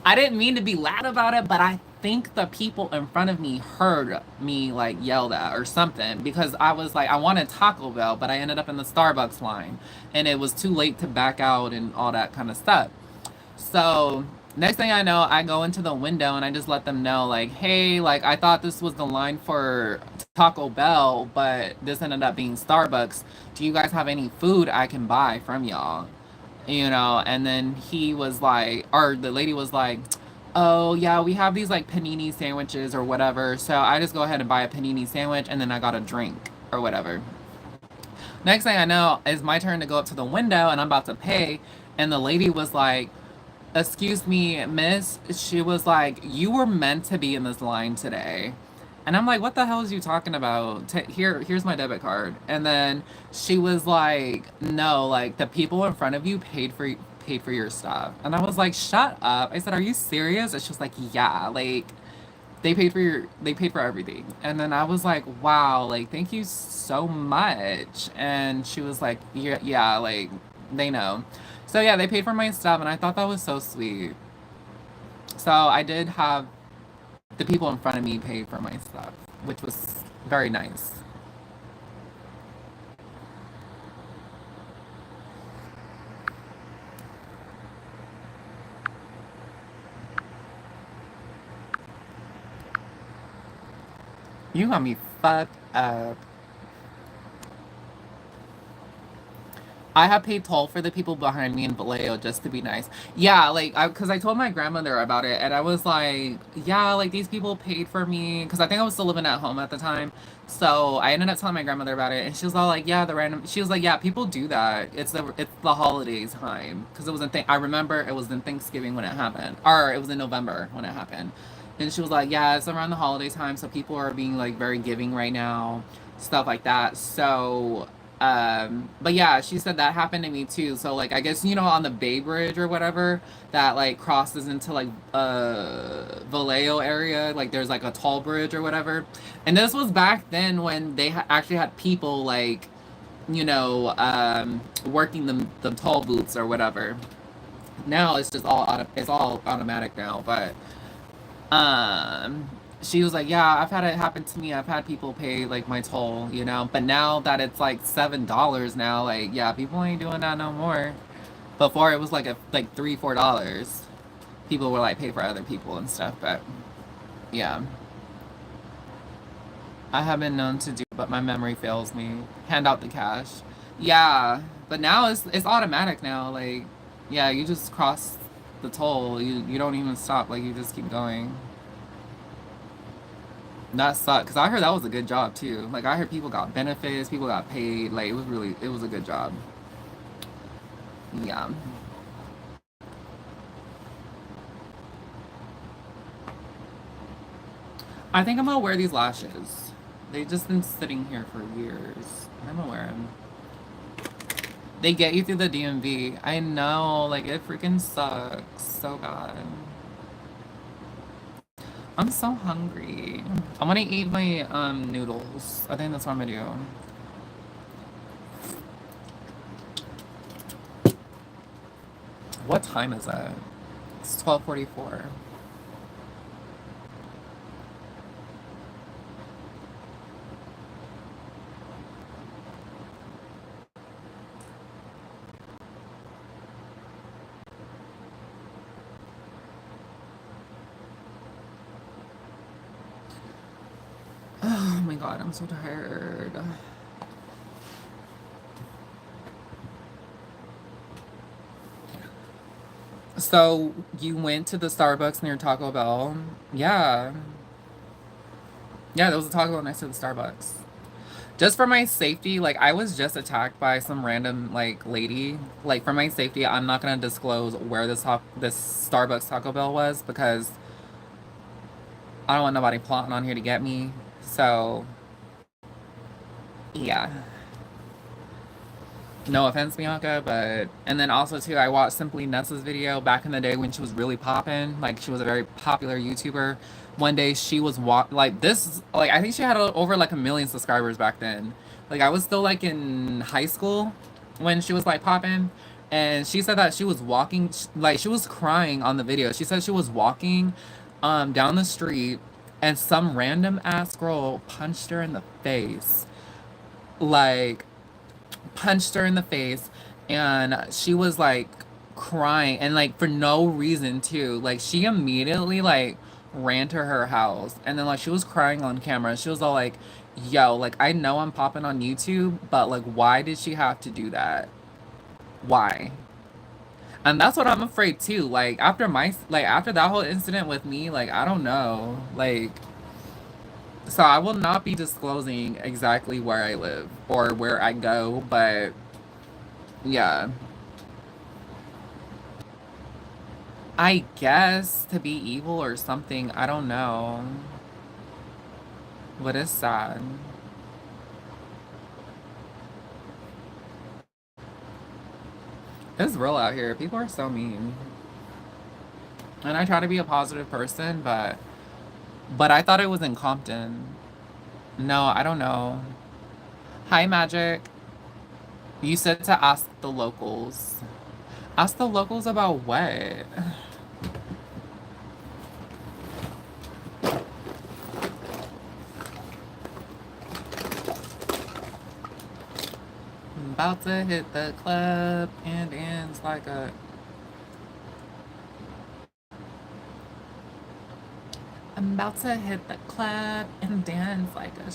I didn't mean to be loud about it, but I think the people in front of me heard me like yell that or something because I was like, I wanted Taco Bell, but I ended up in the Starbucks line and it was too late to back out and all that kind of stuff. So next thing I know, I go into the window and I just let them know, like, hey, like I thought this was the line for Taco Bell, but this ended up being Starbucks. Do you guys have any food I can buy from y'all? You know, and then he was like, or the lady was like, oh yeah, we have these like panini sandwiches or whatever. So I just go ahead and buy a panini sandwich and then I got a drink or whatever. Next thing I know, it's my turn to go up to the window and I'm about to pay. And the lady was like, excuse me, miss. She was like, you were meant to be in this line today. And I'm like, what the hell is you talking about? Here's my debit card. And then she was like, no, like the people in front of you paid for your stuff. And I was like, shut up. I said, are you serious? And she was like, yeah, like they paid for everything. And then I was like, wow, like thank you so much. And she was like, yeah, like they know. So yeah, they paid for my stuff and I thought that was so sweet. So I did have the people in front of me pay for my stuff, which was very nice. You got me fucked up. I have paid toll for the people behind me in Vallejo just to be nice. Yeah, like, because I told my grandmother about it, and I was like, yeah, like, these people paid for me, because I think I was still living at home at the time. So I ended up telling my grandmother about it, and she was all like, yeah, she was like, yeah, people do that. It's the holidays time, because it was I remember it was in Thanksgiving when it happened, or it was in November when it happened. And she was like, yeah, it's around the holiday time, so people are being like very giving right now, stuff like that. So but yeah, she said that happened to me too. So like I guess on the Bay Bridge or whatever that like crosses into like Vallejo area, like there's like a tall bridge or whatever. And this was back then when they actually had people like working the toll booths or whatever. Now it's just it's all automatic now, but um, she was like, "Yeah, I've had it happen to me. I've had people pay like my toll, But now that it's like $7 now, like yeah, people ain't doing that no more. Before it was like like $3, $4. People were like pay for other people and stuff, but yeah, I have been known to do, but my memory fails me. Hand out the cash. Yeah, but now it's automatic now. Like, yeah, you just cross the toll. You don't even stop. Like you just keep going. That sucked because I heard that was a good job too. Like I heard people got benefits, people got paid. Like it was a good job. Yeah. I think I'm gonna wear these lashes. They've just been sitting here for years. I'm gonna wear them. They get you through the DMV. I know, like it freaking sucks so bad. I'm so hungry. I'm gonna eat my noodles. I think that's what I'm gonna do. What time is it? It's 12:44. Oh my god, I'm so tired. So you went to the Starbucks near Taco Bell? Yeah. Yeah, there was a Taco Bell next to the Starbucks. Just for my safety, like I was just attacked by some random like lady. Like for my safety, I'm not gonna disclose where this Starbucks Taco Bell was because I don't want nobody plotting on here to get me. So yeah. No offense, Bianca, but and then also too, I watched Simply Nessa's video back in the day when she was really popping. Like she was a very popular YouTuber. One day she was like this, like I think she had over like 1 million subscribers back then. Like I was still like in high school when she was like popping, and she said that she was walking, like she was crying on the video. She said she was walking, down the street, and some random ass girl punched her in the face. Like punched her in the face and she was like crying and like for no reason too. Like she immediately like ran to her house and then like she was crying on camera. She was all like, yo, like I know I'm popping on YouTube, but like why did she have to do that? Why? And that's what I'm afraid too. Like after that whole incident with me, like I don't know. Like so I will not be disclosing exactly where I live or where I go, but yeah. I guess to be evil or something. I don't know. But it's sad. It's real out here. People are so mean. And I try to be a positive person, but I thought it was in Compton. No, I don't know. Hi, Magic. You said to ask the locals. Ask the locals about what? I'm about to hit the club and dance like a. I'm about to hit the club and dance like a.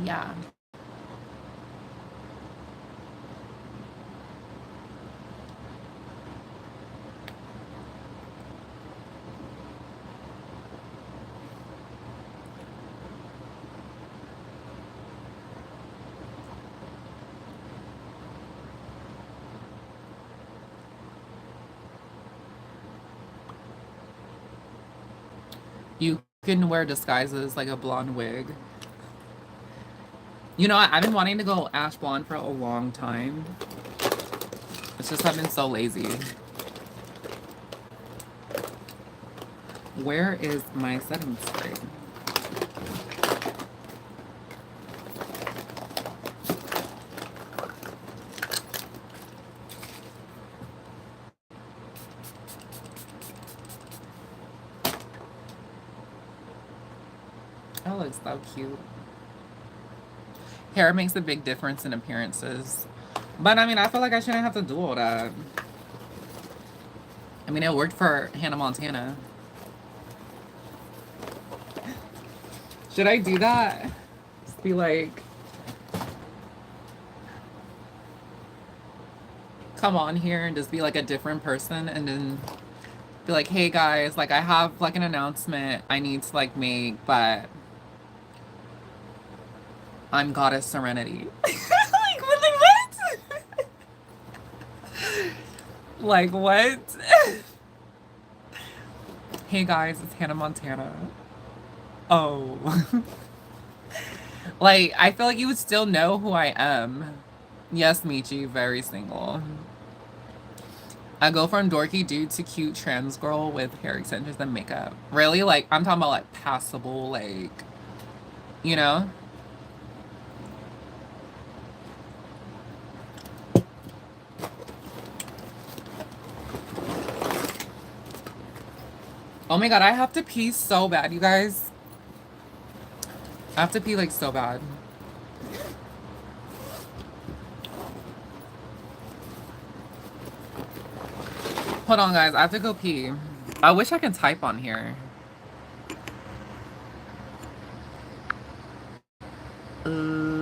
Yeah. can wear disguises like a blonde wig. You know what? I've been wanting to go ash blonde for a long time. It's just I've been so lazy. Where is my setting spray? That looks so cute. Hair makes a big difference in appearances. But I mean, I feel like I shouldn't have to do all that. I mean, it worked for Hannah Montana. Should I do that? Just be like, come on here and just be like a different person and then be like, hey guys, like I have like an announcement I need to like make, but I'm Goddess Serenity. Like, what? Like, what? Hey guys, it's Hannah Montana. Oh. Like, I feel like you would still know who I am. Yes, Michi, very single. I go from dorky dude to cute trans girl with hair extensions and makeup. Really? Like, I'm talking about like passable, like, you know? Oh my god, I have to pee so bad, you guys. I have to pee like so bad. Hold on, guys. I have to go pee. I wish I could type on here. Ah!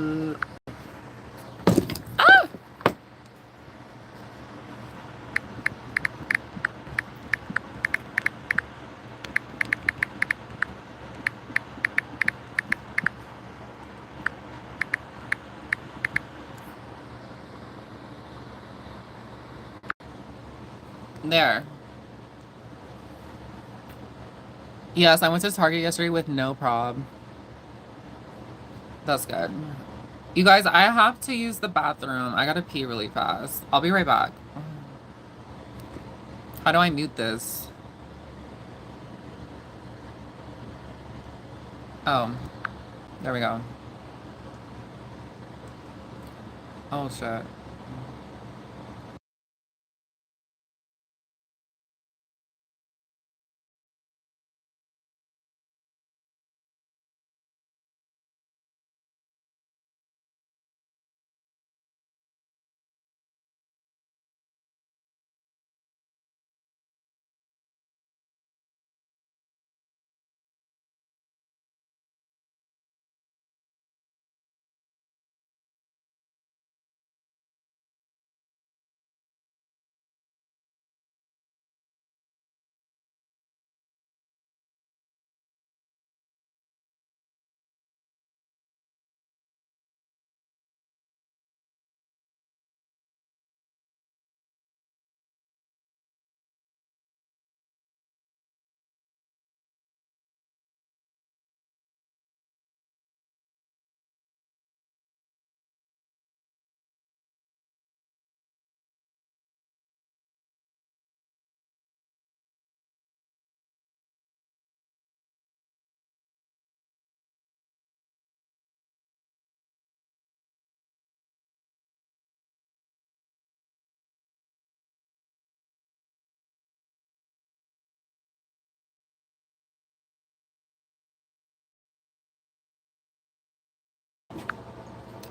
There. Yes, I went to Target yesterday with no prob. That's good. You guys, I have to use the bathroom. I gotta pee really fast. I'll be right back. How do I mute this? Oh. There we go. Oh, shit.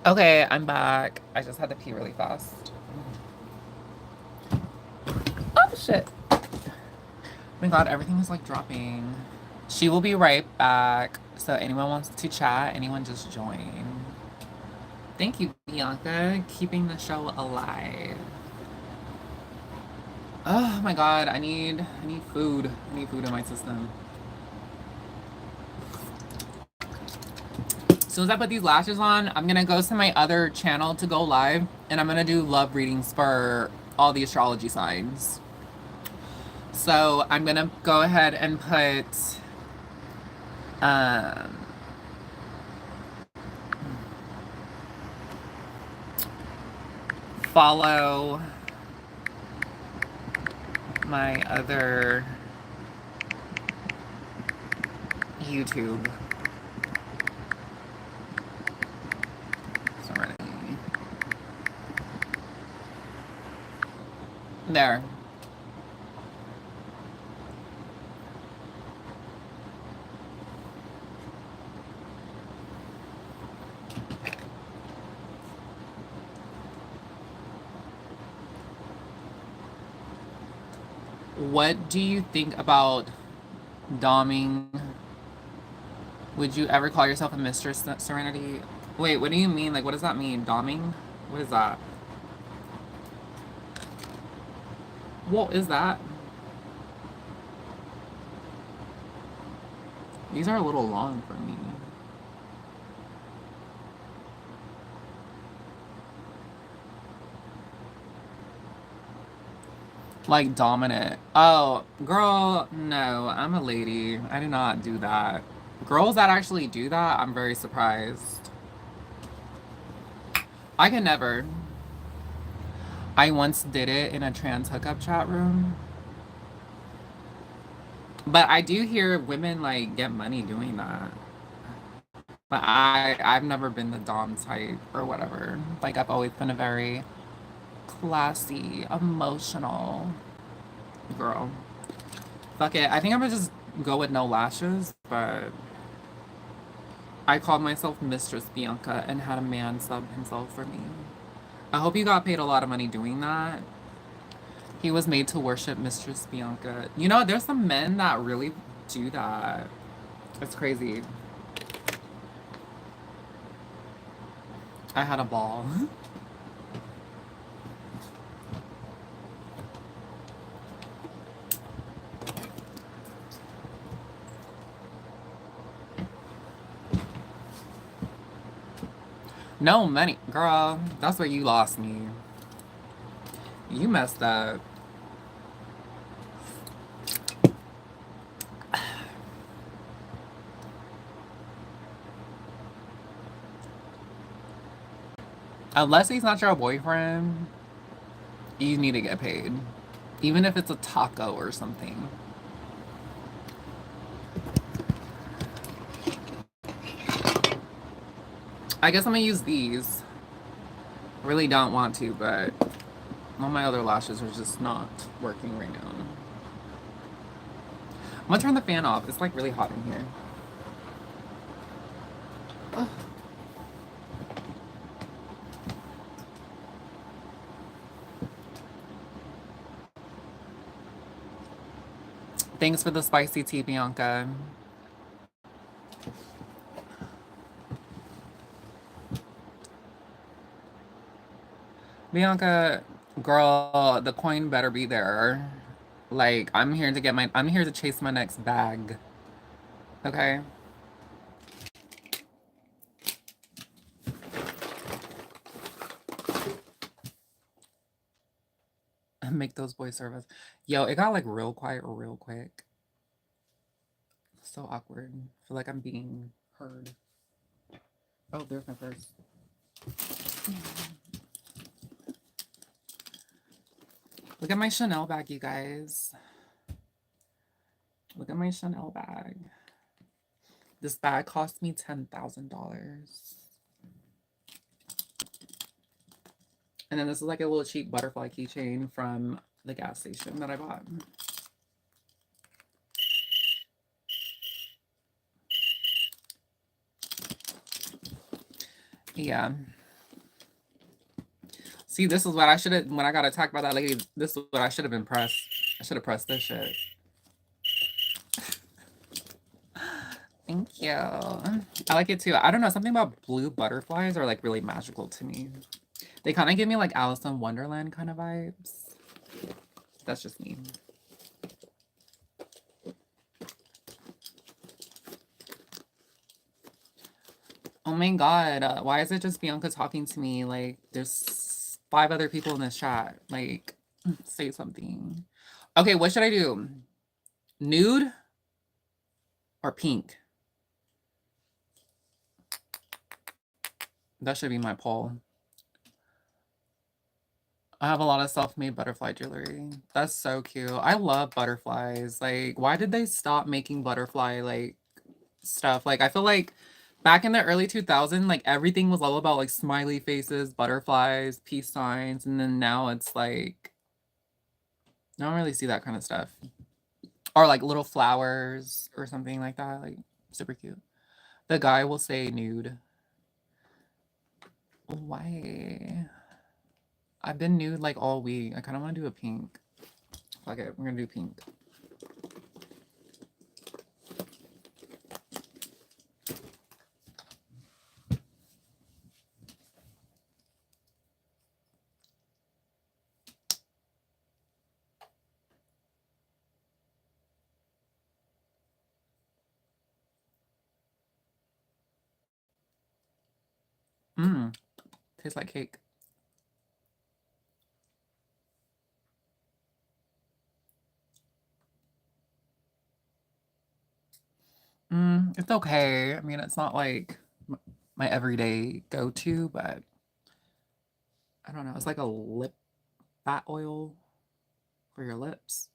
Okay, I'm back. I just had to pee really fast. Oh, shit. Oh my god, everything is like dropping. She will be right back. So anyone wants to chat, anyone just join. Thank you, Bianca, keeping the show alive. Oh my god, I need food. I need food in my system. As soon as I put these lashes on, I'm gonna go to my other channel to go live, and I'm gonna do love readings for all the astrology signs. So I'm gonna go ahead and put Um, follow my other YouTube. Serenity. There. What do you think about doming? Would you ever call yourself a mistress, Serenity? Wait, what do you mean? Like, what does that mean? Doming? What is that? What is that? These are a little long for me. Like dominant. Oh, girl, no, I'm a lady. I do not do that. Girls that actually do that, I'm very surprised. I can never. I once did it in a trans hookup chat room. But I do hear women like get money doing that. But I've never been the dom type or whatever. Like I've always been a very classy, emotional girl. Fuck it. I think I'm gonna just go with no lashes, but I called myself Mistress Bianca and had a man sub himself for me. I hope you got paid a lot of money doing that. He was made to worship Mistress Bianca. You know, there's some men that really do that. It's crazy. I had a ball. No money. Girl, that's where you lost me. You messed up. Unless he's not your boyfriend, you need to get paid. Even if it's a taco or something. I guess I'm gonna use these. Really don't want to, but all my other lashes are just not working right now. I'm gonna turn the fan off. It's like really hot in here. Ugh. Thanks for the spicy tea, Bianca. Bianca, girl, the coin better be there. Like, I'm here to I'm here to chase my next bag. Okay? Make those boys serve us. Yo, it got like real quiet real quick. So awkward. I feel like I'm being heard. Oh, there's my purse. Look at my Chanel bag, you guys. Look at my Chanel bag. This bag cost me $10,000. And then this is like a little cheap butterfly keychain from the gas station that I bought. Yeah. See, this is what I should have, when I got attacked by that lady, this is what I should have been pressed. I should have pressed this shit. Thank you. I like it too. I don't know, something about blue butterflies are like really magical to me. They kind of give me like Alice in Wonderland kind of vibes. That's just me. Oh my god, why is it just Bianca talking to me? Like, there's 5 other people in this chat. Like, say something. Okay, what should I do? Nude or pink? That should be my poll. I have a lot of self-made butterfly jewelry. That's so cute. I love butterflies. Like, why did they stop making butterfly like stuff? Like, I feel like back in the early 2000s, like everything was all about like smiley faces, butterflies, peace signs, and then now it's like I don't really see that kind of stuff. Or like little flowers or something like that. Like super cute. The guy will say nude. Why? I've been nude like all week. I kind of want to do a pink. Okay, we're gonna do pink. Mmm, tastes like cake. It's okay. I mean, it's not like my everyday go-to, but I don't know. It's like a lip fat oil for your lips.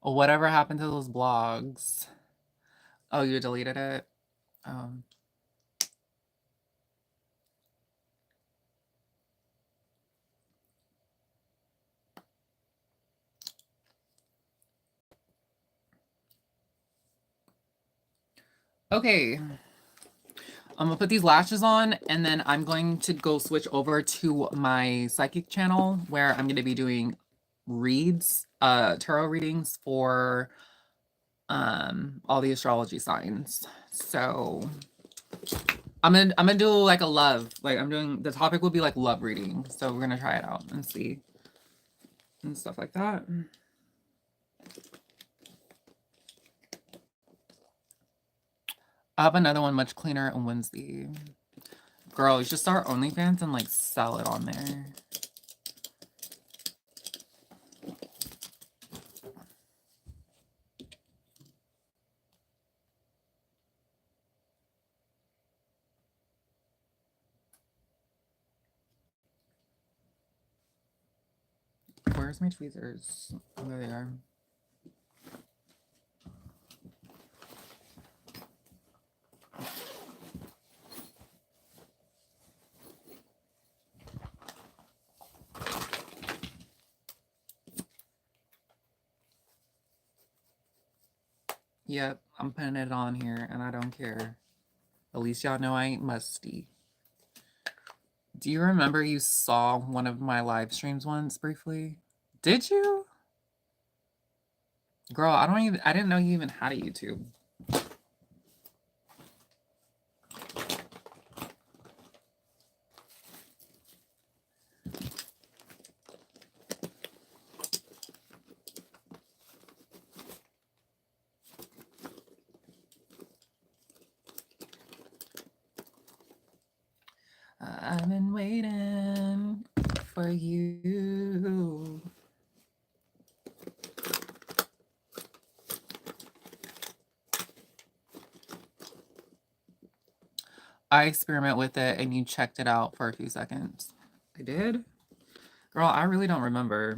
Oh, whatever happened to those blogs? Oh, you deleted it? Um, okay. I'm gonna put these lashes on and then I'm going to go switch over to my psychic channel where I'm gonna be doing reads, tarot readings for all the astrology signs. So I'm gonna do like a love, like I'm doing the topic will be like love reading. So we're gonna try it out and see and stuff like that. I have another one much cleaner on Wednesday. Girl, you should start OnlyFans and like sell it on there. Where's my tweezers? There they are. Yep, I'm putting it on here and I don't care. At least y'all know I ain't musty. Do you remember you saw one of my live streams once briefly? Did you? Girl, I didn't know you even had a YouTube. I've been waiting for you. I experiment with it and you checked it out for a few seconds. I did? Girl, I really don't remember.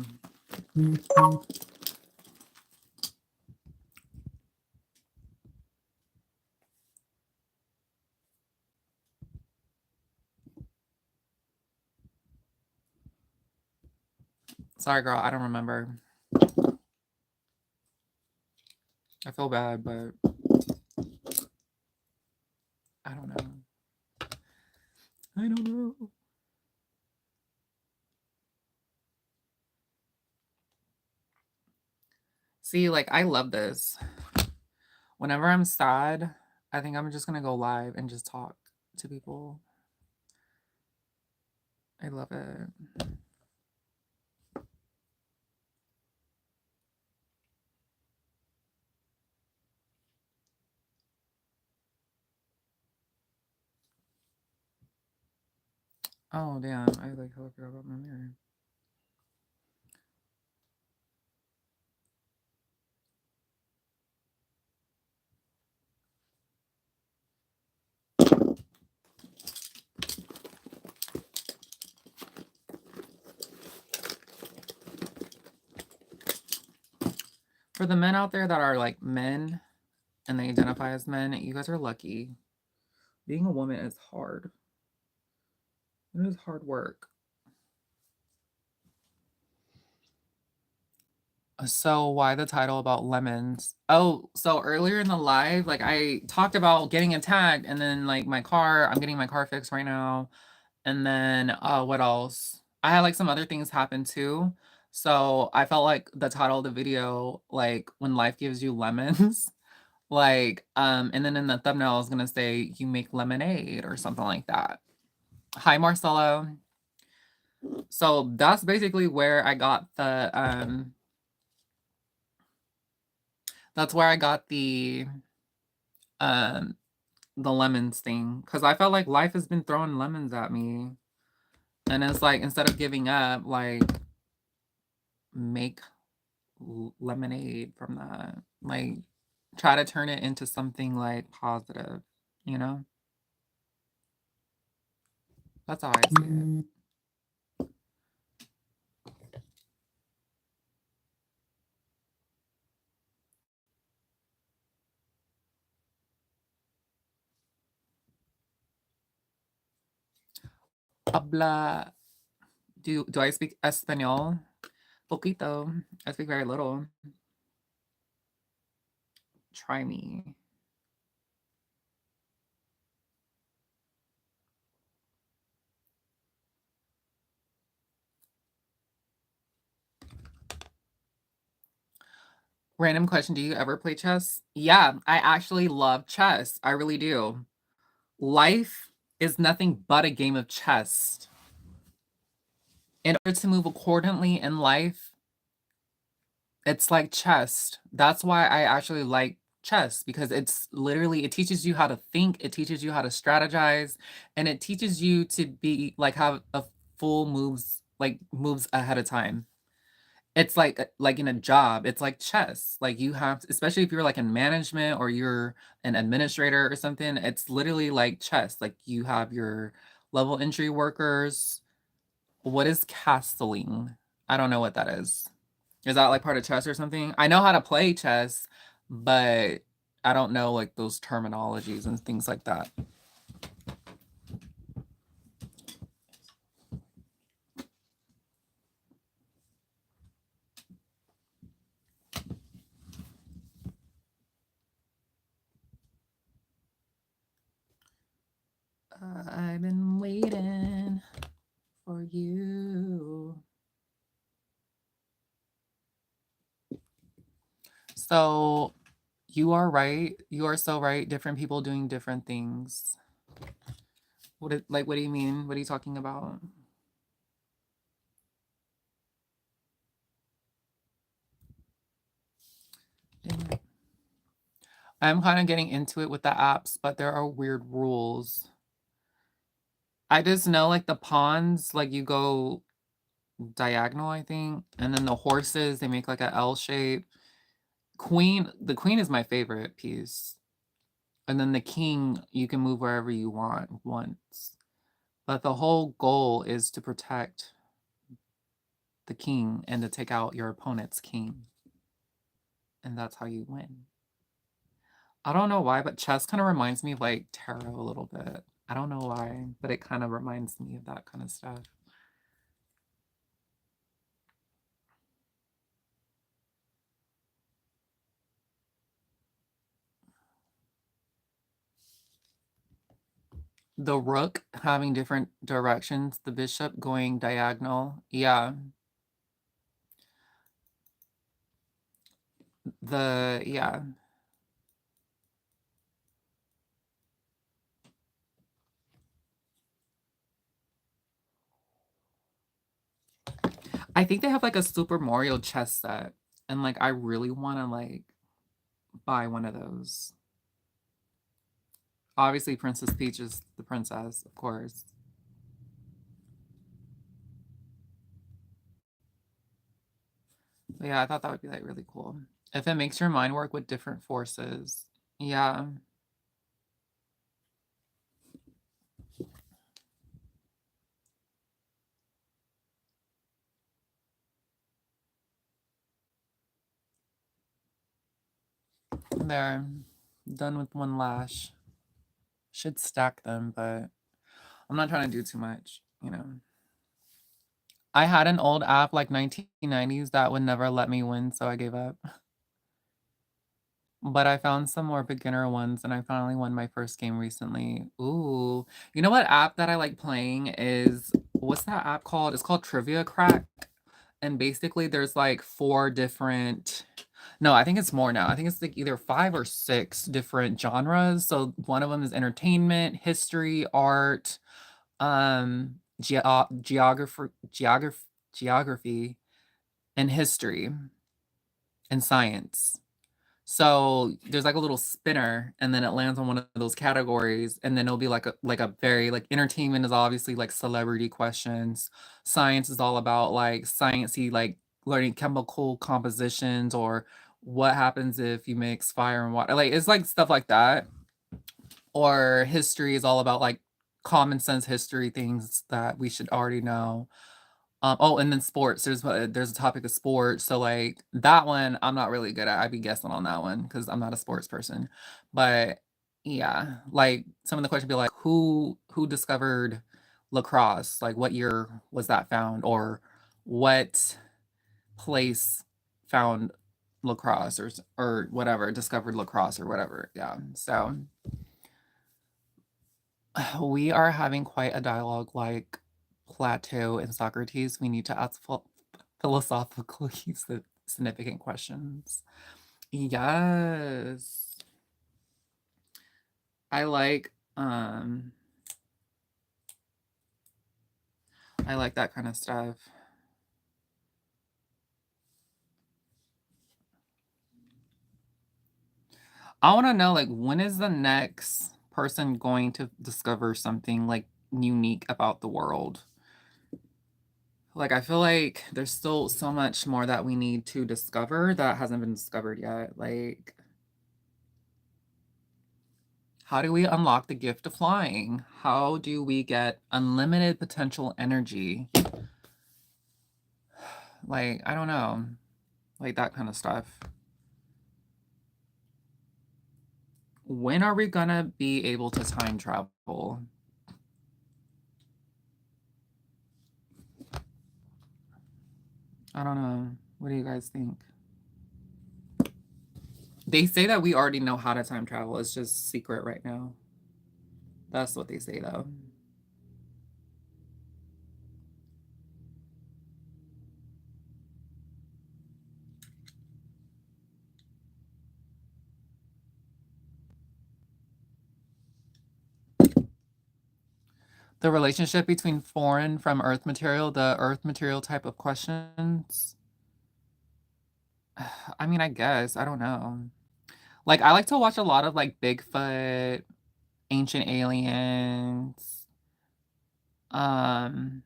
Sorry, girl, I don't remember. I feel bad, but I don't know. I don't know. See, like, I love this. Whenever I'm sad, I think I'm just gonna go live and just talk to people. I love it. Oh, damn. I like how I forgot about my mirror. For the men out there that are like men and they identify as men, you guys are lucky. Being a woman is hard. It is hard work. So why the title about lemons? Oh, so earlier in the live, like I talked about getting attacked and then like I'm getting my car fixed right now. And then what else? I had like some other things happen too. So I felt like the title of the video, like when life gives you lemons, like and then in the thumbnail I was gonna say you make lemonade or something like that. Hi Marcelo. So that's basically where I got that's where I got um the lemons thing, because I felt like life has been throwing lemons at me. And it's like instead of giving up, like make lemonade from that. Like try to turn it into something like positive, you know? That's how I see it. Habla. Do I speak Espanol? Poquito. I speak very little. Try me. Random question. Do you ever play chess? Yeah, I actually love chess. I really do. Life is nothing but a game of chess. In order to move accordingly in life, it's like chess. That's why I actually like chess, because it's literally it teaches you how to think, it teaches you how to strategize, and it teaches you to be like have a full moves ahead of time. It's like in a job, it's like chess. Like you have, especially if you're like in management or you're an administrator or something, it's literally like chess. Like you have your level entry workers. What is castling? I don't know what that is. Is that like part of chess or something? I know how to play chess, but I don't know like those terminologies and things like that. I've been waiting for you. So you are right. You are so right. Different people doing different things. What do you mean? What are you talking about? I'm kind of getting into it with the apps, but there are weird rules. I just know like the pawns, like you go diagonal, I think, and then the horses, they make like a L shape. The queen is my favorite piece. And then the king, you can move wherever you want once. But the whole goal is to protect the king and to take out your opponent's king. And that's how you win. I don't know why, but chess kind of reminds me of like tarot a little bit. I don't know why, but it kind of reminds me of that kind of stuff. The rook having different directions, the bishop going diagonal. Yeah. Yeah. I think they have like a Super Mario chess set, and like I really want to like buy one of those. Obviously, Princess Peach is the princess, of course. But yeah, I thought that would be like really cool. If it makes your mind work with different forces. Yeah. There. Done with one lash. Should stack them, but I'm not trying to do too much, you know. I had an old app like 1990s that would never let me win, so I gave up. But I found some more beginner ones and I finally won my first game recently. Ooh. You know what app that I like playing is what's that app called? It's called Trivia Crack. And basically there's like four different no, I think it's more now. I think it's like either five or six different genres. So one of them is entertainment, history, art, geography, and history and science. So there's like a little spinner and then it lands on one of those categories and then it'll be like a very like entertainment is obviously like celebrity questions. Science is all about like sciencey like learning chemical compositions or what happens if you mix fire and water. Like it's like stuff like that. Or history is all about like common sense history things that we should already know. Oh, and then sports. There's a topic of sports. So like that one, I'm not really good at. I'd be guessing on that one because I'm not a sports person. But yeah, like some of the questions be like, who discovered lacrosse? Like what year was that found? Or what place found lacrosse or whatever, discovered lacrosse or whatever. Yeah. So we are having quite a dialogue like Plato and Socrates. We need to ask philosophically significant questions. Yes. I like I like that kind of stuff. I want to know like when is the next person going to discover something like unique about the world? Like I feel like there's still so much more that we need to discover that hasn't been discovered yet. Like how do we unlock the gift of flying? How do we get unlimited potential energy? Like, I don't know. Like that kind of stuff. When are we gonna be able to time travel? I don't know. What do you guys think? They say that we already know how to time travel. It's just secret right now. That's what they say though. The relationship between foreign from Earth material, the Earth material type of questions. I mean, I guess. I don't know. Like, I like to watch a lot of like Bigfoot, Ancient Aliens, um,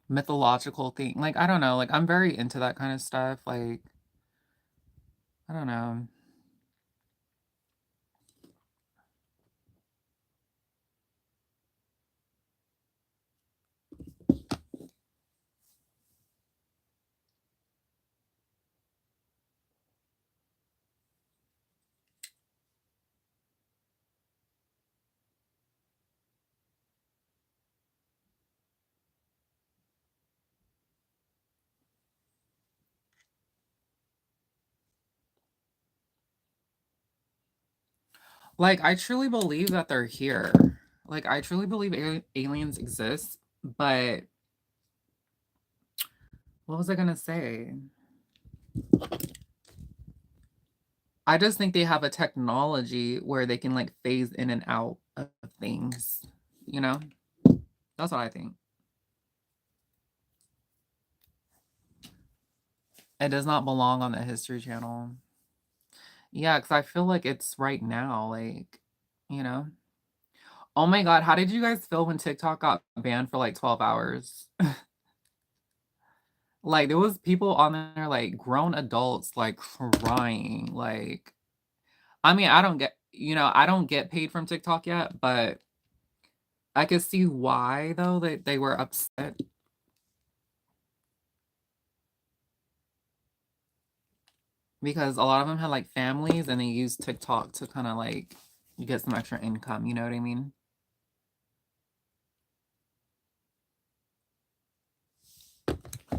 mythological thing. Like, I don't know. Like, I'm very into that kind of stuff. Like, I don't know. Like, I truly believe that they're here. Like, I truly believe aliens exist. But what was I gonna say? I just think they have a technology where they can like phase in and out of things. You know? That's what I think. It does not belong on the History Channel. Yeah, because I feel like it's right now, like, you know? Oh my God, how did you guys feel when TikTok got banned for like 12 hours? Like, there was people on there, like, grown adults, like, crying. Like, I mean, I don't get paid from TikTok yet, but I could see why, though, that they were upset. because a lot of them had like families and they used TikTok to kind of like get some extra income. You know what I mean?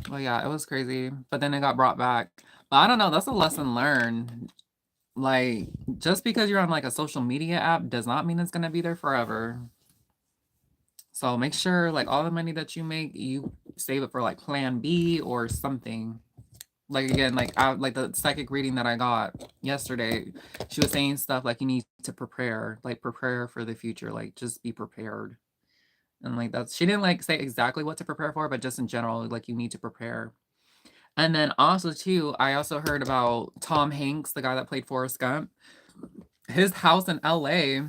Well, yeah, it was crazy, but then it got brought back. But I don't know. That's a lesson learned. Like, just because you're on like a social media app does not mean it's gonna be there forever. So make sure like all the money that you make, you save it for like plan B or something. Like again, like the psychic reading that I got yesterday, she was saying stuff like you need to prepare, like prepare for the future, like just be prepared. And like that's she didn't like say exactly what to prepare for, but just in general, like you need to prepare. And then also too, I also heard about Tom Hanks, the guy that played Forrest Gump. His house in LA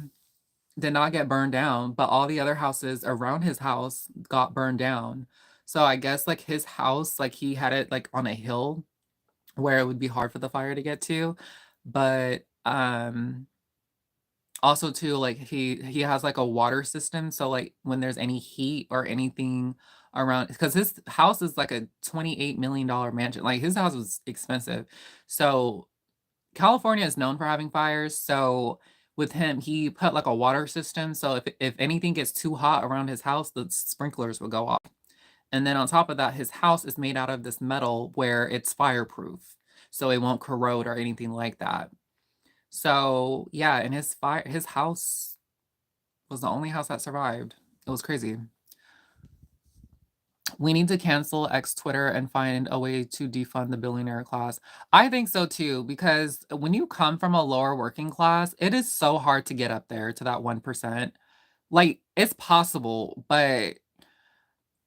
did not get burned down, but all the other houses around his house got burned down. So I guess like his house, like he had it like on a hill where it would be hard for the fire to get to. But also too, like he has like a water system. So like when there's any heat or anything around, because his house is like a $28 million mansion. Like his house was expensive. So California is known for having fires, so with him, he put like a water system, so if anything gets too hot around his house, the sprinklers will go off. And then on top of that, his house is made out of this metal where it's fireproof, so it won't corrode or anything like that. So yeah, and his house was the only house that survived. It was crazy. We need to cancel X Twitter and find a way to defund the billionaire class. I think so too, because when you come from a lower working class, it is so hard to get up there to that 1%. Like, it's possible, but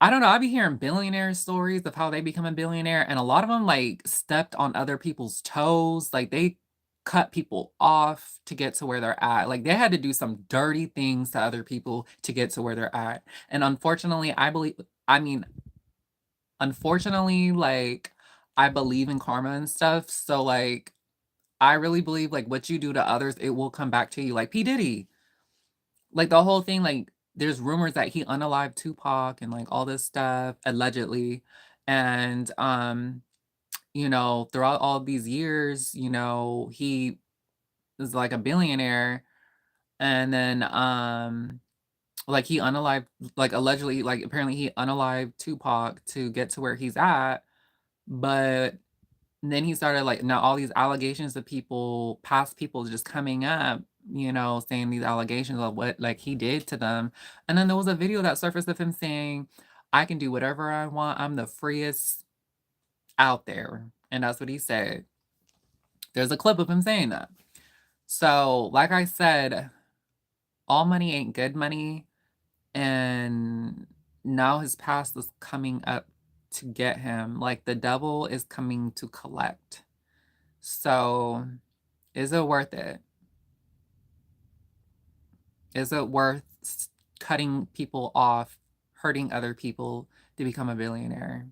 I don't know. I be hearing billionaire stories of how they become a billionaire, and a lot of them like stepped on other people's toes. Like, they cut people off to get to where they're at. Like, they had to do some dirty things to other people to get to where they're at. And unfortunately, I mean, unfortunately, like, I believe in karma and stuff, so, like, I really believe, like, what you do to others, it will come back to you, like P. Diddy. Like, the whole thing, like, there's rumors that he unalived Tupac and, like, all this stuff, allegedly, and, throughout all these years, he is, like, a billionaire, and then, like, he unalived like, allegedly, like, apparently he unalived Tupac to get to where he's at, but then he started like now all these allegations of past people just coming up, saying these allegations of what like he did to them. And then there was a video that surfaced of him saying, I can do whatever I want. I'm the freest out there. And that's what he said. There's a clip of him saying that. So, like I said, all money ain't good money. And now his past is coming up to get him. Like the devil is coming to collect. So, is it worth it? Is it worth cutting people off, hurting other people to become a billionaire?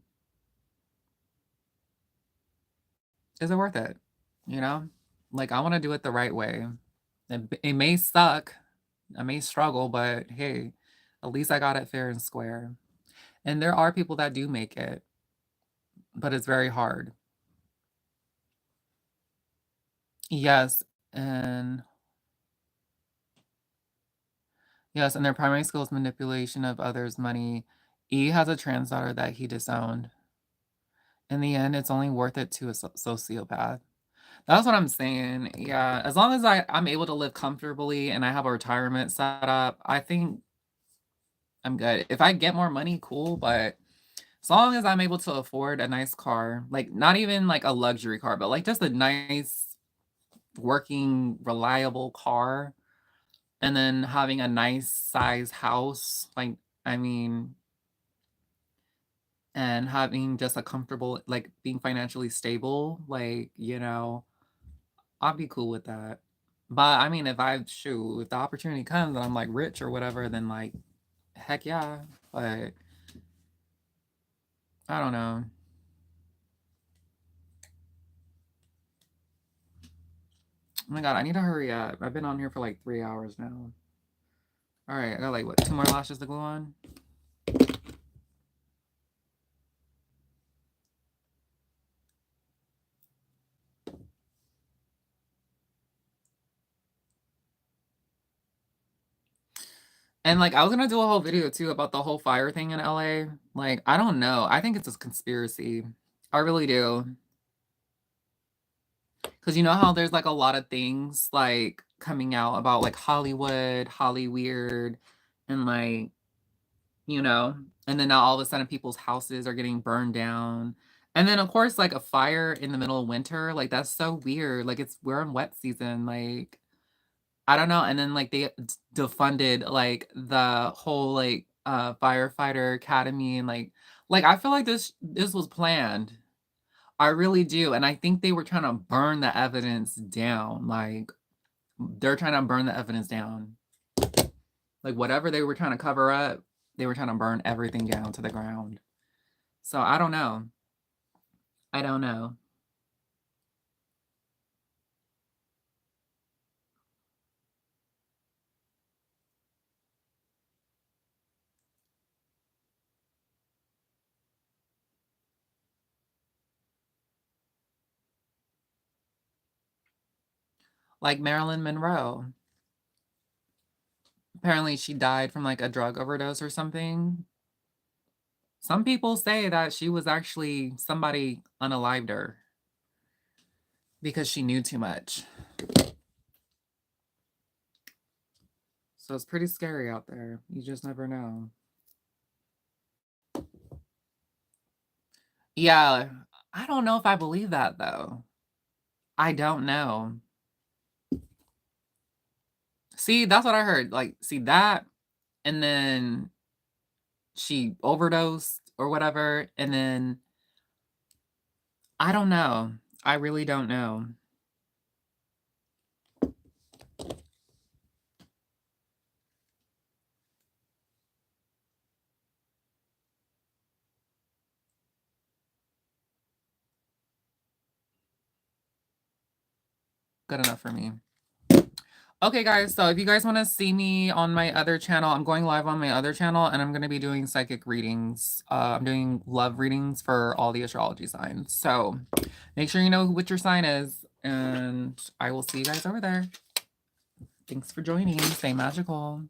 Is it worth it? You know? Like, I want to do it the right way. It may suck, I may struggle, but hey, at least I got it fair and square. And there are people that do make it, but it's very hard. Yes, and yes, and their primary skill is manipulation of others' money. E has a trans daughter that he disowned. In the end, it's only worth it to a sociopath. That's what I'm saying. Yeah, as long as I'm able to live comfortably and I have a retirement set up, I think I'm good. If I get more money, cool, but as long as I'm able to afford a nice car, like not even like a luxury car, but like just a nice working reliable car and then having a nice size house, like I mean, and having just a comfortable like being financially stable, like, I'll be cool with that. But I mean, if the opportunity comes and I'm like rich or whatever, then like heck yeah. But I don't know. Oh my god, I need to hurry up. I've been on here for like 3 hours now. All right, I got like what, two more lashes to glue on. And like I was gonna do a whole video too about the whole fire thing in LA. Like, I don't know. I think it's a conspiracy. I really do. Because you know how there's like a lot of things like coming out about like Hollywood, Holly Weird, and like, you know, and then now all of a sudden people's houses are getting burned down. And then of course, like a fire in the middle of winter, like that's so weird. Like we're in wet season, like I don't know. And then like they defunded like the whole like firefighter academy and like I feel like this was planned. I really do. And I think they were trying to burn the evidence down. Like they're trying to burn the evidence down. Like whatever they were trying to cover up, they were trying to burn everything down to the ground. So I don't know. I don't know. Like Marilyn Monroe. Apparently she died from like a drug overdose or something. Some people say that she was actually somebody unalived her because she knew too much. So it's pretty scary out there. You just never know. Yeah, I don't know if I believe that though. I don't know. See, that's what I heard. Like, see that, and then she overdosed or whatever, and then I don't know. I really don't know. Good enough for me. Okay, guys, so if you guys want to see me on my other channel, I'm going live on my other channel and I'm going to be doing psychic readings. I'm doing love readings for all the astrology signs. So make sure you know what your sign is, and I will see you guys over there. Thanks for joining. Stay magical.